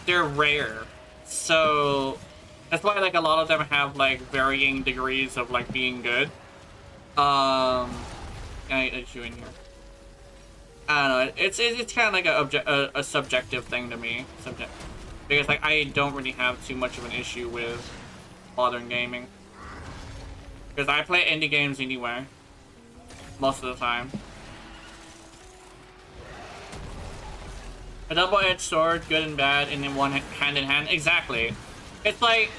they're rare. So that's why like a lot of them have like varying degrees of like being good. I you in here. I don't know. It's kind of like a subjective thing to me. Because like I don't really have too much of an issue with modern gaming. Because I play indie games anyway. Most of the time. A double-edged sword, good and bad, and then one hand in hand. Exactly. It's like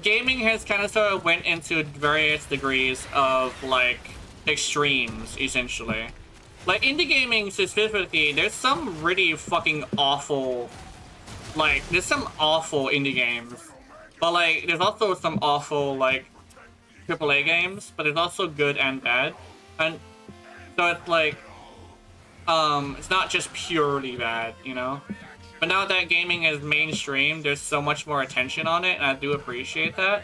gaming has kind of sort of went into various degrees of like extremes, essentially. Like indie gaming specifically, there's some really fucking awful, like there's some awful indie games, but like there's also some awful like AAA games, but there's also good and bad, and so it's like it's not just purely bad, you know. But now that gaming is mainstream, there's so much more attention on it, and I do appreciate that.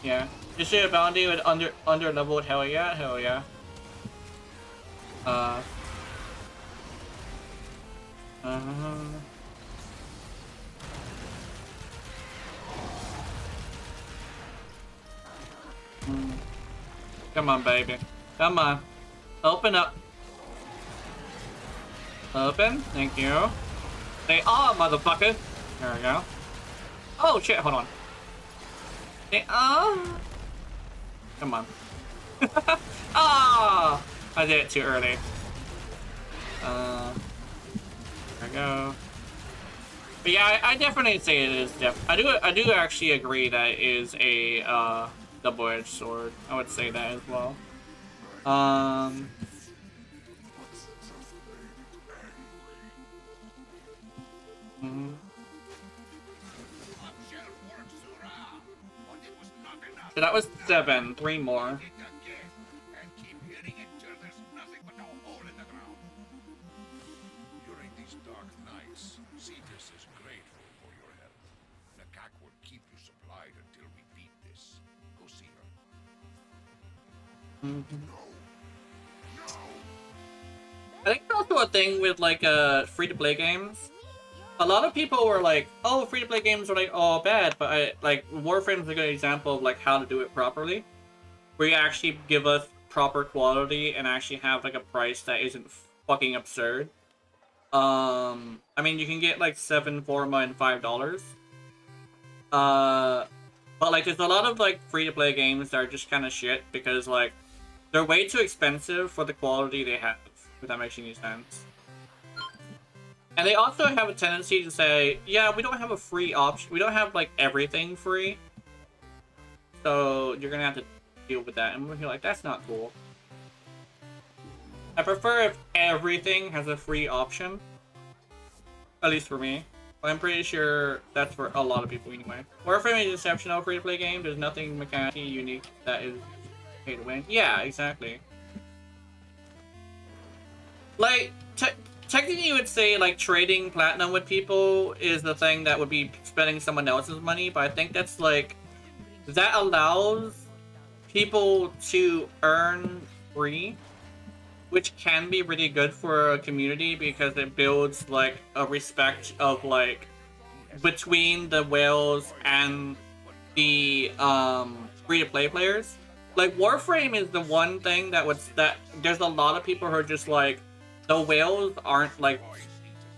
Yeah, is it a bounty with under leveled? Hell yeah, hell yeah. Come on, baby. Come on. Open up. Open. Thank you. They are, motherfucker. There we go. Oh, shit. Hold on. They are. Come on. Ah! I did it too early. There we go. But yeah, I definitely say it is I do actually agree that it is a double-edged sword. I would say that as well. Mhm. So that was 7. 3 more. And keep hitting it till there's nothing but a hole in the ground. During these dark nights, Cetus is grateful for your help. Nakak will keep you supplied until we beat this. Go see her. I think it's also a thing with like free-to-play games. A lot of people were like, "Oh, free-to-play games are like all bad," but Warframe's a good example of like how to do it properly, where you actually give us proper quality and actually have like a price that isn't fucking absurd. I mean, you can get like 7 Forma and $5. But like, there's a lot of like free-to-play games that are just kind of shit because like they're way too expensive for the quality they have. If that makes any sense. And they also have a tendency to say, yeah, we don't have a free option. We don't have, like, everything free. So you're going to have to deal with that. And we're like, that's not cool. I prefer if everything has a free option. At least for me. But I'm pretty sure that's for a lot of people anyway. Warframe is an exceptional free-to-play game. There's nothing mechanically unique that is pay to win. Yeah, exactly. Like, technically you would say, like, trading platinum with people is the thing that would be spending someone else's money, but I think that's, like, that allows people to earn free, which can be really good for a community because it builds, like, a respect of, like, between the whales and the, free-to-play players. Like, Warframe is the one thing that there's a lot of people who are just, like, the whales aren't, like,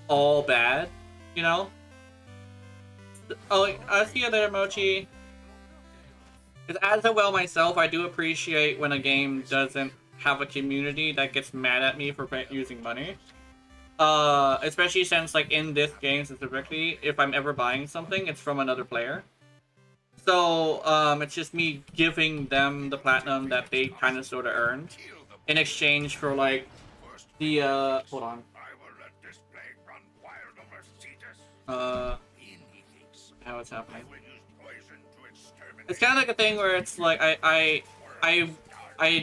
all bad, you know? Oh, I see you there, Mochi. Because as a whale myself, I do appreciate when a game doesn't have a community that gets mad at me for using money. Especially since, like, in this game specifically, if I'm ever buying something, it's from another player. So, it's just me giving them the platinum that they kind of sort of earned in exchange for, like, the, hold on. How it's happening. It's kind of like a thing where it's like, I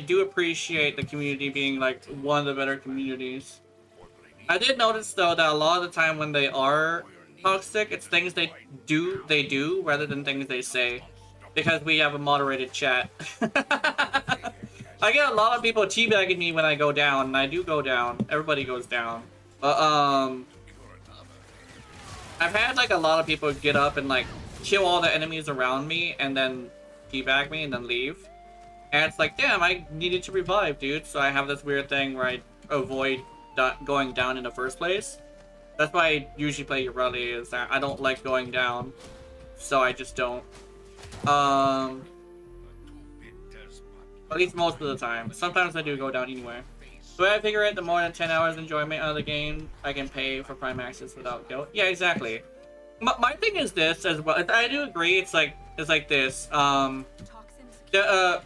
do appreciate the community being, like, one of the better communities. I did notice, though, that a lot of the time when they are toxic, it's things they do rather than things they say. Because we have a moderated chat. I get a lot of people teabagging me when I go down, and I do go down. Everybody goes down. But, I've had, like, a lot of people get up and, like, kill all the enemies around me, and then teabag me, and then leave. And it's like, damn, I needed to revive, dude. So I have this weird thing where I avoid going down in the first place. That's why I usually play Urelli, is that I don't like going down. So I just don't. At least most of the time. Sometimes I do go down anyway. So I figure it, the more than 10 hours enjoyment out of the game, I can pay for Prime Access without guilt. Yeah, exactly. My thing is this as well. I do agree. It's like this.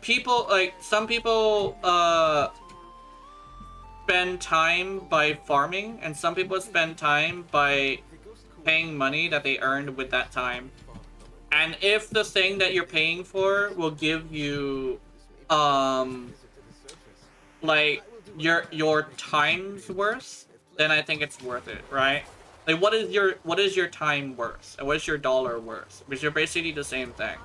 People, like, some people spend time by farming, and some people spend time by paying money that they earned with that time. And if the thing that you're paying for will give you, like, your time's worth, then I think it's worth it, right? Like, what is your time worth? And what is your dollar worth? Because you're basically the same thing.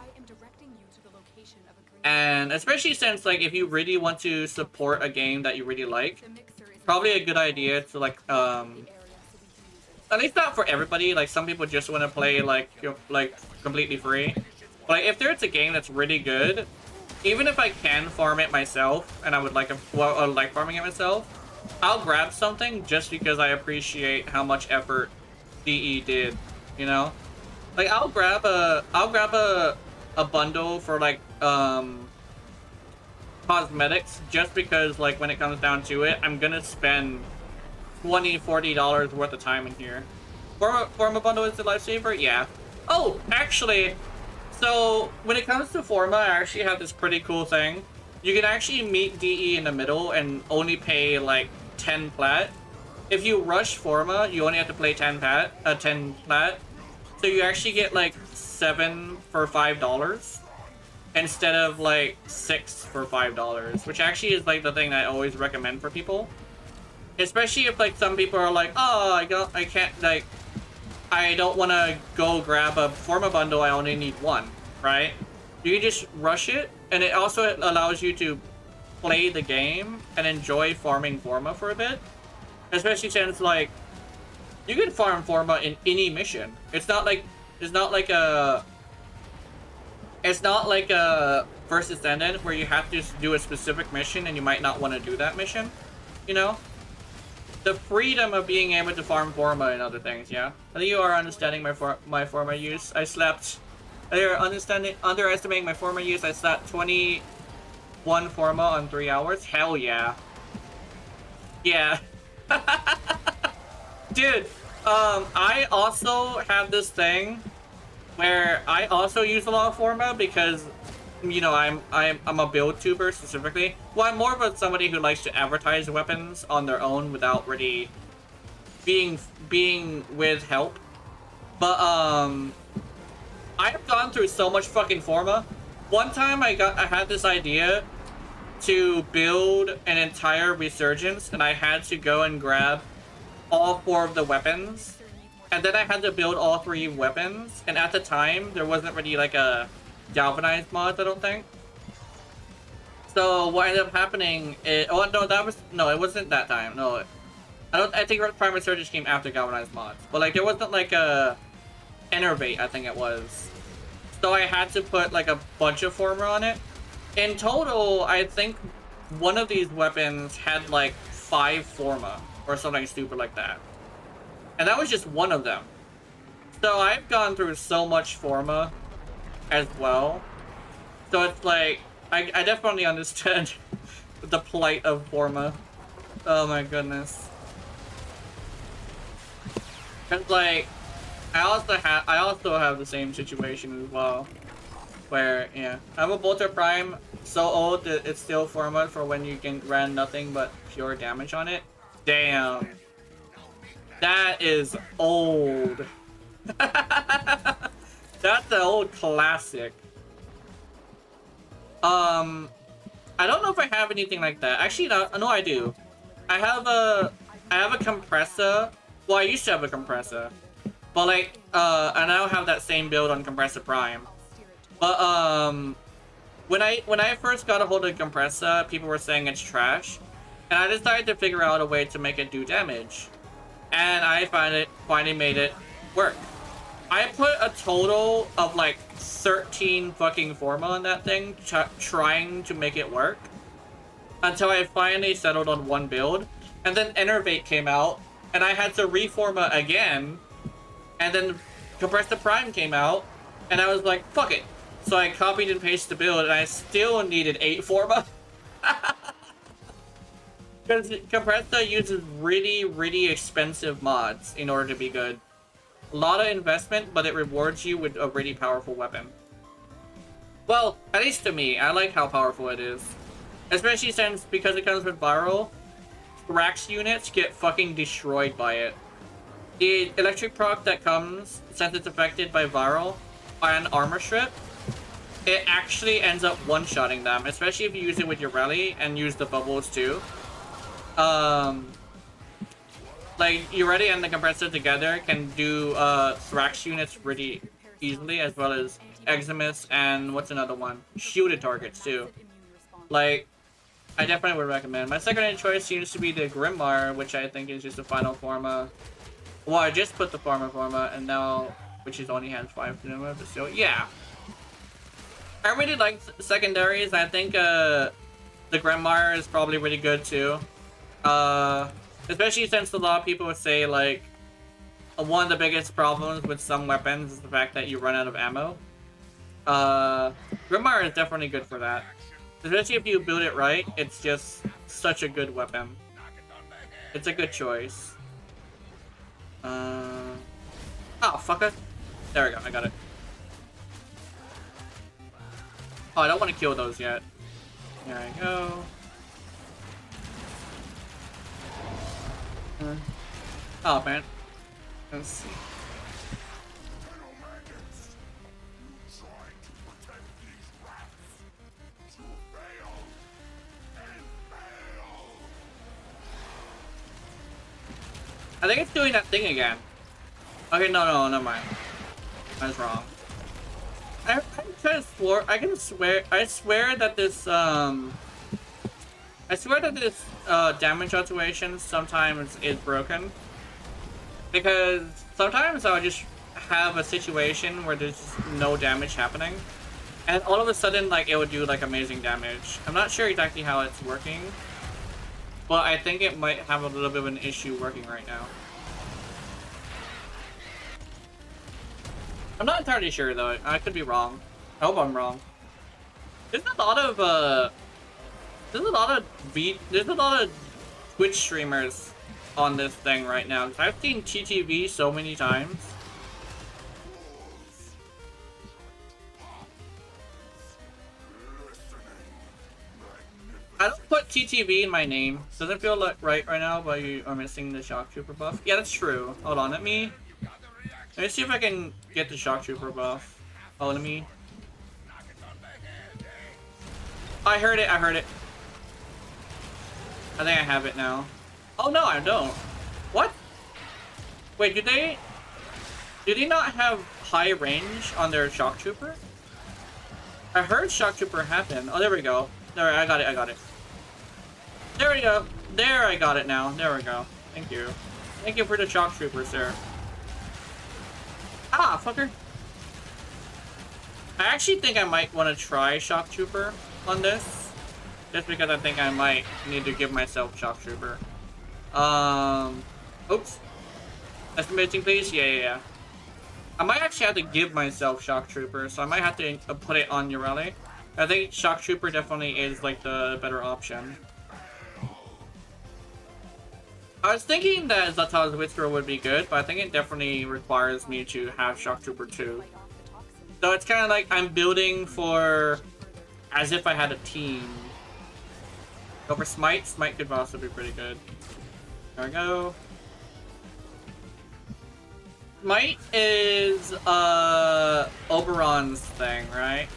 And especially since, like, if you really want to support a game that you really like, probably a good idea to, like, at least not for everybody. Like, some people just want to play, like completely free. But like, if there's a game that's really good, even if I can farm it myself, and I would like like farming it myself, I'll grab something just because I appreciate how much effort DE did, you know? Like I'll grab a bundle for like cosmetics just because like when it comes down to it, I'm gonna spend $20-$40 worth of time in here. Forma bundle is the lifesaver? Yeah. Oh, actually, so when it comes to Forma, I actually have this pretty cool thing. You can actually meet DE in the middle and only pay like 10 plat. If you rush Forma, you only have to pay 10 plat. So you actually get like 7 for $5 instead of like 6 for $5, which actually is like the thing that I always recommend for people. Especially if like some people are like, oh, I can't, like, I don't want to go grab a Forma bundle, I only need one, right? You can just rush it, and it also allows you to play the game and enjoy farming Forma for a bit. Especially since, like, you can farm Forma in any mission. It's not like a First Ascendant where you have to do a specific mission and you might not want to do that mission, you know? The freedom of being able to farm Forma and other things, yeah. I think you are understanding my Forma use. You're underestimating my Forma use. I slapped 21 Forma on 3 hours. Hell yeah. Yeah. Dude, I also have this thing where I also use a lot of Forma because, you know, I'm a build tuber specifically. Well, I'm more of somebody who likes to advertise weapons on their own without really being with help. But I've gone through so much fucking Forma. One time I had this idea to build an entire resurgence, and I had to go and grab all 4 of the weapons, and then I had to build all 3 weapons. And at the time, there wasn't really like a galvanized mod, I don't think. So what ended up happening is, oh no, it wasn't that time. No, I think Prime Resurgence came after galvanized mods, but like there wasn't like a Enervate, I think it was. So I had to put like a bunch of Forma on it. In total, I think one of these weapons had like 5 Forma or something stupid like that. And that was just one of them. So I've gone through so much Forma as well. So it's like, I definitely understand the plight of Forma. Oh my goodness. Cause like, I also have the same situation as well. Where, yeah. I have a Bolter Prime so old that it's still Forma for when you can ran nothing but pure damage on it. Damn. That is old. That's an old classic. I don't know if I have anything like that. Actually, no, I do. I have a compressor. Well, I used to have a compressor. But like, I now have that same build on Compressor Prime. But when I first got a hold of compressor, people were saying it's trash, and I decided to figure out a way to make it do damage, and I finally made it work. I put a total of like 13 fucking Forma on that thing, trying to make it work, until I finally settled on one build, and then Enervate came out, and I had to reforma again, and then Compressor Prime came out, and I was like, fuck it. So I copied and pasted the build, and I still needed 8 Forma. Because Compressor uses really, really expensive mods in order to be good. A lot of investment, but it rewards you with a really powerful weapon. Well, at least to me, I like how powerful it is. Especially since, because it comes with viral, Thrax units get fucking destroyed by it. The electric proc that comes, since it's affected by viral, and armor strip, it actually ends up one-shotting them, especially if you use it with your rally and use the bubbles too. Like, your rally and the compressor together can do Thrax units really easily, as well as Eximus and what's another one? Shielded targets too. Like, I definitely would recommend. My second choice seems to be the Grimmar, which I think is just a final Forma. Well, I just put the Forma, and now, which is only has 5 Forma, but still, yeah. I really like secondaries. I think the Grandmire is probably really good too. Especially since a lot of people would say like one of the biggest problems with some weapons is the fact that you run out of ammo. Grandmire is definitely good for that. Especially if you build it right, it's just such a good weapon. It's a good choice. Oh, fucker. There we go, I got it. Oh, I don't want to kill those yet. There I go. Oh, man. Let's see. I think it's doing that thing again. Okay, no, never mind. I was wrong. I swear that this damage fluctuation sometimes is broken. Because sometimes I'll just have a situation where there's just no damage happening. And all of a sudden, like, it would do, like, amazing damage. I'm not sure exactly how it's working. But I think it might have a little bit of an issue working right now. I'm not entirely sure though. I could be wrong. I hope I'm wrong. There's a lot of Twitch streamers on this thing right now. I've seen TTV so many times. I don't put TTV in my name. Doesn't feel like right now, but you are missing the Shock Trooper buff. Yeah, that's true. Hold on, let me see if I can get the Shock Trooper buff. Oh, let me. I heard it. I think I have it now. Oh no, I don't. What? Wait, do they not have high range on their Shock Trooper? I heard Shock Trooper happen. Oh, there we go. There, I got it. There we go. There, I got it now. There we go. Thank you. Thank you for the Shock Trooper, sir. Ah, fucker. I actually think I might want to try Shock Trooper on this. Just because I think I might need to give myself Shock Trooper. Oops. Estimating, please? Yeah. I might actually have to give myself Shock Trooper, so I might have to put it on Ureli. I think Shock Trooper definitely is, like, the better option. I was thinking that Zata's Whisper would be good, but I think it definitely requires me to have Shock Trooper 2. So it's kind of like I'm building for as if I had a team. Go for Smite. Smite could also be pretty good. There we go. Smite is Oberon's thing, right?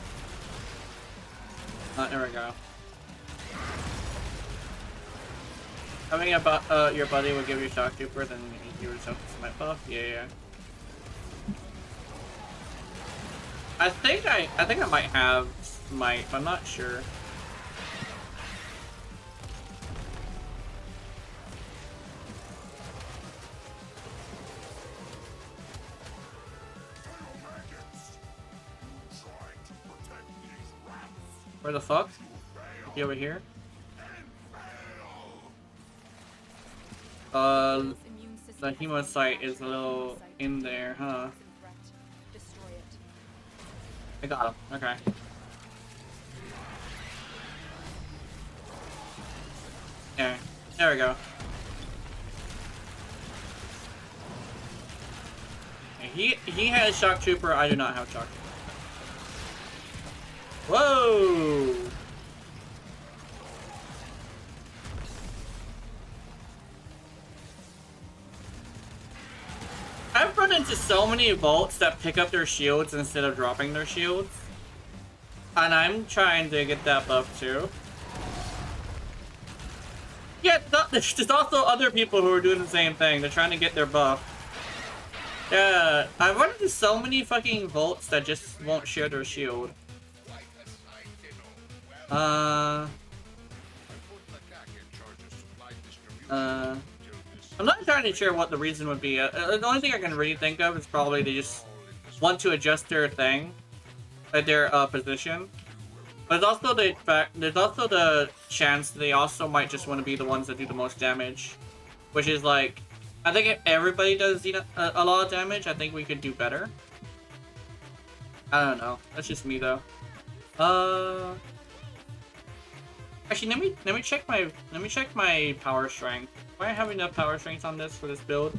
There we go. Having your buddy will give you Shock Trooper, then you give yourself a Smite buff. Yeah. I think I might have Smite, but I'm not sure. Where the fuck? Is he over here? The Hemocyte is a little in there, huh? I got him. Okay. There we go. He has Shock Trooper. I do not have Shock Trooper. Whoa! I've run into so many vaults that pick up their shields instead of dropping their shields. And I'm trying to get that buff too. Yeah, there's also other people who are doing the same thing. They're trying to get their buff. Yeah, I've run into so many fucking vaults that just won't share their shield. I'm not entirely sure what the reason would be. The only thing I can really think of is probably they just want to adjust their thing, like their position. But there's also the chance they also might just want to be the ones that do the most damage, which is like, I think if everybody does a lot of damage, I think we could do better. I don't know. That's just me though. Actually, let me check my power strength. Do I have enough power strength on this for this build?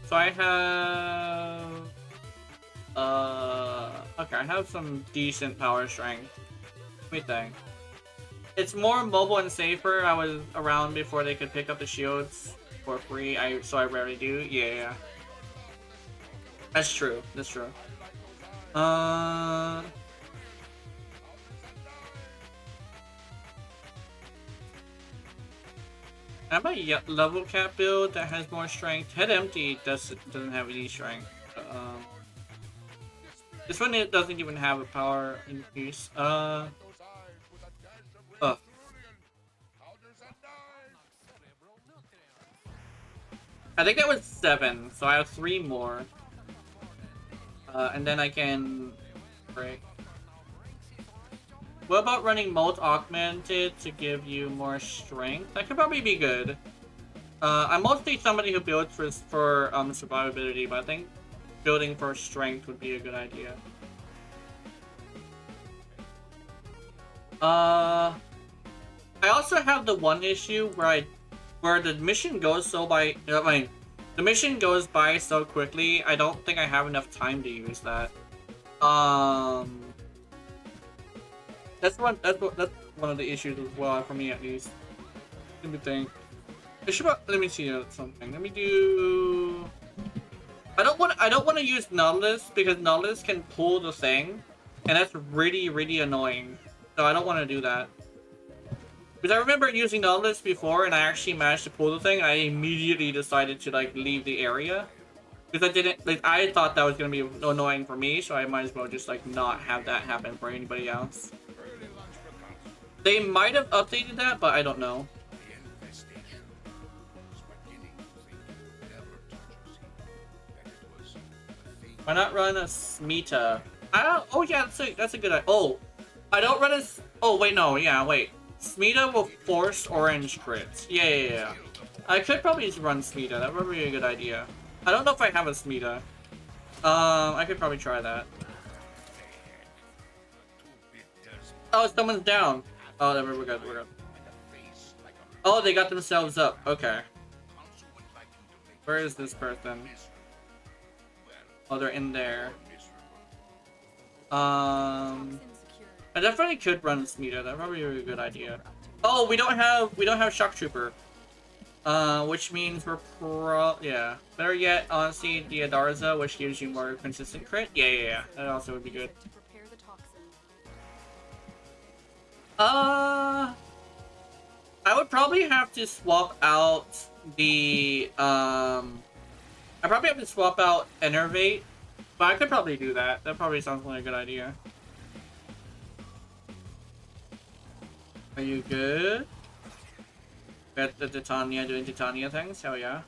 So I have okay, I have some decent power strength. Let me think. It's more mobile and safer. I was around before they could pick up the shields for free. So I rarely do. Yeah. That's true. That's true. I have a level cap build that has more strength. Head Empty doesn't have any strength. This one it doesn't even have a power increase. I think that was 7, so I have 3 more. And then I can break. What about running Molt Augmented to give you more strength? That could probably be good. I'm mostly somebody who builds for survivability, but I think building for strength would be a good idea. I also have the one issue where the mission goes the mission goes by so quickly. I don't think I have enough time to use that. That's one of the issues as well for me, at least. Let me think. Let me see something. Let me do. I don't want to use Nautilus because Nautilus can pull the thing, and that's really annoying. So I don't want to do that. Because I remember using Nautilus before, and I actually managed to pull the thing. And I immediately decided to leave the area because I thought that was gonna be annoying for me, so I might as well just not have that happen for anybody else. They might have updated that, but I don't know. Why not run a Smita? Oh yeah, that's a good idea. Oh, I don't run a. Oh wait, no, yeah, wait. Smita will force orange crits. Yeah. I could probably just run Smita. That would be a good idea. I don't know if I have a Smita. I could probably try that. Oh, someone's down. Oh, we're good. Oh, they got themselves up. Okay. Where is this person? Oh, they're in there. I definitely could run Smita. That would probably be a good idea. Oh, we don't have Shock Trooper. Which means we're yeah. Better yet, honestly, the Adarza, which gives you more consistent crit. Yeah. That also would be good. I would probably have to swap out the I probably have to swap out Enervate, but I could probably do that. That probably sounds like a good idea. Are you good? Got the Titania doing Titania things? Hell yeah.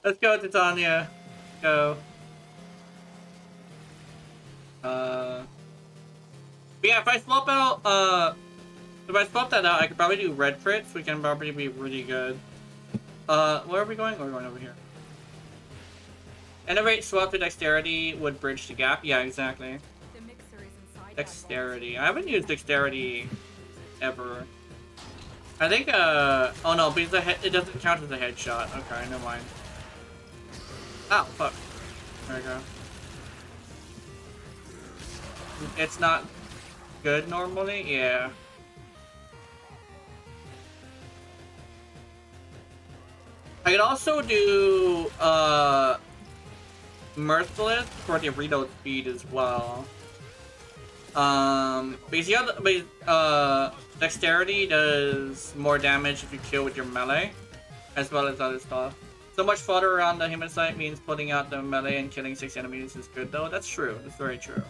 Let's go, Titania. Go. But yeah, if I swap that out, I could probably do red crits, which can probably be really good. Where are we going? We're going over here. Innovate swap to dexterity would bridge the gap. Yeah, exactly. Dexterity. I haven't used dexterity ever. I think, oh no, because it doesn't count as a headshot. Okay, never mind. Oh, fuck. There we go. It's not good normally? Yeah. I could also do, Merciless for the reload speed as well. Basically, Dexterity does more damage if you kill with your melee, as well as other stuff. So much fodder around the human site means putting out the melee and killing 6 enemies is good, though. That's true. That's very true.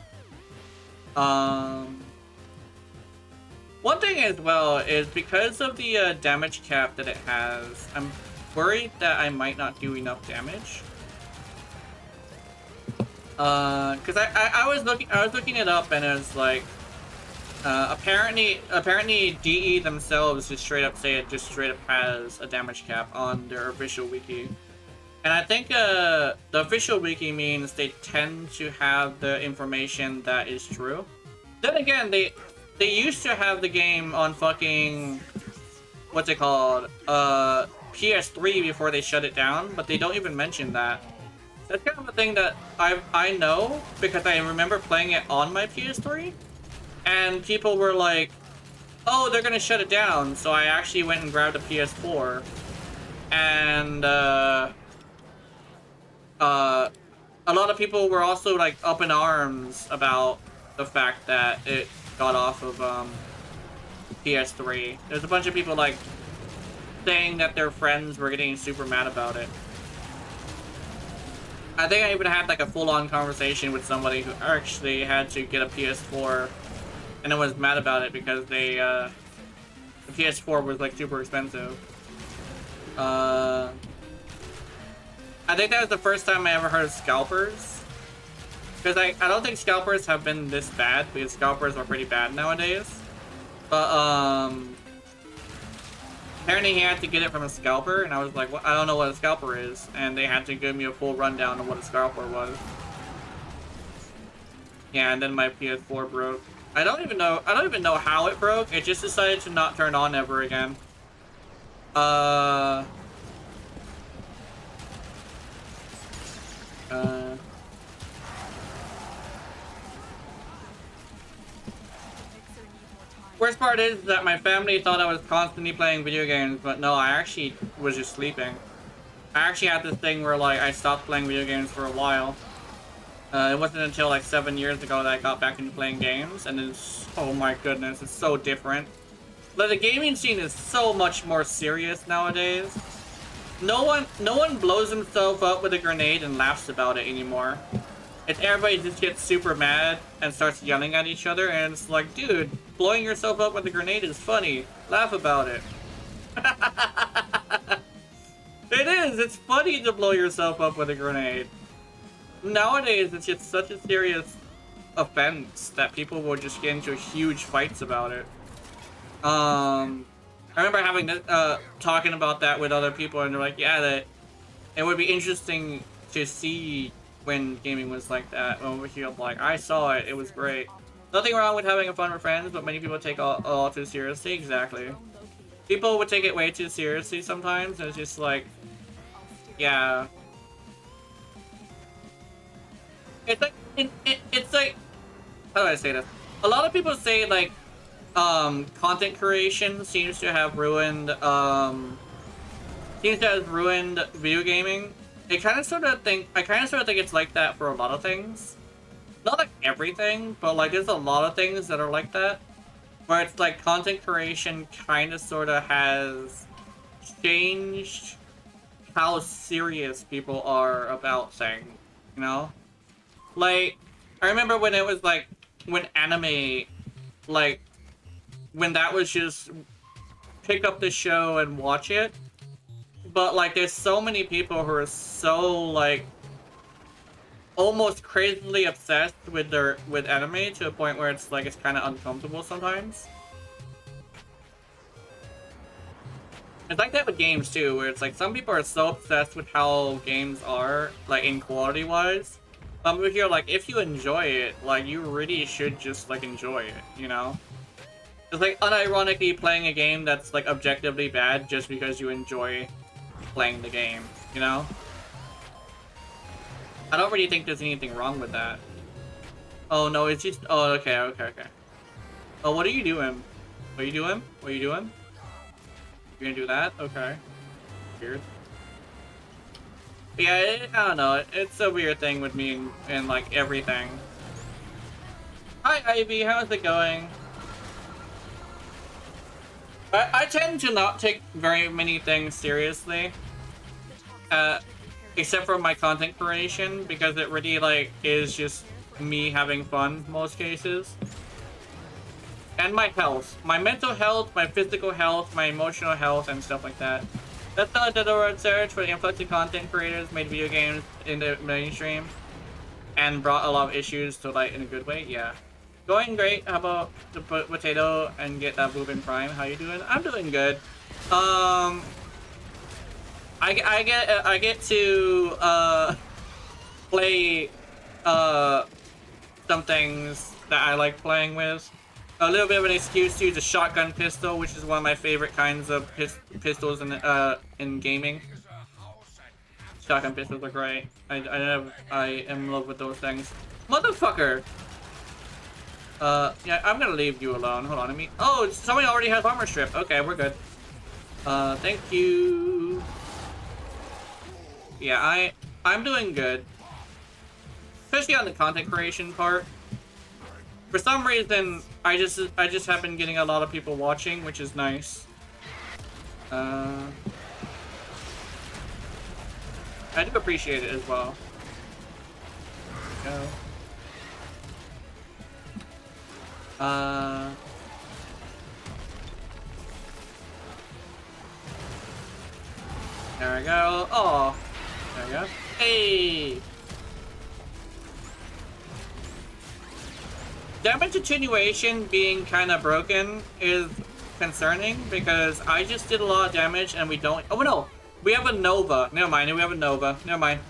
One thing as well is because of the damage cap that it has, I'm worried that I might not do enough damage. Cause I was looking it up and it was like, apparently DE themselves just straight up say it just straight up has a damage cap on their official wiki. And I think the official wiki means they tend to have the information that is true. Then again, they used to have the game on fucking, what's it called, PS3 before they shut it down, but they don't even mention that. That's kind of a thing that I know because I remember playing it on my PS3, and people were like, "Oh, they're gonna shut it down." So I actually went and grabbed a PS4, and a lot of people were also like up in arms about the fact that it got off of PS3. There's a bunch of people like saying that their friends were getting super mad about it. I think I even had like a full-on conversation with somebody who actually had to get a PS4 and then was mad about it because they the PS4 was like super expensive. I think that was the first time I ever heard of scalpers. Because I don't think scalpers have been this bad, because scalpers are pretty bad nowadays. But, apparently he had to get it from a scalper, and I was like, well, I don't know what a scalper is. And they had to give me a full rundown of what a scalper was. Yeah, and then my PS4 broke. I don't even know how it broke. It just decided to not turn on ever again. Worst part is that my family thought I was constantly playing video games, but no, I actually was just sleeping. I actually had this thing where like I stopped playing video games for a while. It wasn't until like 7 years ago that I got back into playing games, and it's, oh my goodness, it's so different. Like the gaming scene is so much more serious nowadays. No one blows himself up with a grenade and laughs about it anymore. It's everybody just gets super mad and starts yelling at each other, and it's like, dude, blowing yourself up with a grenade is funny. Laugh about it. It is. It's funny to blow yourself up with a grenade. Nowadays, it's just such a serious offense that people will just get into huge fights about it. I remember having this, talking about that with other people, and they're like, yeah, that it would be interesting to see when gaming was like that. When we feel like, I saw it, it was great. Nothing wrong with having fun with friends, but many people take all too seriously. Exactly. People would take it way too seriously sometimes, and it's just like, yeah. It's like, it's like, how do I say this? A lot of people say, like, content creation seems to have ruined, video gaming. I kind of sort of think it's like that for a lot of things. Not like everything, but like there's a lot of things that are like that. Where it's like content creation kind of sort of has changed how serious people are about things, you know? Like, I remember when it was like, when anime, like, when that was just pick up the show and watch it. But like there's so many people who are so like almost crazily obsessed with anime to a point where it's like it's kind of uncomfortable sometimes. It's like that with games too, where it's like some people are so obsessed with how games are, like in quality wise. If you're like, if you enjoy it, like you really should just like enjoy it, you know? It's like unironically playing a game that's like objectively bad just because you enjoy playing the game, you know? I don't really think there's anything wrong with that. Oh no, it's just, oh, okay. Oh, what are you doing? What are you doing? What are you doing? You're gonna do that? Okay. Weird. Yeah, I don't know. It's a weird thing with me and like everything. Hi Ivy, how's it going? I tend to not take very many things seriously, except for my content creation, because it really like is just me having fun most cases. And my health, my mental health, my physical health, my emotional health, and stuff like that. That's not a dead word search for the influx of content creators made video games in the mainstream. and brought a lot of issues to light in a good way. Yeah. Going great. How about the potato and get that boob in prime? How you doing? I'm doing good. I get to play some things that I like playing with. A little bit of an excuse to use a shotgun pistol, which is one of my favorite kinds of pistols in gaming. Shotgun pistols are great. I am in love with those things. Motherfucker! Yeah, I'm gonna leave you alone. Hold on, let me. Oh, somebody already has armor strip. Okay, we're good. Thank you. Yeah, I'm doing good. Especially on the content creation part. For some reason, I just have been getting a lot of people watching, which is nice. I do appreciate it as well. Go. There we go. Oh, there we go. Hey. Damage attenuation being kind of broken is concerning because I just did a lot of damage and we don't. Oh no, we have a Nova. Never mind. We have a Nova. Never mind.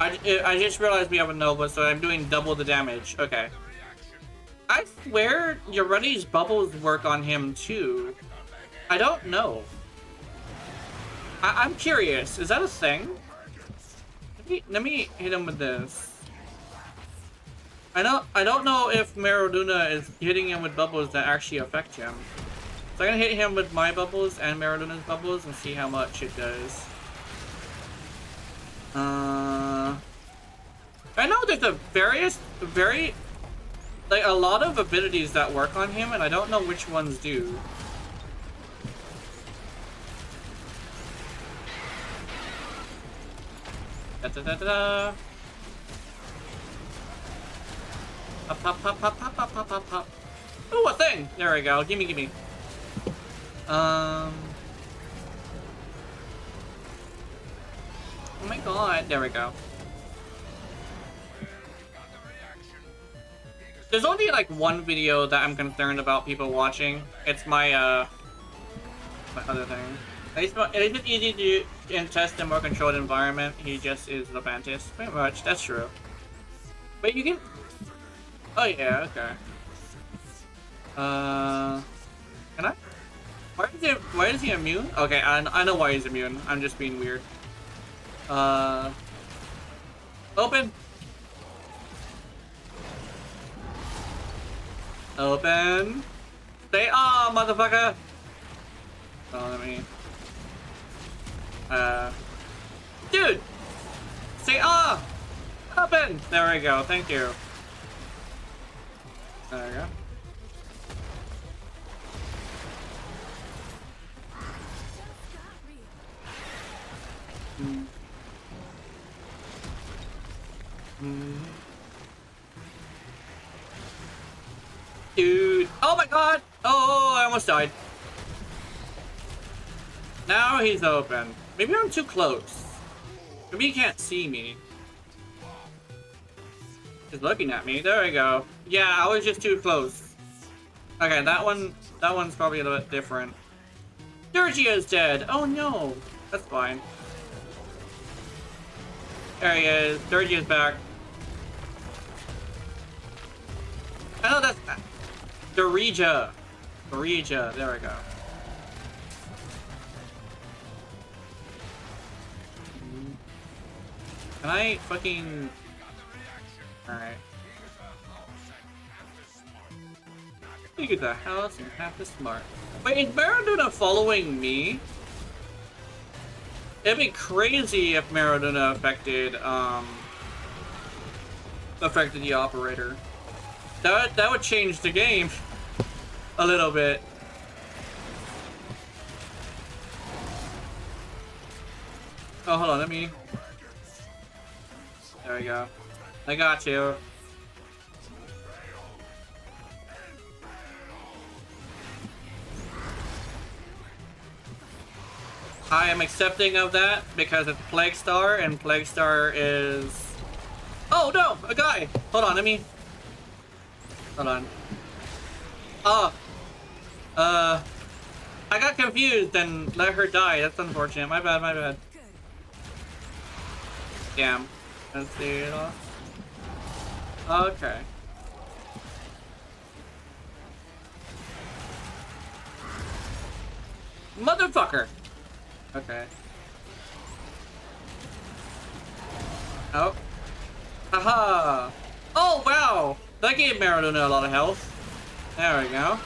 I just realized we have a Nova, so I'm doing double the damage. Okay. I swear Yurani's bubbles work on him too. I don't know. I'm curious. Is that a thing? Let me hit him with this. I don't know if Maradona is hitting him with bubbles that actually affect him. So I'm gonna hit him with my bubbles and Maradona's bubbles and see how much it does. I know there's a like a lot of abilities that work on him, and I don't know which ones do. Da da da da. Pop pop pop pop pop pop pop pop pop. Ooh, a thing! There we go. Gimme, gimme. Oh my god. There we go. There's only like one video that I'm concerned about people watching. It's my my other thing. At least it's easy to do and test in a more controlled environment. He just is the Fantis. Pretty much, that's true. But you can. Oh yeah, okay. Can I? Why is he immune? Okay, I know why he's immune. I'm just being weird. Open. Open. Say ah, motherfucker. Oh, let me. Dude. Say ah. Open. There we go. Thank you. There we go. Dude. Oh my god. Oh, I almost died. Now he's open. Maybe I'm too close. Maybe he can't see me. He's looking at me. There we go. Yeah, I was just too close. Okay, that one's probably a little bit different. Sergio's dead. Oh no. That's fine. There he is. Sergio's back. I know that's Dorija. Dorija. There we go. Can I fucking... Alright. Look at the house and half the smart. Wait, is Maradona following me? It'd be crazy if Maradona affected the operator. That would change the game a little bit. Oh, hold on, let me... There we go. I got you. I am accepting of that because it's Plague Star, and Plague Star is... Oh, Oh no, a guy. Hold on, hold on. Oh, I got confused and let her die. That's unfortunate. My bad, my bad. Damn. Let's see it all. Okay. Motherfucker! Okay. Oh. Haha! Oh, wow! That gave Maradona a lot of health. There we go.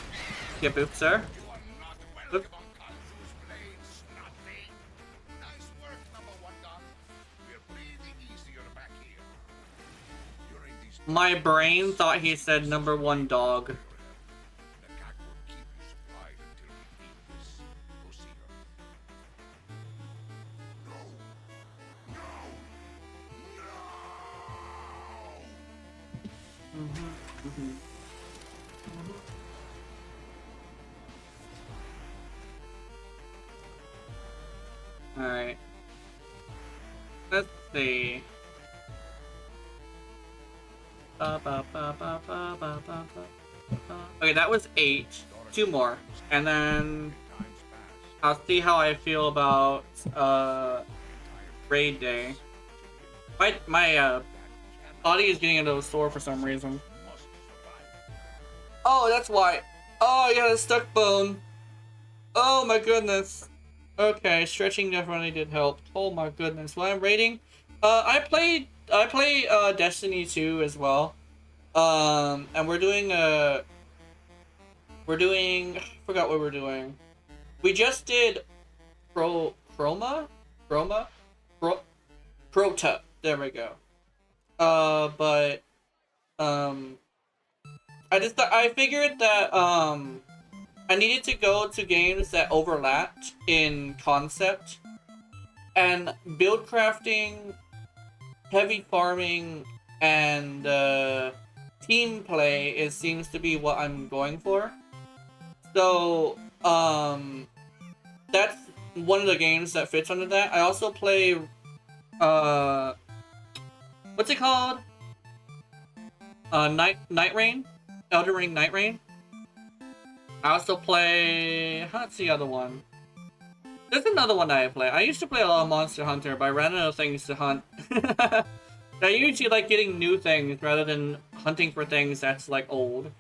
Get boop, sir. You are not welcome Oop. on Kansu's blades, nothing. Nice work, number one dog. We're breathing easier back here. During these My brain thought he said number one dog. the cat will keep you supplied until we beat this. Go see her. No. No. No. Alright. Let's see. Okay, that was 8. 2 more. And then Times pass. I'll see how I feel about raid day. My body is getting into a sore for some reason. Must survive. Oh, that's why. Oh, I got a stuck bone. Oh my goodness. Okay, stretching definitely did help. Oh my goodness. What I'm rating? I play Destiny 2 as well. And we're doing I forgot what we're doing. We just did Crota. There we go. But I figured that I needed to go to games that overlapped in concept, and build crafting, heavy farming, and team play seems to be what I'm going for. So that's one of the games that fits under that. I also play what's it called? Night Rain? Elden Ring Night Rain? I also play... What's the other one? There's another one that I play. I used to play a lot of Monster Hunter, but I ran out of things to hunt. I usually like getting new things rather than hunting for things that's like old.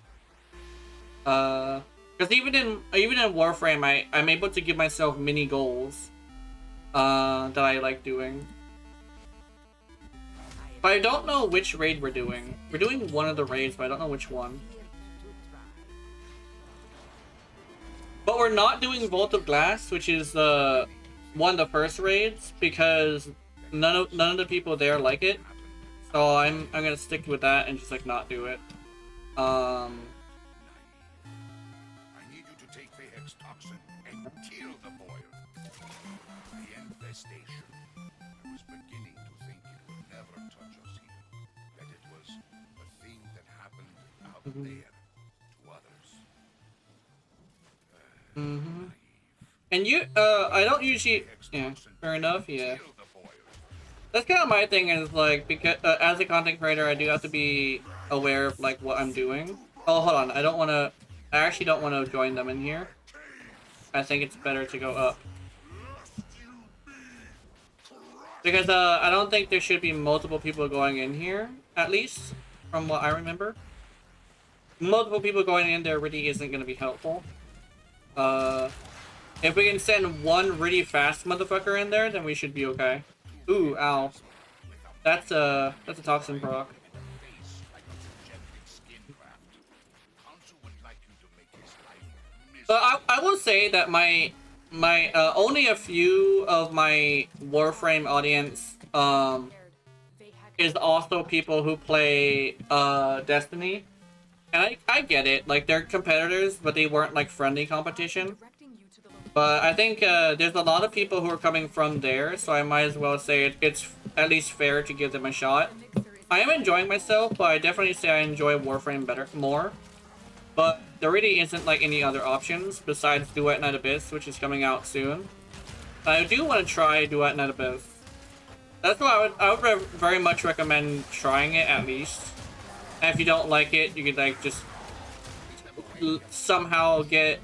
Because even in Warframe, I'm able to give myself mini goals that I like doing. But I don't know which raid we're doing. We're doing one of the raids, but I don't know which one. But we're not doing Vault of Glass, which is one of the first raids, because none of the people there like it. So I'm gonna stick with that and just like not do it. I need you to take the hex toxin and kill the boil. The infestation. I was beginning to think it would never touch us here. That it was a thing that happened out there to others. Naive. And I don't usually. Yeah, fair enough. Yeah. Kill the boil. That's kind of my thing, is like, because as a content creator, I do have to be aware of like what I'm doing. Oh, hold on. I actually don't want to join them in here. I think it's better to go up. Because I don't think there should be multiple people going in here, at least from what I remember. Multiple people going in there really isn't going to be helpful. If we can send one really fast motherfucker in there, then we should be okay. Ooh, ow. That's a toxin proc. Face like a genetic skin graft. Council would like you to make his life But I will say that my only a few of my Warframe audience is also people who play Destiny. And I get it, like they're competitors, but they weren't like friendly competition. But I think there's a lot of people who are coming from there, so I might as well say it's at least fair to give them a shot. I am enjoying myself, but I definitely say I enjoy Warframe more. But there really isn't like any other options besides Duet Night Abyss, which is coming out soon. I do want to try Duet Night Abyss. That's why I would very much recommend trying it at least. And if you don't like it, you could like just somehow get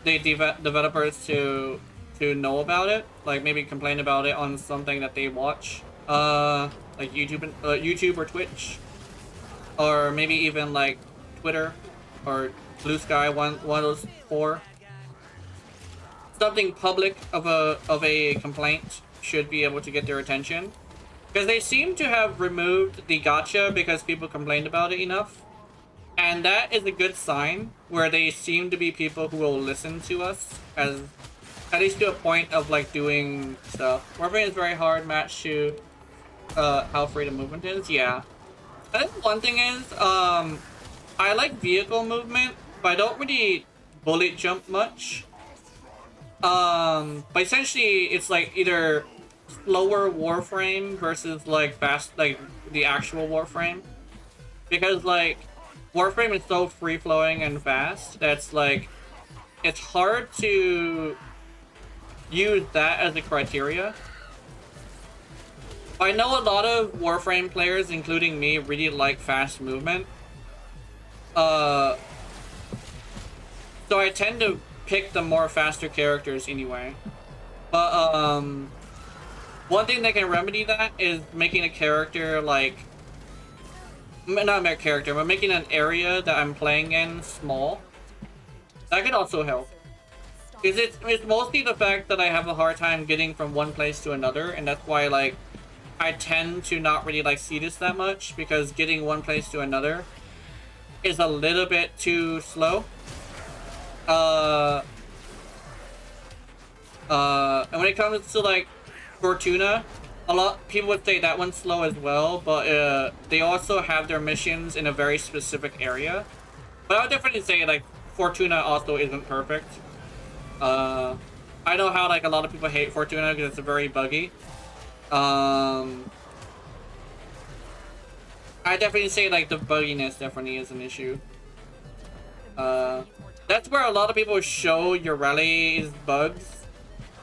the developers to know about it, like maybe complain about it on something that they watch, like YouTube or Twitch, or maybe even like Twitter or Blue Sky, one of those four. Something public of a complaint should be able to get their attention, because they seem to have removed the gacha because people complained about it enough. And that is a good sign, where they seem to be people who will listen to us, as at least to a point of like doing stuff. Warframe is very hard match to how freedom movement is. Yeah, I think one thing is I like vehicle movement, but I don't really bullet jump much. But essentially it's like either slower Warframe versus like fast, like the actual Warframe, because like Warframe is so free-flowing and fast that's like it's hard to use that as a criteria. I know a lot of Warframe players, including me, really like fast movement. So I tend to pick the more faster characters anyway. But one thing that can remedy that is making a character like, not a character, but making an area that I'm playing in small. That could also help. It's mostly the fact that I have a hard time getting from one place to another, and that's why like I tend to not really like see this that much, because getting one place to another is a little bit too slow. And when it comes to like Fortuna, a lot of people would say that one's slow as well, but they also have their missions in a very specific area. But I would definitely say like Fortuna also isn't perfect. I know how like a lot of people hate Fortuna because it's very buggy. I definitely say like the bugginess definitely is an issue. That's where a lot of people show your rally's bugs,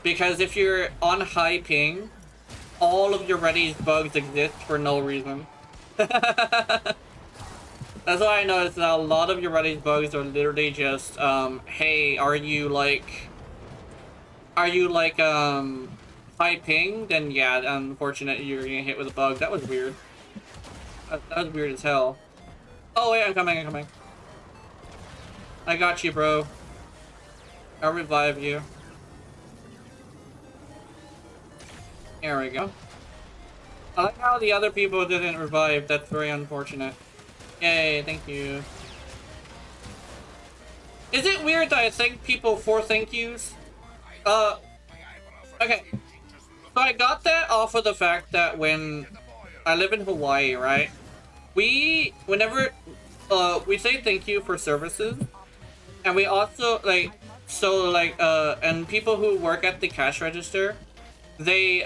because if you're on high ping, all of your rally's bugs exist for no reason. That's why I noticed that a lot of your rally's bugs are literally just, hey, are you like high ping? Then yeah, unfortunately you're gonna hit with a bug. That was weird. That was weird as hell. Oh wait, I'm coming. I got you, bro. I'll revive you. There we go. I like how the other people didn't revive. That's very unfortunate. Yay, thank you. Is it weird that I thank people for thank yous? Okay. So I got that off of the fact that when I live in Hawaii, right? Whenever we say thank you for services, and we also like, so like and people who work at the cash register, they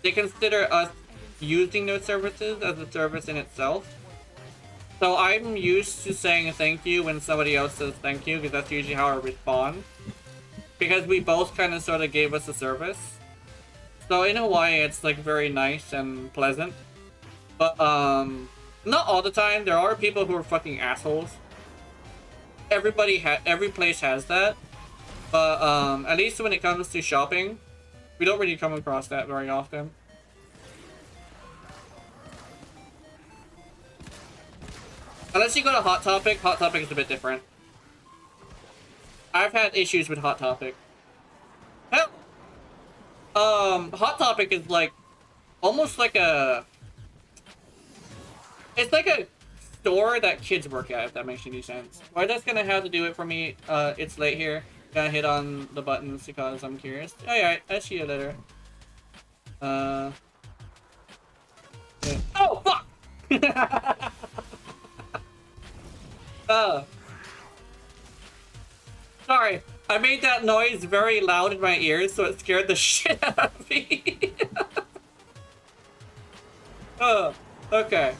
consider us using those services as a service in itself. So I'm used to saying thank you when somebody else says thank you, because that's usually how I respond, because we both kind of sort of gave us a service. So in Hawaii, it's like very nice and pleasant, but not all the time. There are people who are fucking assholes. Every place has that, but at least when it comes to shopping, we don't really come across that very often. Unless you go to Hot Topic. Hot Topic is a bit different. I've had issues with Hot Topic. Hell, Hot Topic is like almost like a, it's like a store that kids work at, if that makes any sense. Well, that's gonna have to do it for me. It's late here. Gotta hit on the buttons because I'm curious. Alright, I'll see you later. Yeah. Oh, fuck! Sorry, I made that noise very loud in my ears, so it scared the shit out of me. Oh, okay.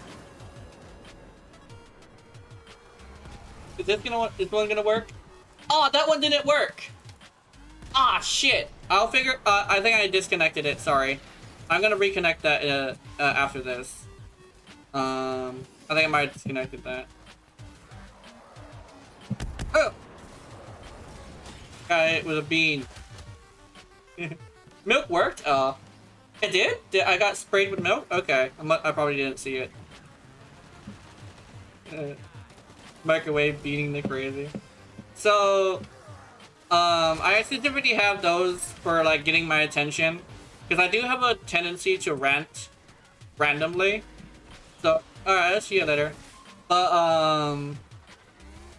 Is this one gonna work? Oh, that one didn't work! Ah, shit. I'll figure, I think I disconnected it, sorry. I'm gonna reconnect that after this. I think I might have disconnected that. Oh! Guy with a bean. Milk worked? It did? I got sprayed with milk? Okay. I probably didn't see it. Microwave beating the crazy. So, I specifically have those for, like, getting my attention. Because I do have a tendency to rant randomly. So, alright, I'll see you later. But,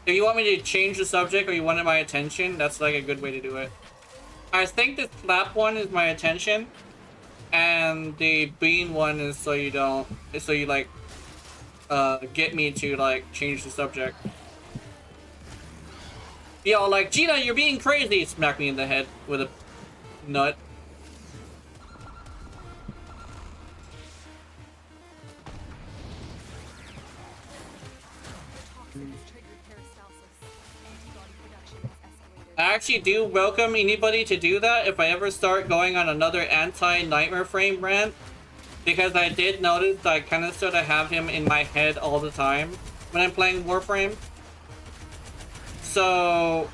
if you want me to change the subject or you wanted my attention, that's, like, a good way to do it. I think the slap one is my attention. And the bean one is so you don't... so you, like, get me to, like, change the subject. Y'all like, Gena, you're being crazy! Smack me in the head with a nut. I actually do welcome anybody to do that if I ever start going on another anti-Nightmare Frame rant. Because I did notice that I kind of sort of have him in my head all the time when I'm playing Warframe. So...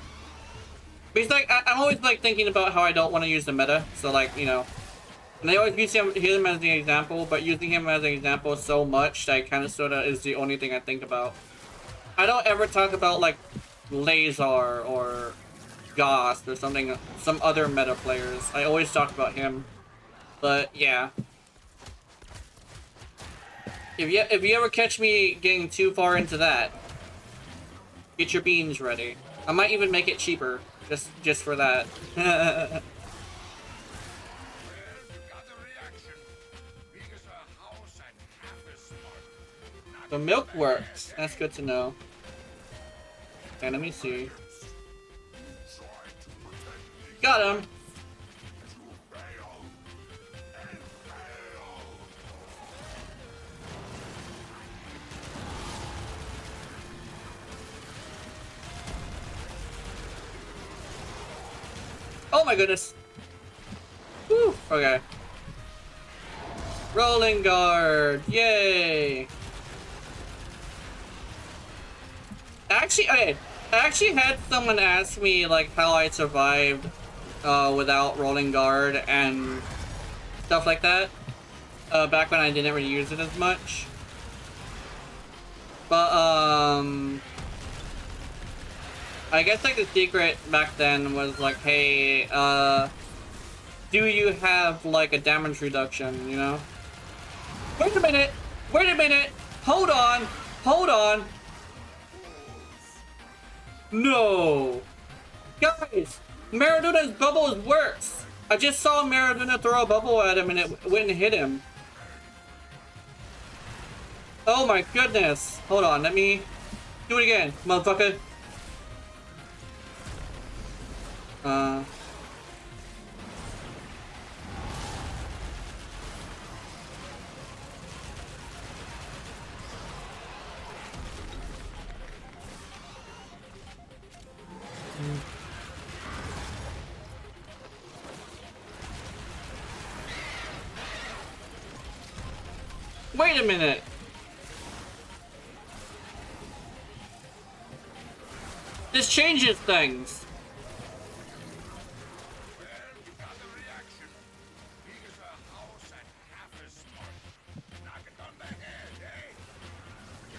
because, like, I'm always, like, thinking about how I don't want to use the meta. So, like, you know... and I always use him as the example, but using him as an example so much that kind of sort of is the only thing I think about. I don't ever talk about, like, Lazar or Ghost or something, some other meta players. I always talk about him. But, yeah. If you ever catch me getting too far into that, get your beans ready. I might even make it cheaper, just for that. The milk works. That's good to know. Okay, let me see. Got him. Oh my goodness. Woo, okay. Rolling guard. Yay. Actually, okay. I actually had someone ask me, like, how I survived without rolling guard and stuff like that. Back when I didn't really use it as much. But, I guess, like, the secret back then was, like, hey, do you have, like, a damage reduction, you know? Wait a minute! Wait a minute! Hold on! Hold on! No! Guys! Maraduna's bubble works! I just saw Maraduna throw a bubble at him and it wouldn't hit him. Oh my goodness! Hold on, let me do it again, motherfucker. Wait a minute. This changes things.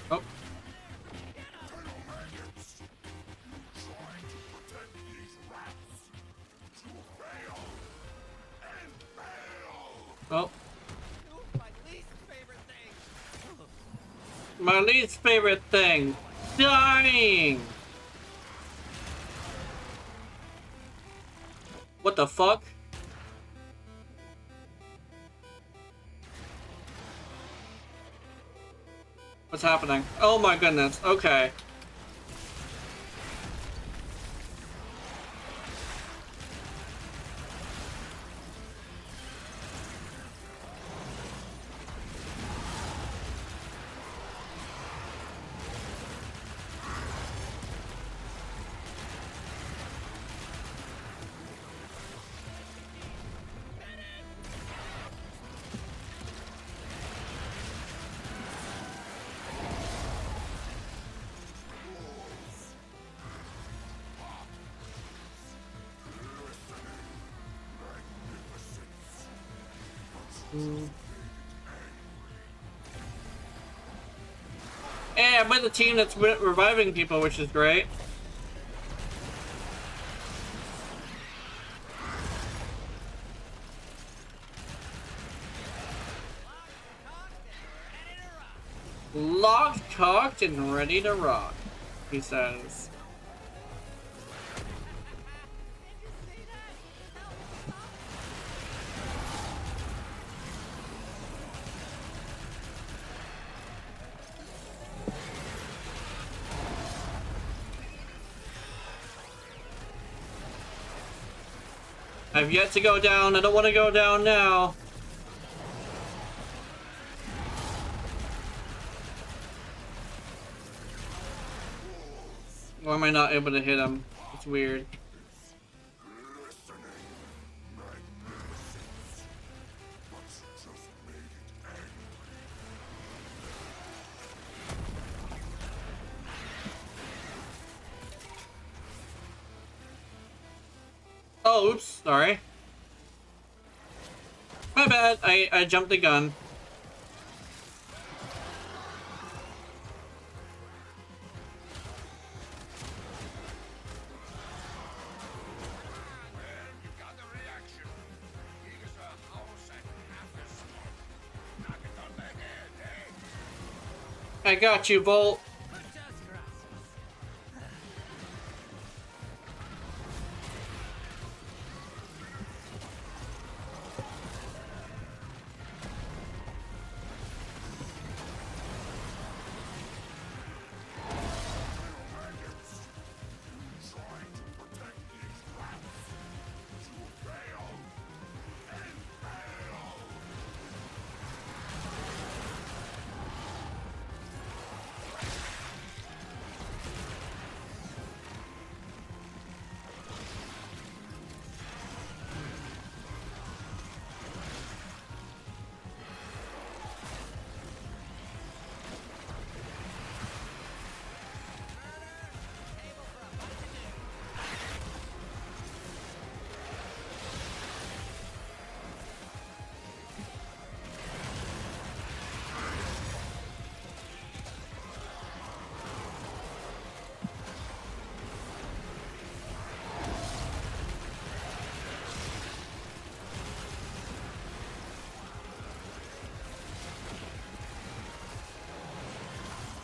Oh. Oh. My least favorite thing. Dying. What the fuck? What's happening? Oh my goodness. Okay. Yeah, I'm with the team that's reviving people, which is great. Locked, cocked, and ready to rock, he says. I've yet to go down. I don't want to go down now. Or am I not able to hit him? It's weird. Oh, oops, sorry. My bad, I jumped the gun. I got you, Bolt.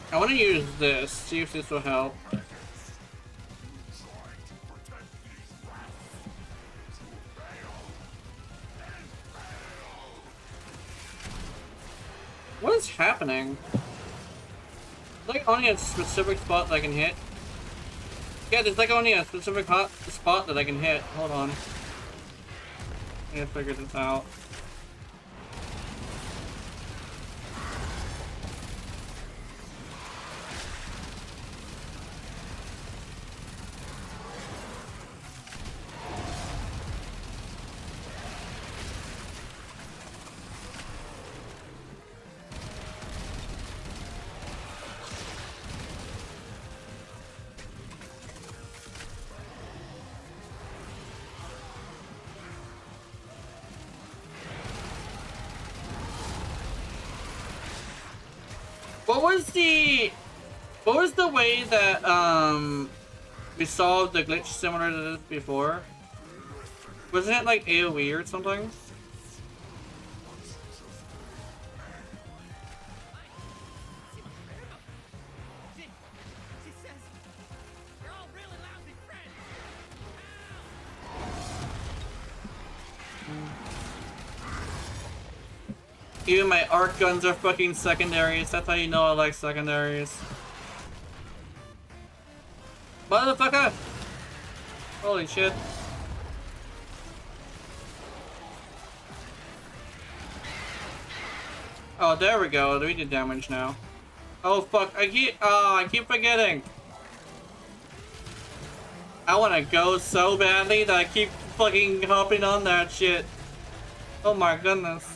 I want to use this, see if this will help. What is happening? Like only a specific spot that I can hit? Yeah, there's like only a specific spot that I can hit. Hold on. I gotta figure this out. What was the way that we solved the glitch similar to this before? Wasn't it like AoE or something? Even my arc guns are fucking secondaries. That's how you know I like secondaries. Motherfucker! Holy shit. Oh, there we go. We did damage now. Oh fuck! I keep forgetting. I want to go so badly that I keep fucking hopping on that shit. Oh my goodness.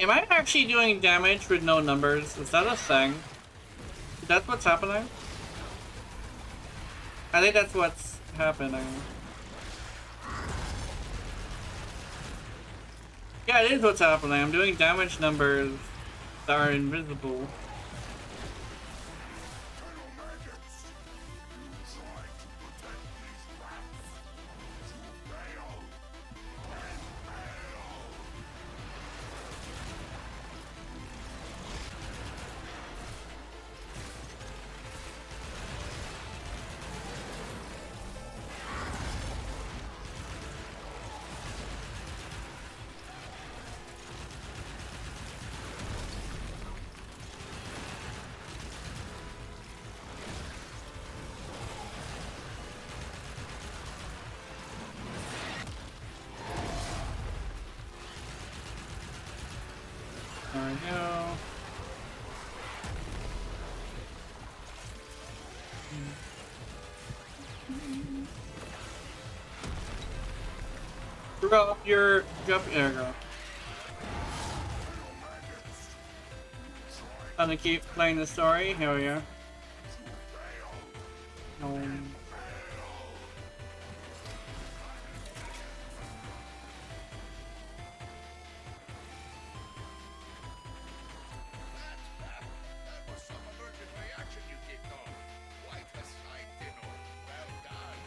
Am I actually doing damage with no numbers? Is that a thing? That's what's happening? I think that's what's happening. Yeah, it is what's happening. I'm doing damage numbers that are invisible. There we go. Drop your there we go. I'm gonna keep playing the story. Here we are. That was some allergic reaction you kicked off. Quite a sight, Dino. Well done.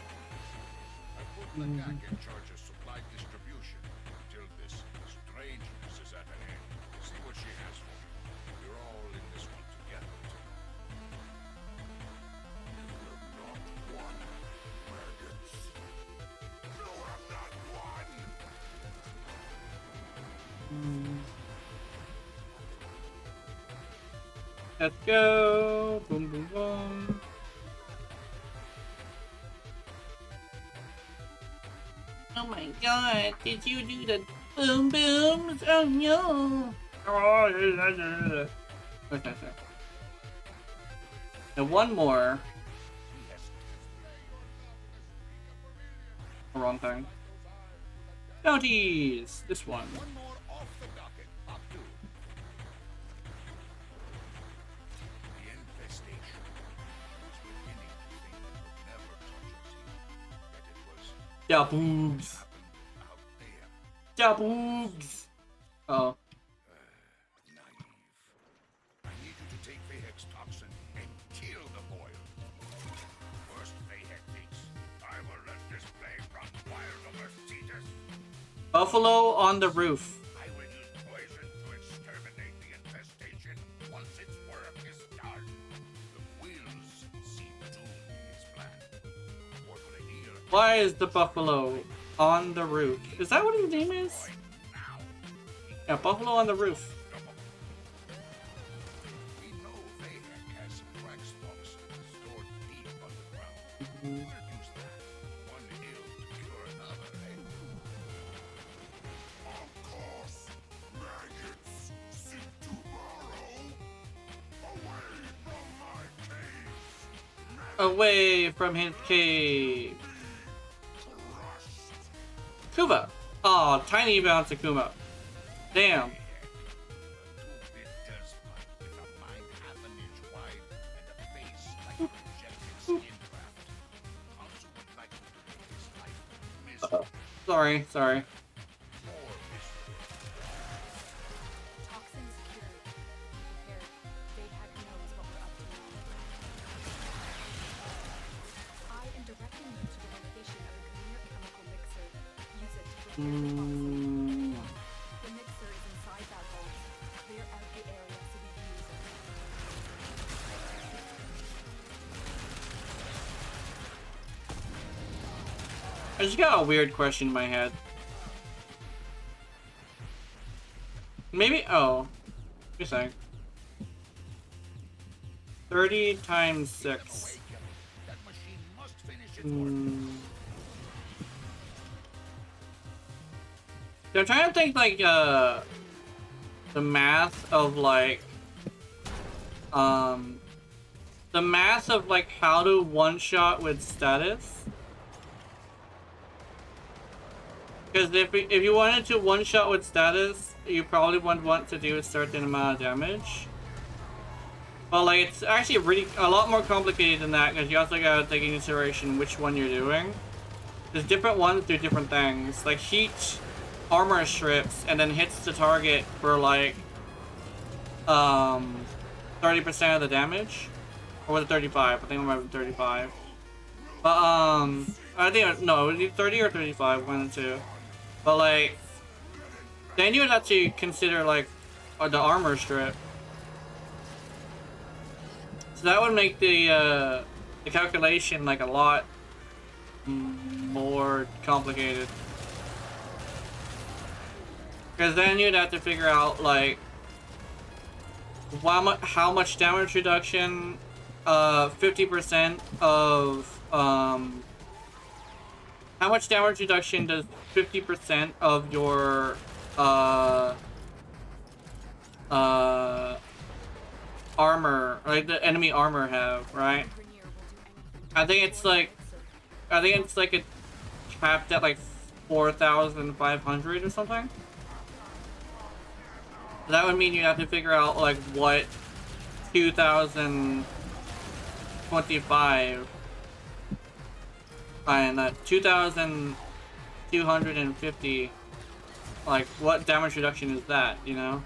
I put Lagak in charge of supply distribution until this strangeness is at an end. See what she has for you. We're all in this one together. You have not won, maggots. You have not won. Let's go. Boom, boom, boom. Oh my god, did you do the boom booms? Oh no. Oh, what's that? Now one more. The wrong thing. Bounties! This one. One more off the docket. Up to the infestation. Was beginning to think it would never touch us here. That it was Yeah, boobs. happened out there. Yeah, boobs. Oh. Naive. I need you to take Vahek's toxin and kill the boil. First Vahek thinks, I will let this plague run wild over Cetus. Buffalo on the roof. I will use poison to exterminate the infestation once its work is done. The wheels seem doomed in its plan. What will I hear? Why is the buffalo on the roof? Is that what his name is? Now, Yeah, buffalo on the roof. we know Vahek has some wax toxin stored deep underground. We'll use that. One ill to cure another, eh? Of course, maggots see tomorrow. Away from my cave. Away from his cave. Crushed. Kuma. Aw, tiny bounce of Kuma. Damn. Two-bit despot with a mind half an inch wide and a face like a rejected skin graft. Also would like to make his life miserable. Sorry. More miserable. Toxins cured. Prepared. Dayhack knows what we're up to now. I am directing you to the location of a Khmer chemical mixer. Use it to prepare the toxin. The mixer is inside that vault. Clear out the area so we can use it. I just got a weird question in my head. Maybe, oh. You're saying. 30 times 6. That machine must finish its work. Yeah, I'm trying to think, like, the math of, like, the math of, like, how to one-shot with status. Because if you wanted to one-shot with status, you probably would want to do a certain amount of damage. But like, it's actually really a lot more complicated than that, because you also gotta take into consideration which one you're doing. There's different ones do different things. Like heat armor strips and then hits the target for like 30% of the damage. Or was it 35? I think it might be 35. But I think no, it was either 30 or 35, one of the two. But like, then you would have to consider like the armor strip. So that would make the calculation like a lot more complicated. Because then you'd have to figure out like how much damage reduction, 50% of how much damage reduction does 50% of your armor, like the enemy armor have, right? I think it's like it capped at like 4,500 or something. That would mean you have to figure out like what 2025 and 2,250, like what damage reduction is that, you know?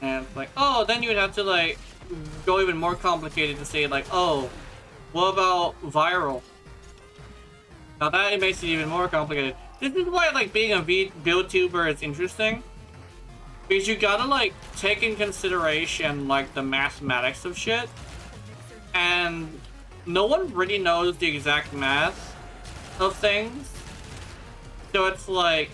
And it's like, oh, then you would have to like go even more complicated to say like, oh, what about viral? Now that it makes it even more complicated. This is why like being a build tuber is interesting. Because you gotta like take in consideration like the mathematics of shit. And no one really knows the exact math of things. So it's like,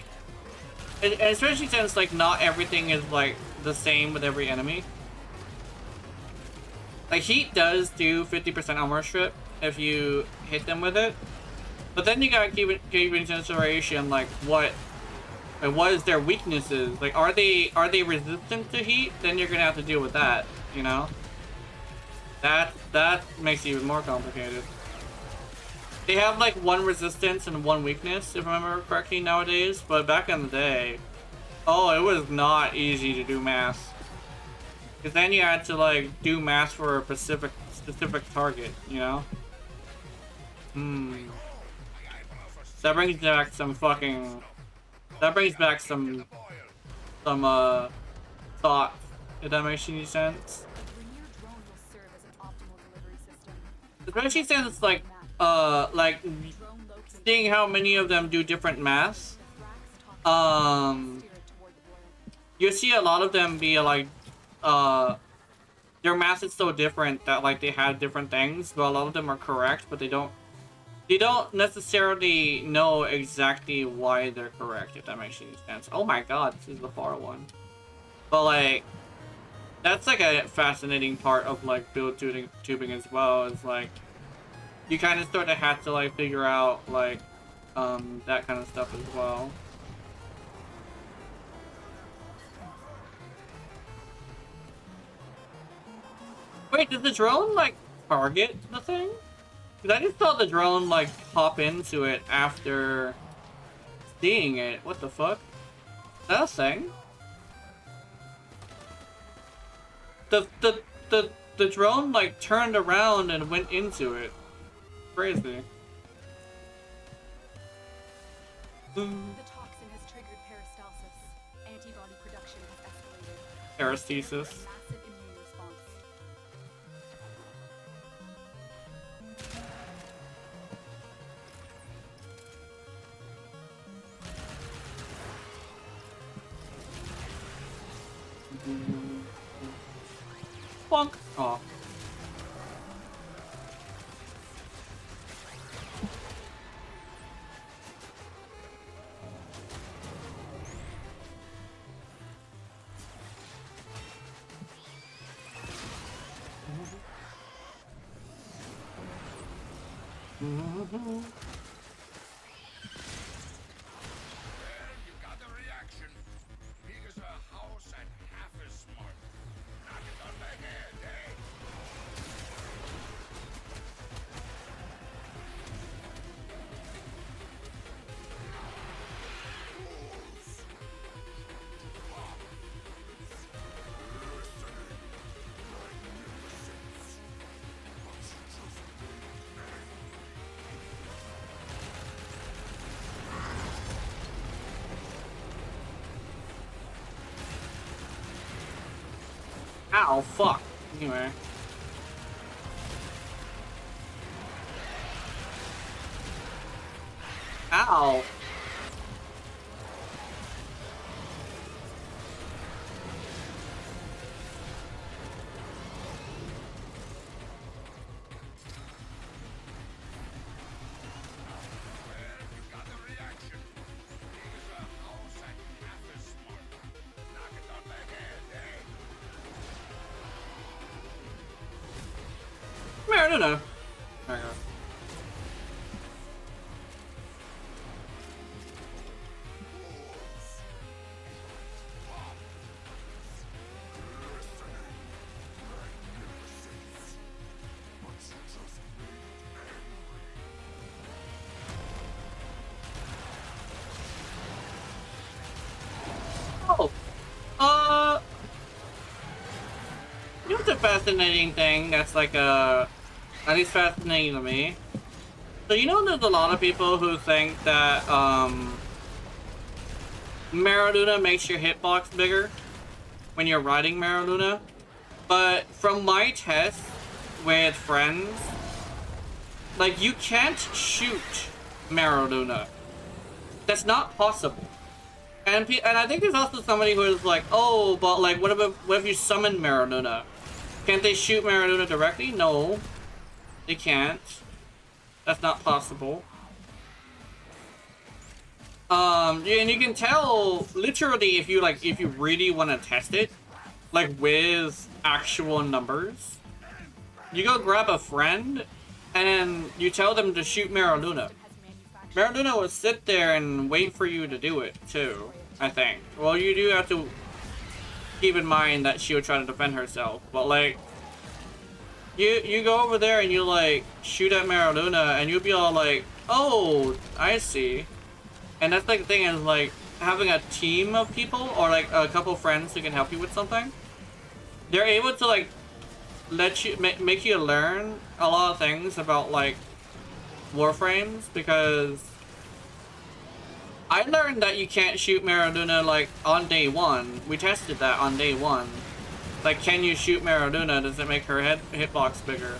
and especially since like not everything is like the same with every enemy. Like heat does do 50% armor strip if you hit them with it. But then you gotta keep in consideration like what is their weaknesses? Like are they resistant to heat? Then you're gonna have to deal with that, you know? That makes it even more complicated. They have like one resistance and one weakness, if I remember correctly nowadays, but back in the day, oh, it was not easy to do math. Because then you had to like do math for a specific target, you know? That brings back some fucking... That brings back some thought, if that makes any sense. Especially since it's like seeing how many of them do different maths. You see a lot of them be like, their math is so different that like they have different things, but a lot of them are correct, but they don't necessarily know exactly why they're correct, if that makes any sense. Oh my god, this is the far one. But like, that's like a fascinating part of like build tubing as well, is like, you kind of sort of have to like figure out like, that kind of stuff as well. Wait, does the drone like target the thing? Because I just saw the drone like hop into it after seeing it. What the fuck? Is that a thing? The drone like turned around and went into it. Crazy. The toxin has triggered peristalsis. Antibody production has escalated. Paresthesis. Massive immune response. Bonk. Oh. You got the reaction. Big as a house and half as smart. Knock it on the head, eh? Ow, fuck. Anyway. Ow. You got the reaction. Because our second half is smart. Knock it on the head, eh? Maradona. There we go. Oh, you know what's a fascinating thing that's like at least fascinating to me? So you know there's a lot of people who think that, Maradona makes your hitbox bigger when you're riding Maradona, but from my test with friends, like, you can't shoot Maradona. That's not possible. And I think there's also somebody who is like, oh, but like, what if you summon Maradona? Can't they shoot Maradona directly? No, they can't. That's not possible. And you can tell literally if you really want to test it, like with actual numbers, you go grab a friend and you tell them to shoot Maradona. Maradona will sit there and wait for you to do it too, I think. Well, you do have to keep in mind that she would try to defend herself, but like, you go over there and you like shoot at Maradona and you'll be all like, oh, I see. And that's like the thing is like having a team of people or like a couple friends who can help you with something. They're able to like let you make you learn a lot of things about like Warframes, because I learned that you can't shoot Maradona like on day one. We tested that on day one. Like, can you shoot Maradona? Does it make her hitbox bigger?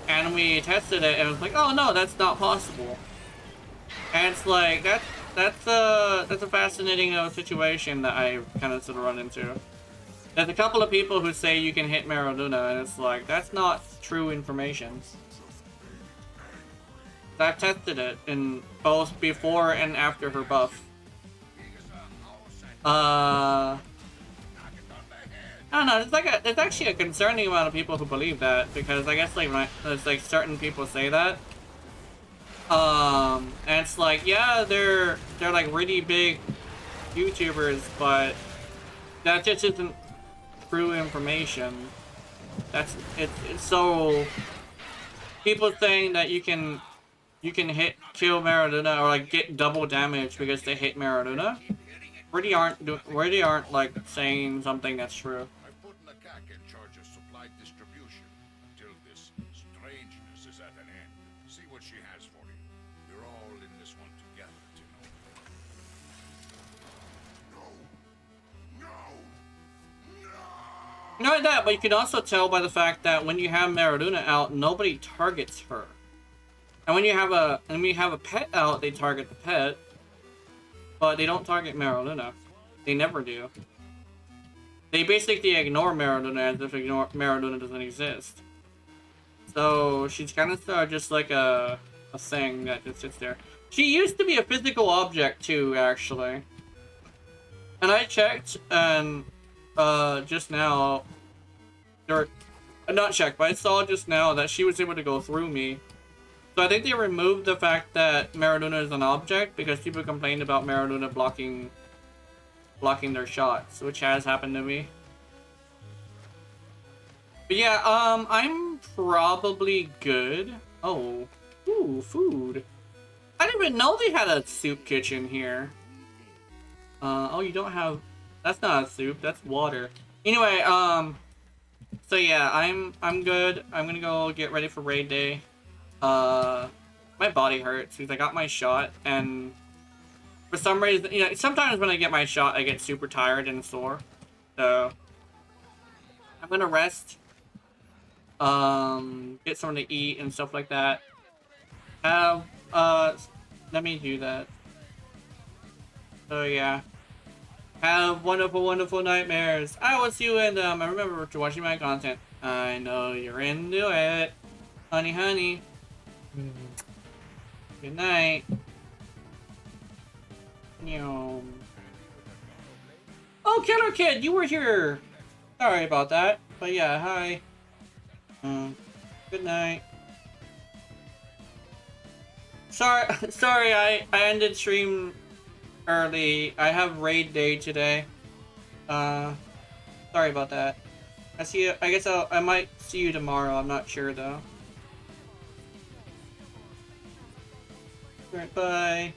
And we tested it and it was like, oh no, that's not possible. And it's like that's a fascinating situation that I kind of sort of run into. There's a couple of people who say you can hit Maradona, and it's like, that's not true information. I've tested it in both before and after her buff. I don't know. There's actually a concerning amount of people who believe that, because I guess like there's like certain people say that. And it's like, yeah, they're like really big YouTubers, but that just isn't true information. It's so people saying that you can kill Maradona or like get double damage because they hit Maradona really aren't like saying something that's true. I put Nakak in charge of supply distribution until this strangeness is at an end. See what she has for you. We're all in this one together, you know. No! Not that, but you can also tell by the fact that when you have Maradona out, nobody targets her. And when you have a pet out, they target the pet, but they don't target Maradona. They never do. They basically ignore Maradona as if Maradona doesn't exist. So she's kind of just like a thing that just sits there. She used to be a physical object too, actually. And I checked, and just now, or not checked, but I saw just now that she was able to go through me. So I think they removed the fact that Maradona is an object because people complained about Maradona blocking their shots, which has happened to me. But yeah, I'm probably good. Oh, ooh, food. I didn't even know they had a soup kitchen here. Oh, you don't have... That's not a soup, that's water. Anyway, so yeah, I'm good. I'm gonna go get ready for raid day. My body hurts because I got my shot, and for some reason, sometimes when I get my shot, I get super tired and sore. So, I'm gonna rest. Get something to eat and stuff like that. Have, let me do that. So yeah. Have wonderful, wonderful nightmares. I will see you in them. And remember to watching my content. I know you're into it. Honey, honey. Good night. Oh, Killer Kid, you were here. Sorry about that. But yeah, hi. Good night. Sorry, I ended stream early. I have raid day today. Sorry about that. I see you. I guess I might see you tomorrow. I'm not sure though. Alright, bye.